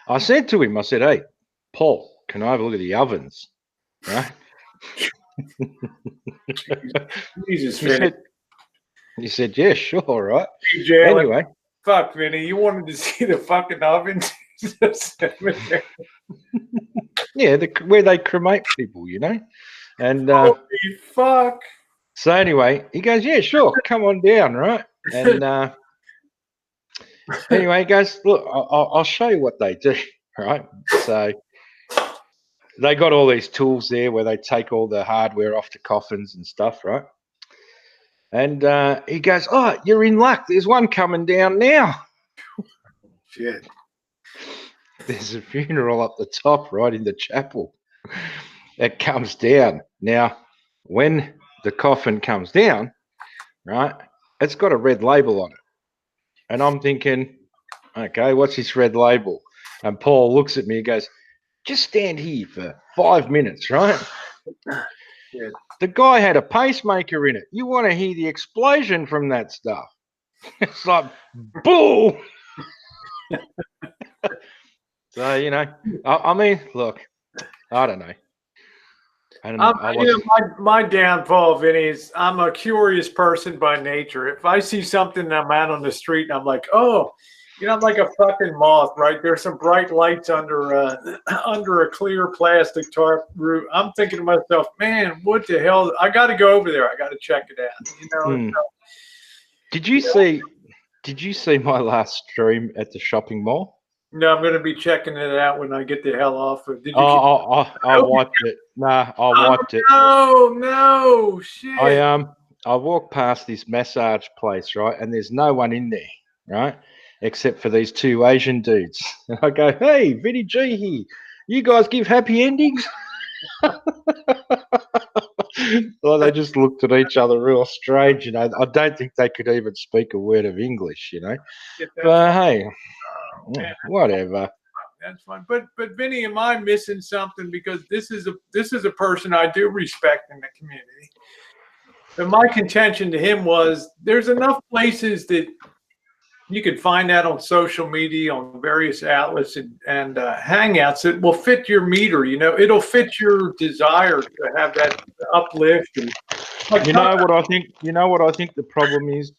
Speaker 2: I said to him, I said, hey, Paul, can I have a look at the ovens? Right?
Speaker 1: Jesus,
Speaker 2: he said, yeah, sure, right?
Speaker 1: Anyway. Fuck, Vinny, you wanted to see the fucking ovens?
Speaker 2: Yeah, where they cremate people, you know? And
Speaker 1: holy fuck.
Speaker 2: So anyway, he goes, yeah, sure, come on down, right? And anyway, he goes, look, I'll show you what they do, right? So they got all these tools there where they take all the hardware off the coffins and stuff, right? And he goes, oh, you're in luck. There's one coming down now.
Speaker 1: Shit.
Speaker 2: There's a funeral up the top, right in the chapel. It comes down. Now, when the coffin comes down, right, it's got a red label on it. And I'm thinking, okay, what's this red label? And Paul looks at me and goes, just stand here for 5 minutes, right?
Speaker 1: Yeah.
Speaker 2: The guy had a pacemaker in it. You want to hear the explosion from that stuff. It's like, boom. So, you know, I mean, look, I don't know.
Speaker 1: You know, my downfall, Vinny, is I'm a curious person by nature. If I see something I'm out on the street and I'm like, oh, you know, I'm like a fucking moth, right? There's some bright lights under a clear plastic tarp roof. I'm thinking to myself, man, what the hell? I got to go over there. I got to check it out. You know. So,
Speaker 2: Did you see my last stream at the shopping mall?
Speaker 1: No, I'm going to be checking it out when I get the hell off. Did you?
Speaker 2: I wiped it. Nah, I wiped it.
Speaker 1: No, shit.
Speaker 2: I walked past this massage place, right, and there's no one in there, right, except for these two Asian dudes. And I go, hey, Vinny G here. You guys give happy endings? Well, they just looked at each other real strange, you know. I don't think they could even speak a word of English, you know. But hey, whatever.
Speaker 1: That's fine. But Vinny, am I missing something? Because this is a person I do respect in the community. And my contention to him was there's enough places that you can find that on social media, on various outlets and hangouts that will fit your meter. You know, it'll fit your desire to have that uplift. And
Speaker 2: you know what I think the problem is?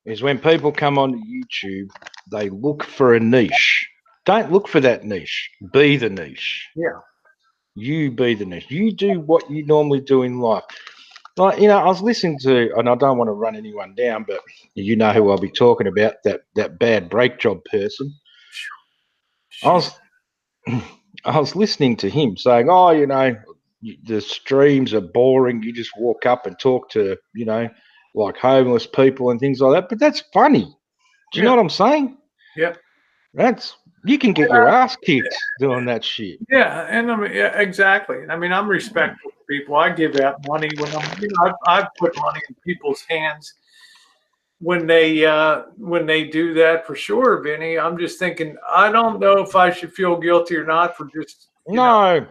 Speaker 2: is when people come onto YouTube, they look for a niche. Don't look for that niche. Be the niche.
Speaker 1: Yeah.
Speaker 2: You be the niche. You do what you normally do in life. Like, you know, I was listening to, and I don't want to run anyone down, but you know who I'll be talking about, that bad brake job person. I was listening to him saying, oh, you know, the streams are boring. You just walk up and talk to, you know, like homeless people and things like that. But that's funny. Do you know what I'm saying?
Speaker 1: Yeah.
Speaker 2: You can get your ass kicked doing that shit.
Speaker 1: Yeah, and I mean, yeah, exactly. I mean, I'm respectful to people. I give out money when I've put money in people's hands when they do that for sure, Vinny. I'm just thinking, I don't know if I should feel guilty or not for just
Speaker 2: no,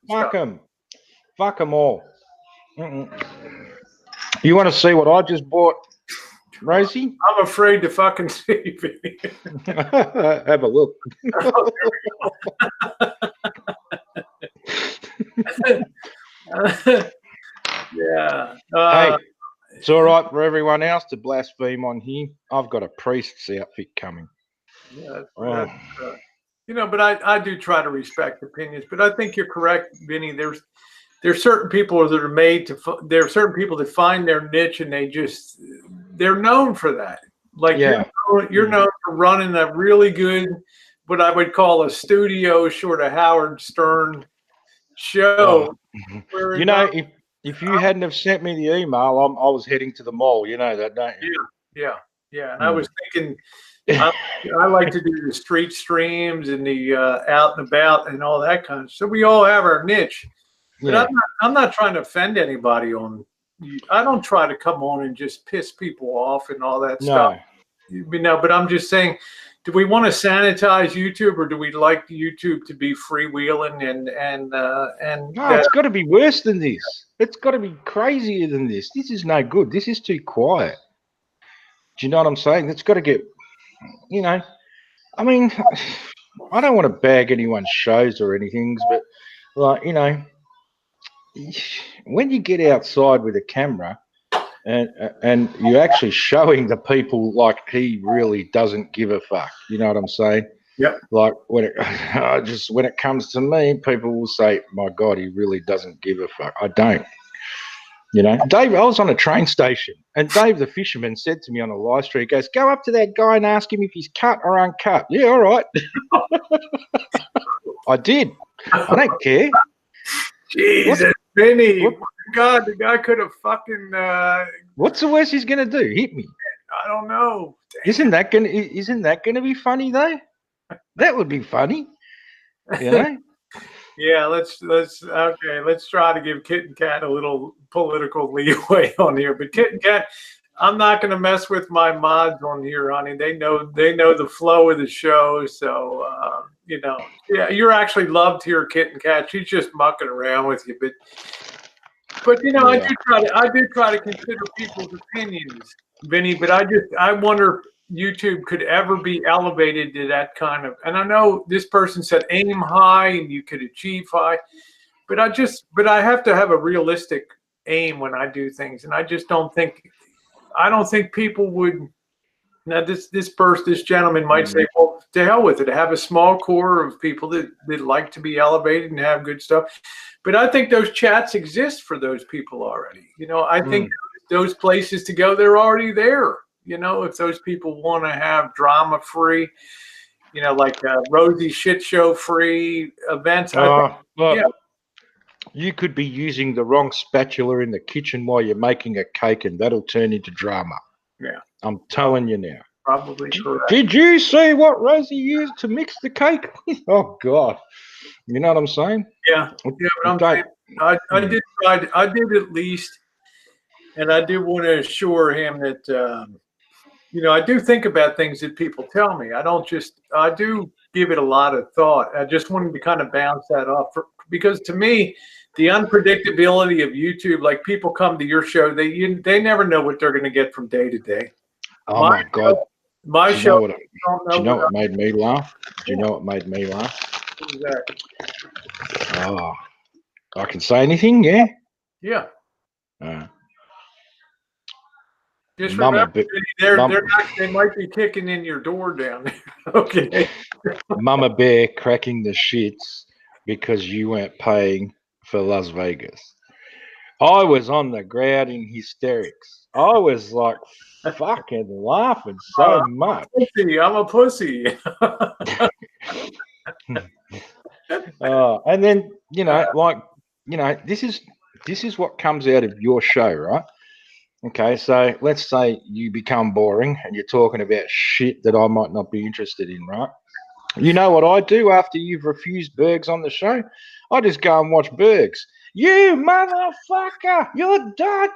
Speaker 2: fuck them all. You want to see what I just bought, Rosie?
Speaker 1: I'm afraid to fucking see, Vinny.
Speaker 2: Have a look.
Speaker 1: Yeah.
Speaker 2: Hey, it's all right for everyone else to blaspheme on here. I've got a priest's outfit coming.
Speaker 1: Yeah, but I do try to respect opinions. But I think you're correct, Vinny. There's certain people that are made to. There are certain people that find their niche, and they're known for that. Like you're known for running a really good, what I would call a studio sort of Howard Stern show.
Speaker 2: You know, if you hadn't have sent me the email, I was heading to the mall. You know that, don't you?
Speaker 1: Yeah. And I was thinking, I like to do the street streams and the out and about and all that kind of. So we all have our niche. But I'm not trying to offend anybody on. I don't try to come on and just piss people off and all that stuff. You know, but I'm just saying, do we want to sanitize YouTube, or do we like YouTube to be freewheeling and? No,
Speaker 2: it's got to be worse than this. It's got to be crazier than this. This is no good. This is too quiet. Do you know what I'm saying? It's got to get. You know, I mean, I don't want to bag anyone's shows or anything, but like, you know, when you get outside with a camera and you're actually showing the people like he really doesn't give a fuck, you know what I'm saying?
Speaker 1: Yeah.
Speaker 2: Like when it comes to me, people will say, "My God, he really doesn't give a fuck." I don't. You know, Dave, I was on a train station and Dave the fisherman said to me on a live stream, he goes, "Go up to that guy and ask him if he's cut or uncut." Yeah, all right. I did. I don't care.
Speaker 1: Jesus, Vinny. God, the guy could have fucking.
Speaker 2: What's the worst he's gonna do? Hit me?
Speaker 1: I don't know.
Speaker 2: Isn't that gonna be funny though? That would be funny. You know?
Speaker 1: Yeah, let's try to give Kit and Kat a little political leeway on here. But Kit and Kat, I'm not going to mess with my mods on here, honey. They know the flow of the show. So you know, yeah, you're actually loved here, Kit and Kat. She's just mucking around with you, but you know, yeah. I do try to consider people's opinions, Vinny. But I wonder if YouTube could ever be elevated to that kind of, and I know this person said aim high and you could achieve high, but I have to have a realistic aim when I do things, and I don't think people would. Now this gentleman might say, well, to hell with it. Have a small core of people that like to be elevated and have good stuff. But I think those chats exist for those people already. You know, I think those places to go, they're already there. You know, if those people want to have drama free, you know, like Rosie shit show free events.
Speaker 2: You could be using the wrong spatula in the kitchen while you're making a cake, and that'll turn into drama.
Speaker 1: Yeah,
Speaker 2: I'm telling you now.
Speaker 1: Probably correct.
Speaker 2: Did you see what Rosie used to mix the cake? Oh God, you know what I'm saying?
Speaker 1: Yeah. But I did at least, and I do want to assure him that. You know, I do think about things that people tell me. I do give it a lot of thought. I just wanted to kind of bounce that off because to me, the unpredictability of YouTube, like people come to your show, they never know what they're going to get from day to day.
Speaker 2: Oh my God.
Speaker 1: My show.
Speaker 2: Do you know what made me laugh? Do you know what made me laugh?
Speaker 1: What was that?
Speaker 2: Oh, I can say anything, yeah?
Speaker 1: Yeah. Just
Speaker 2: Mama,
Speaker 1: remember, they might be kicking in your door down there. Okay.
Speaker 2: Mama Bear cracking the shits because you weren't paying for Las Vegas. I was on the ground in hysterics. I was like fucking laughing so much.
Speaker 1: I'm a pussy.
Speaker 2: And then this is what comes out of your show, right? Okay, so let's say you become boring and you're talking about shit that I might not be interested in, right? You know what I do after you've refused Bergs on the show? I just go and watch Bergs. You motherfucker, you're done.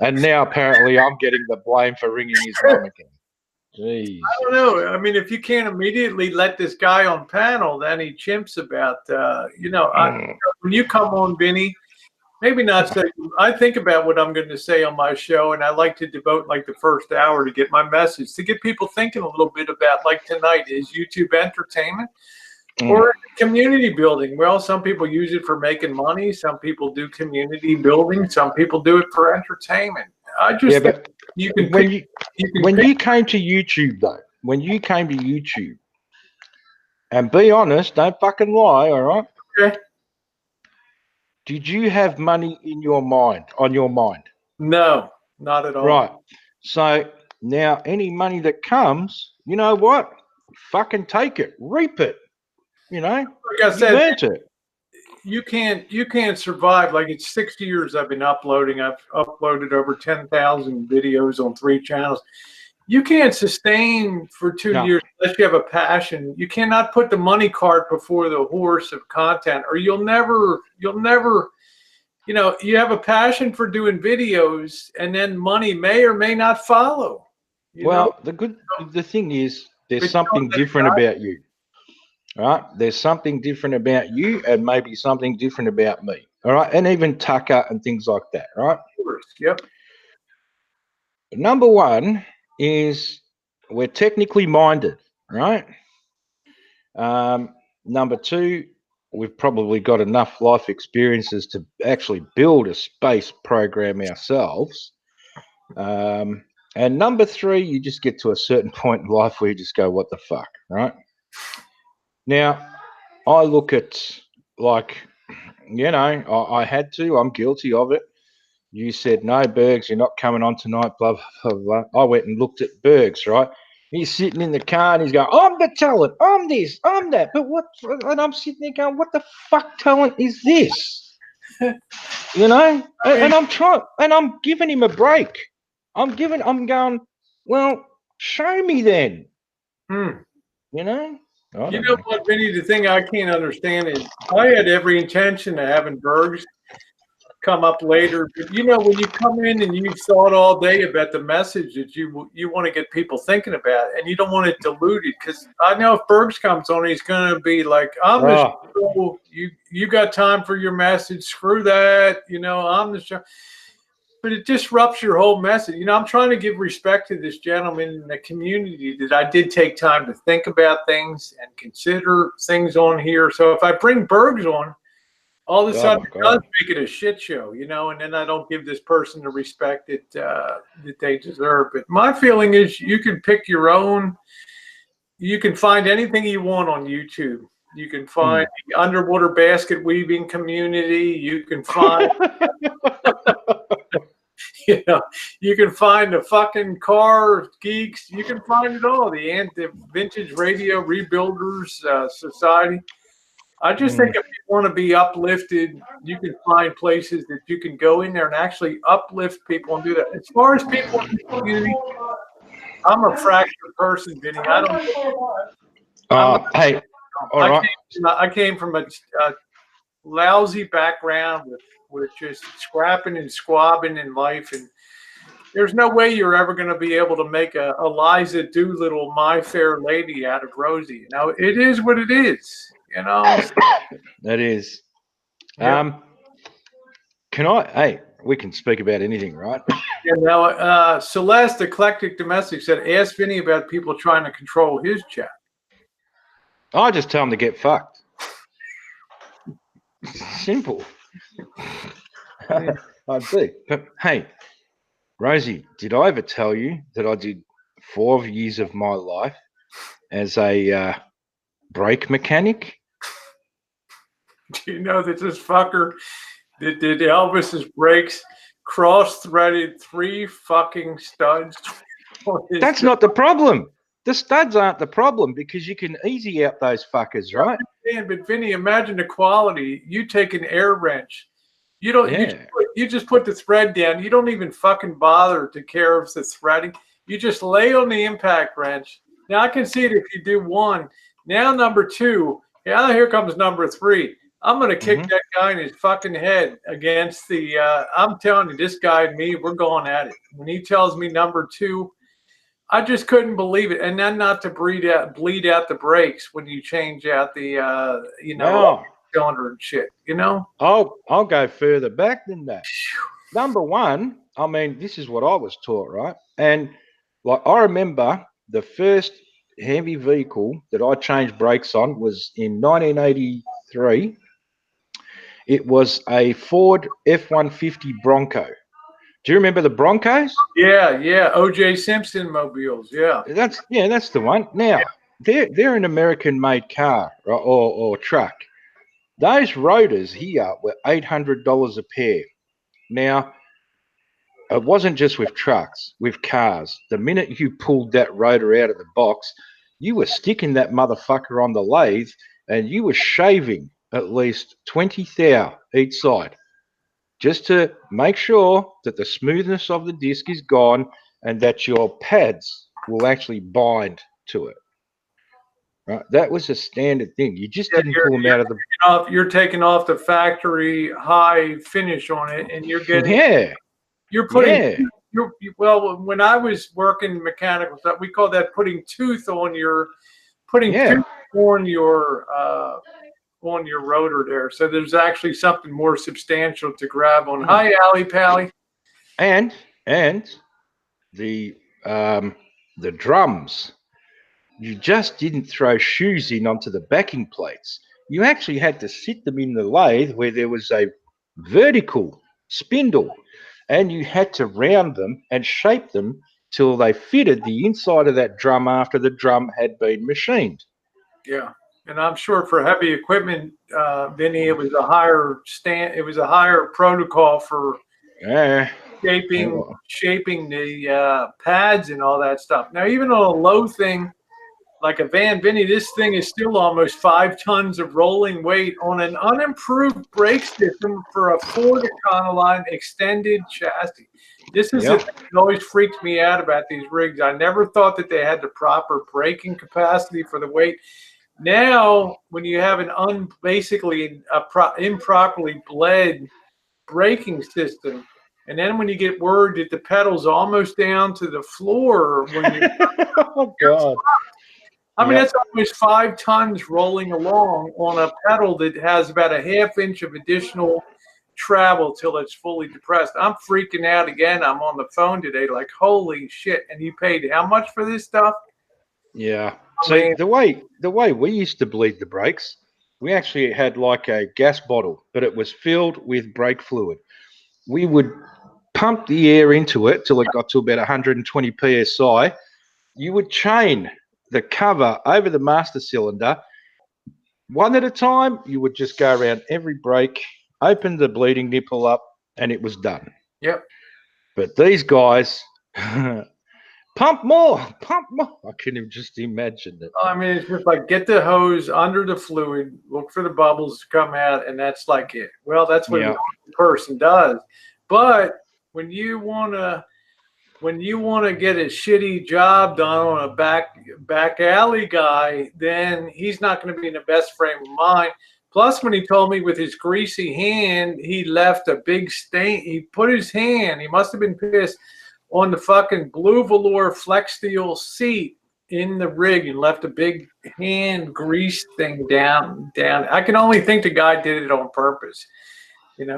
Speaker 2: And now apparently I'm getting the blame for ringing his mum again. Jeez.
Speaker 1: I don't know. I mean, if you can't immediately let this guy on panel, then he chimps about, when you come on, Vinny, maybe not say, I think about what I'm going to say on my show, and I like to devote like the first hour to get my message, to get people thinking a little bit about, like tonight, is YouTube entertainment or community building? Well, some people use it for making money. Some people do community building. Some people do it for entertainment. I just think you can
Speaker 2: when you came to YouTube, though, when you came to YouTube, and be honest, don't fucking lie, all right?
Speaker 1: Okay.
Speaker 2: Did you have money in your mind, on your mind?
Speaker 1: No, not at all.
Speaker 2: Right. So now any money that comes, you know what? Fucking take it, reap it. You know,
Speaker 1: like I said,
Speaker 2: earned it.
Speaker 1: You can't survive. Like, it's 6 years I've been uploading. I've uploaded over 10,000 videos on 3 channels. You can't sustain for 2 years unless you have a passion. You cannot put the money cart before the horse of content, or you'll never, you have a passion for doing videos, and then money may or may not follow.
Speaker 2: The thing is, there's something different about you. All right, there's something different about you, and maybe something different about me. All right, and even Tucker and things like that. Right.
Speaker 1: Yep.
Speaker 2: Number one is we're technically minded. Right. Number two, we've probably got enough life experiences to actually build a space program ourselves. And number three, you just get to a certain point in life where you just go, what the fuck, right? Now, I look at, like, I had to. I'm guilty of it. You said, no, Bergs, you're not coming on tonight, blah, blah, blah. I went and looked at Bergs, right? He's sitting in the car and he's going, I'm the talent, I'm this, I'm that. But what? And I'm sitting there going, what the fuck talent is this? And I'm trying, and I'm giving him a break. I'm going, well, show me then. You know
Speaker 1: what, Vinny, the thing I can't understand is I had every intention of having Bergs come up later, but when you come in and you've thought all day about the message that you want to get people thinking about, and you don't want it diluted, because I know if Bergs comes on, he's going to be like, I'm the show, you got time for your message, screw that, I'm the show. But it disrupts your whole message. I'm trying to give respect to this gentleman in the community, that I did take time to think about things and consider things on here. So if I bring Bergs on, all of a sudden it does make it a shit show, and then I don't give this person the respect that they deserve. But my feeling is you can pick your own. You can find anything you want on YouTube. You can find the underwater basket weaving community. You can find you can find the fucking car geeks. You can find it all. The vintage radio rebuilders society. I just think if you want to be uplifted, you can find places that you can go in there and actually uplift people and do that. As far as people in the community, I'm a fractured person, Vinny. I came from a lousy background with just scrapping and squabbing in life, and there's no way you're ever going to be able to make a Eliza Doolittle, My Fair Lady out of Rosie. It is what it is.
Speaker 2: That is.
Speaker 1: Yeah.
Speaker 2: We can speak about anything, right?
Speaker 1: Celeste Eclectic Domestic said, ask Vinny about people trying to control his chat.
Speaker 2: I just tell them to get fucked. Simple. I do. But hey, Rosie, did I ever tell you that I did 4 years of my life as a brake mechanic?
Speaker 1: Do you know that this fucker did Elvis's brakes cross-threaded 3 fucking studs?
Speaker 2: That's not the problem. The studs aren't the problem because you can easy out those fuckers, right?
Speaker 1: But Vinny, imagine the quality. You take an air wrench. You don't.
Speaker 2: Yeah.
Speaker 1: You just put the thread down. You don't even fucking bother to care if the threading. You just lay on the impact wrench. Now I can see it if you do 1. Now number 2. Yeah, here comes number 3. I'm gonna kick that guy in his fucking head against the. I'm telling you, this guy and me, we're going at it. When he tells me number 2, I just couldn't believe it. And then not to bleed out the brakes when you change out the cylinder and shit. You know.
Speaker 2: I'll go further back than that. Number 1, I mean, this is what I was taught, right? And like I remember the first heavy vehicle that I changed brakes on was in 1983. It was a Ford F-150 Bronco. Do you remember the Broncos?
Speaker 1: Yeah. O.J. Simpson mobiles. Yeah.
Speaker 2: That's the one. Now, they're an American-made car or truck. Those rotors here were $800 a pair. Now, it wasn't just with trucks, with cars. The minute you pulled that rotor out of the box, you were sticking that motherfucker on the lathe and you were shaving at least 20 thou each side just to make sure that the smoothness of the disc is gone and that your pads will actually bind to it. Right? That was a standard thing. You just didn't pull them out of the...
Speaker 1: You're taking off the factory high finish on it and you're getting... You're putting... Well, when I was working mechanical stuff, we call that putting tooth on your... tooth on your rotor there. So there's actually something more substantial to grab on. Hi, Allie Pally.
Speaker 2: And the drums. You just didn't throw shoes in onto the backing plates. You actually had to sit them in the lathe where there was a vertical spindle, and you had to round them and shape them till they fitted the inside of that drum after the drum had been machined.
Speaker 1: Yeah. And I'm sure for heavy equipment, Vinny, it was a higher protocol for shaping the pads and all that stuff. Now, even on a low thing like a van, Vinny, this thing is still almost 5 tons of rolling weight on an unimproved brake system for a Ford Econoline extended chassis. This is the thing that always freaked me out about these rigs. I never thought that they had the proper braking capacity for the weight. Now, when you have basically improperly bled braking system, and then when you get word that the pedal's almost down to the floor, when you
Speaker 2: oh God,
Speaker 1: I mean that's almost 5 tons rolling along on a pedal that has about a ½ inch of additional travel till it's fully depressed. I'm freaking out again. I'm on the phone today, like holy shit! And you paid how much for this stuff?
Speaker 2: Yeah. See, the way we used to bleed the brakes, we actually had like a gas bottle, but it was filled with brake fluid. We would pump the air into it till it got to about 120 psi. You would chain the cover over the master cylinder. One at a time, you would just go around every brake, open the bleeding nipple up, and it was done.
Speaker 1: Yep.
Speaker 2: But these guys... Pump more. I can just imagine it.
Speaker 1: I mean, it's just like get the hose under the fluid, look for the bubbles to come out, and that's like it. Well, that's what the person does. But when you wanna get a shitty job done on a back alley guy, then he's not going to be in the best frame of mind. Plus, when he told me with his greasy hand, he left a big stain. He put his hand. He must have been pissed on the fucking blue velour flex steel seat in the rig and left a big hand grease thing down. I can only think the guy did it on purpose,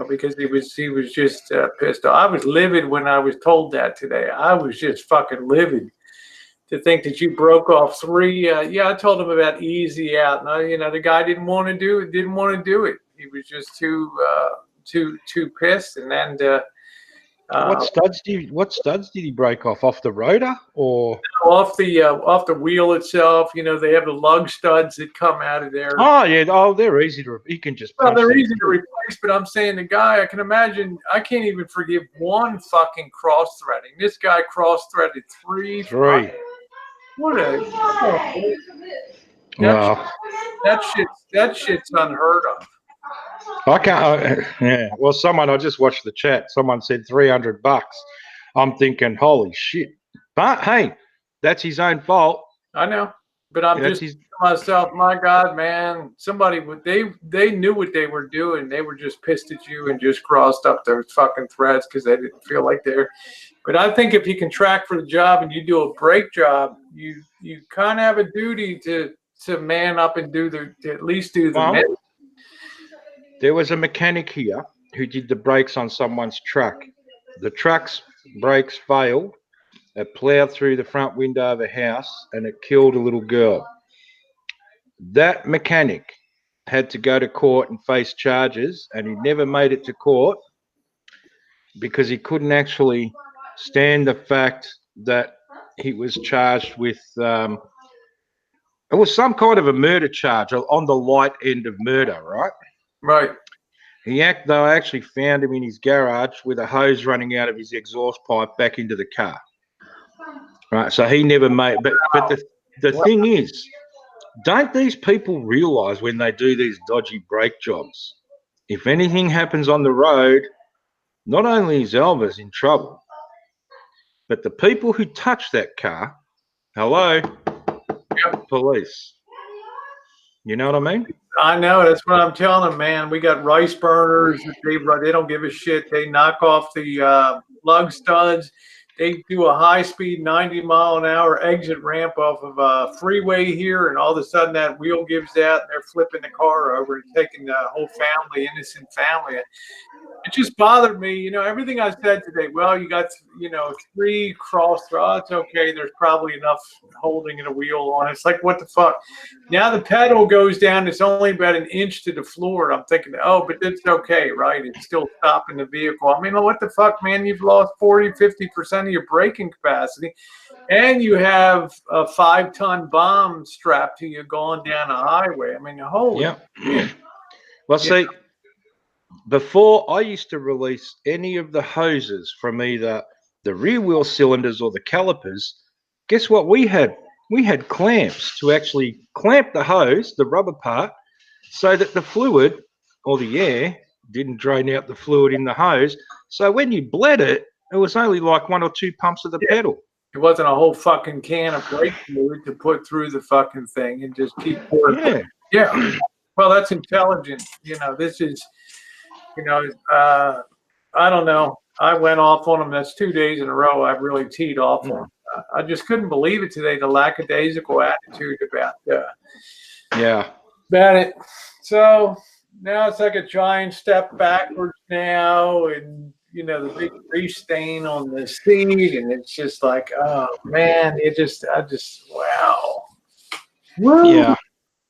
Speaker 1: because he was just pissed off. I was livid when I was told that today. I was just fucking livid to think that you broke off 3. I told him about easy out. And the guy didn't want to do it. He was just too pissed. And then,
Speaker 2: What studs did he break off the rotor or
Speaker 1: off the wheel itself? You know, they have the lug studs that come out of there.
Speaker 2: Oh yeah, they're easy to. He can just.
Speaker 1: Well,
Speaker 2: punch
Speaker 1: they're
Speaker 2: them
Speaker 1: easy to
Speaker 2: through.
Speaker 1: replace, but I'm saying the guy, I can imagine, I can't even forgive one fucking cross-threading. This guy cross-threaded three. What a
Speaker 2: Wow.
Speaker 1: that shit's unheard of.
Speaker 2: I can't. Yeah. Well, I just watched the chat. Someone said $300. I'm thinking, holy shit. But hey, that's his own fault.
Speaker 1: I know, but I'm just thinking to myself, my God, man, somebody would they knew what they were doing. They were just pissed at you and just crossed up their fucking threads because they didn't feel like they're. But I think if you can track for the job and you do a brake job, you kind of have a duty to man up and to at least do the minute.
Speaker 2: There was a mechanic here who did the brakes on someone's truck. The truck's brakes failed. It plowed through the front window of a house and it killed a little girl. That mechanic had to go to court and face charges, and he never made it to court because he couldn't actually stand the fact that he was charged with it was some kind of a murder charge on the light end of murder, right?
Speaker 1: Right.
Speaker 2: They actually found him in his garage with a hose running out of his exhaust pipe back into the car. Right, so he never made. But the thing is, don't these people realise when they do these dodgy brake jobs, if anything happens on the road, not only is Elvis in trouble, but the people who touch that car, hello, police. You know what I mean?
Speaker 1: I know. That's what I'm telling them, man. We got rice burners. They don't give a shit. They knock off the lug studs. They do a high-speed 90-mile-an-hour exit ramp off of a freeway here, and all of a sudden that wheel gives out, and they're flipping the car over and taking the whole family, innocent family. It just bothered me, you know, everything I said today. Well, you got, you know, 3 cross throds. Okay, there's probably enough holding in a wheel on it. It's like, what the fuck? Now the pedal goes down. It's only about an inch to the floor. I'm thinking, oh, but that's okay, right? It's still stopping the vehicle. I mean, what the fuck, man? You've lost 40, 50% of your braking capacity. And you have a 5-ton bomb strapped to you going down a highway. I mean, holy shit.
Speaker 2: Well, see, before I used to release any of the hoses from either the rear wheel cylinders or the calipers, guess what we had? We had clamps to actually clamp the hose, the rubber part, so that the fluid or the air didn't drain out the fluid in the hose. So when you bled it, it was only like 1 or 2 pumps of the pedal.
Speaker 1: It wasn't a whole fucking can of brake fluid to put through the fucking thing and just keep pouring. Yeah. Well, that's intelligent. You know, this is, you know, I don't know. I went off on them. That's 2 days in a row I've really teed off on them. I just couldn't believe it today, the lackadaisical attitude about it. So now it's like a giant step backwards now, and you know, the big grease stain on the seat, and it's just like, oh man, wow. Woo.
Speaker 2: Yeah.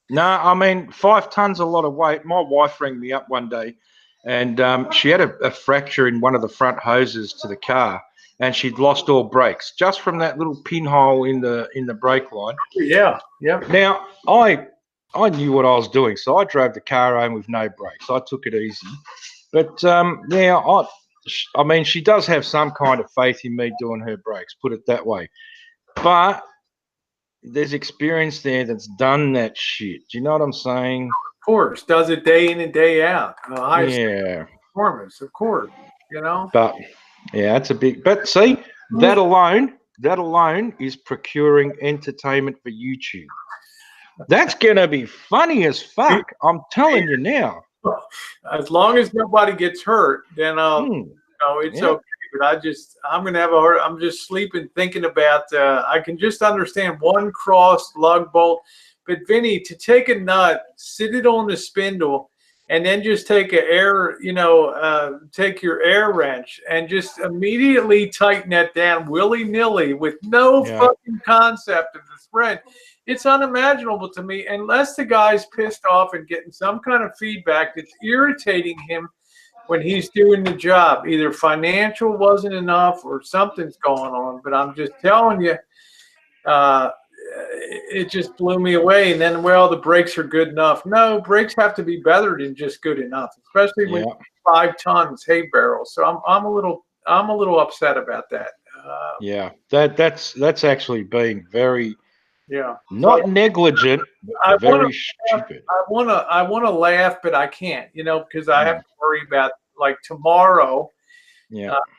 Speaker 2: No, I mean, 5 tons a lot of weight. My wife rang me up one day, and she had a fracture in one of the front hoses to the car, and she'd lost all brakes just from that little pinhole in the brake line.
Speaker 1: Yeah.
Speaker 2: Now I knew what I was doing, so I drove the car home with no brakes. I took it easy, but now I mean, she does have some kind of faith in me doing her brakes, put it that way. But there's experience there that's done that shit. Do you know what I'm saying?
Speaker 1: Of course, does it day in and day out. Performance, of course. You know.
Speaker 2: But yeah, that's a big. But see, that alone is procuring entertainment for YouTube. That's gonna be funny as fuck. I'm telling you now.
Speaker 1: As long as nobody gets hurt, then it's okay. But I'm just sleeping thinking about. I can just understand one cross lug bolt, but Vinny, to take a nut, sit it on the spindle, and then just take take your air wrench and just immediately tighten that down willy-nilly with no fucking concept of the thread. It's unimaginable to me unless the guy's pissed off and getting some kind of feedback that's irritating him when he's doing the job. Either financial wasn't enough or something's going on. But I'm just telling you, it just blew me away. And then, well, the brakes are good enough. No, brakes have to be better than just good enough, especially when 5 tons hay barrels. So I'm a little upset about that.
Speaker 2: Yeah, that's actually being very not
Speaker 1: so
Speaker 2: negligent, but very stupid.
Speaker 1: I wanna laugh, but I can't, because I have to worry about like tomorrow.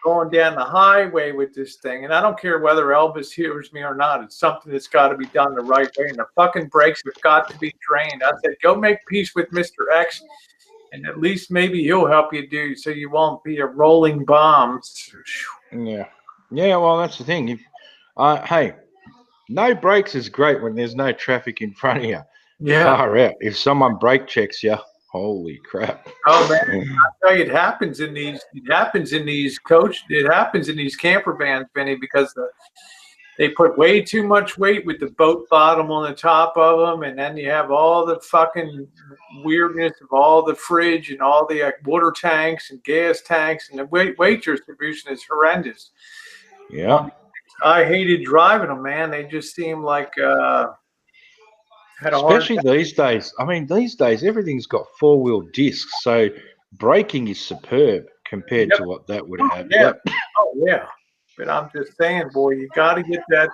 Speaker 1: Going down the highway with this thing, and I don't care whether Elvis hears me or not. It's something that's got to be done the right way, and the fucking brakes have got to be drained. I said, go make peace with Mr. X, and at least maybe he'll help you do so you won't be a rolling bomb.
Speaker 2: Yeah. Well, that's the thing. If hey, no brakes is great when there's no traffic in front of you. Far out. If someone brake checks you, holy crap.
Speaker 1: Oh man, I tell you, it happens in these camper vans, Benny, because they put way too much weight with the boat bottom on the top of them, and then you have all the fucking weirdness of all the fridge and all the water tanks and gas tanks, and the weight distribution is horrendous.
Speaker 2: Yeah.
Speaker 1: I hated driving them, man. They just seem like
Speaker 2: especially these days. I mean, these days everything's got 4-wheel discs, so braking is superb compared to what that would have.
Speaker 1: Oh yeah. But I'm just saying, boy, you got to get that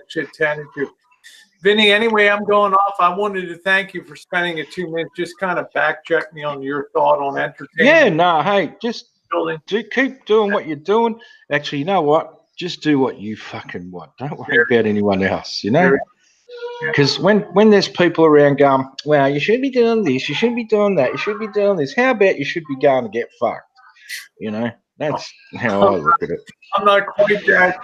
Speaker 1: shit tended to. Vinny, anyway, I'm going off. I wanted to thank you for spending a 2 minutes, just kind of back check me on your thought on entertainment.
Speaker 2: Hey, just keep doing what you're doing. Actually, you know what? Just do what you fucking want. Don't worry about anyone else, Because when there's people around going, well, you should be doing this, you should be doing that, you should be doing this. How about you should be going to get fucked? That's how I look at it.
Speaker 1: I'm not quite that.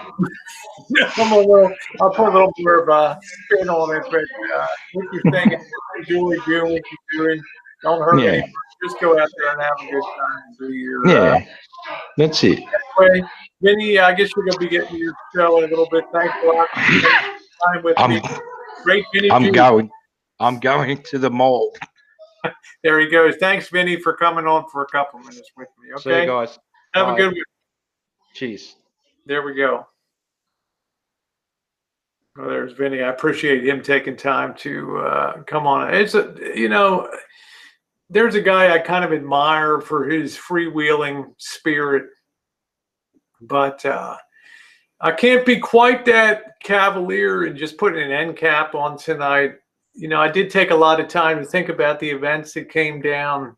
Speaker 1: I'll put a little more of a spin on it, but what you're saying is enjoy doing what you're doing. Don't hurt anyone. Just go out there and have a good time and do your.
Speaker 2: That's it.
Speaker 1: Anyway, Vinny, I guess you're going to be getting your show in a little bit. Thanks a lot for spending time with me. Great, Vinny.
Speaker 2: I'm going to the mall.
Speaker 1: There he goes. Thanks, Vinny, for coming on for a couple minutes with me. Okay,
Speaker 2: see you guys.
Speaker 1: Have a good one.
Speaker 2: Cheers.
Speaker 1: There we go. Well, there's Vinny. I appreciate him taking time to come on. It's there's a guy I kind of admire for his freewheeling spirit, but I can't be quite that cavalier and just putting an end cap on tonight. I did take a lot of time to think about the events that came down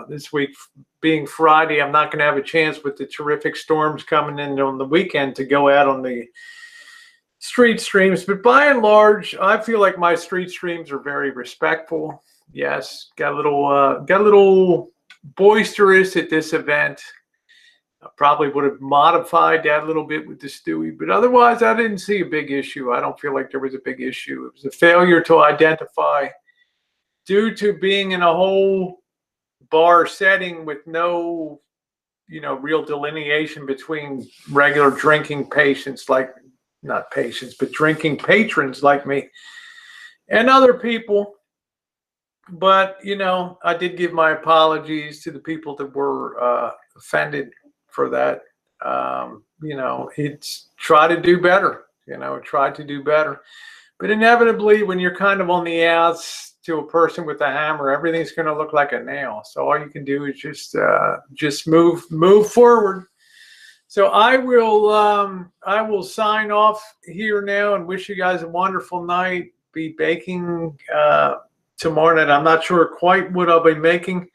Speaker 1: this week. Being Friday, I'm not going to have a chance with the terrific storms coming in on the weekend to go out on the street streams. But by and large, I feel like my street streams are very respectful. Yes, got a little boisterous at this event. I probably would have modified that a little bit with the Stewie, but otherwise I didn't see a big issue. I don't feel like there was a big issue. It was a failure to identify due to being in a whole bar setting with no, real delineation between regular drinking patients, like not patients, but drinking patrons like me and other people. But, I did give my apologies to the people that were offended for that. It's try to do better, try to do better. But inevitably, when you're kind of on the outs to a person with a hammer, everything's going to look like a nail. So all you can do is just move forward. So I will sign off here now and wish you guys a wonderful night. Be baking tomorrow night. I'm not sure quite what I'll be making.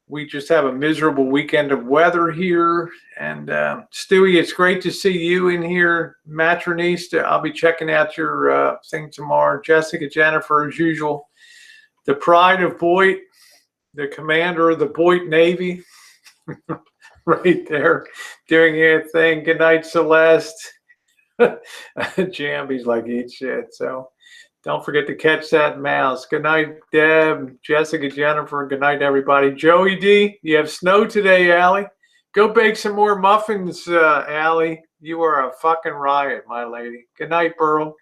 Speaker 1: We just have a miserable weekend of weather here. And Stewie, it's great to see you in here. Matronista, I'll be checking out your thing tomorrow. Jessica, Jennifer, as usual. The pride of Boyd, the commander of the Boyd Navy, right there, doing your thing. Good night, Celeste. Jambi's like, eat shit. So don't forget to catch that mouse. Good night, Deb, Jessica, Jennifer. Good night, everybody. Joey D, you have snow today, Allie. Go bake some more muffins, Allie. You are a fucking riot, my lady. Good night, Pearl.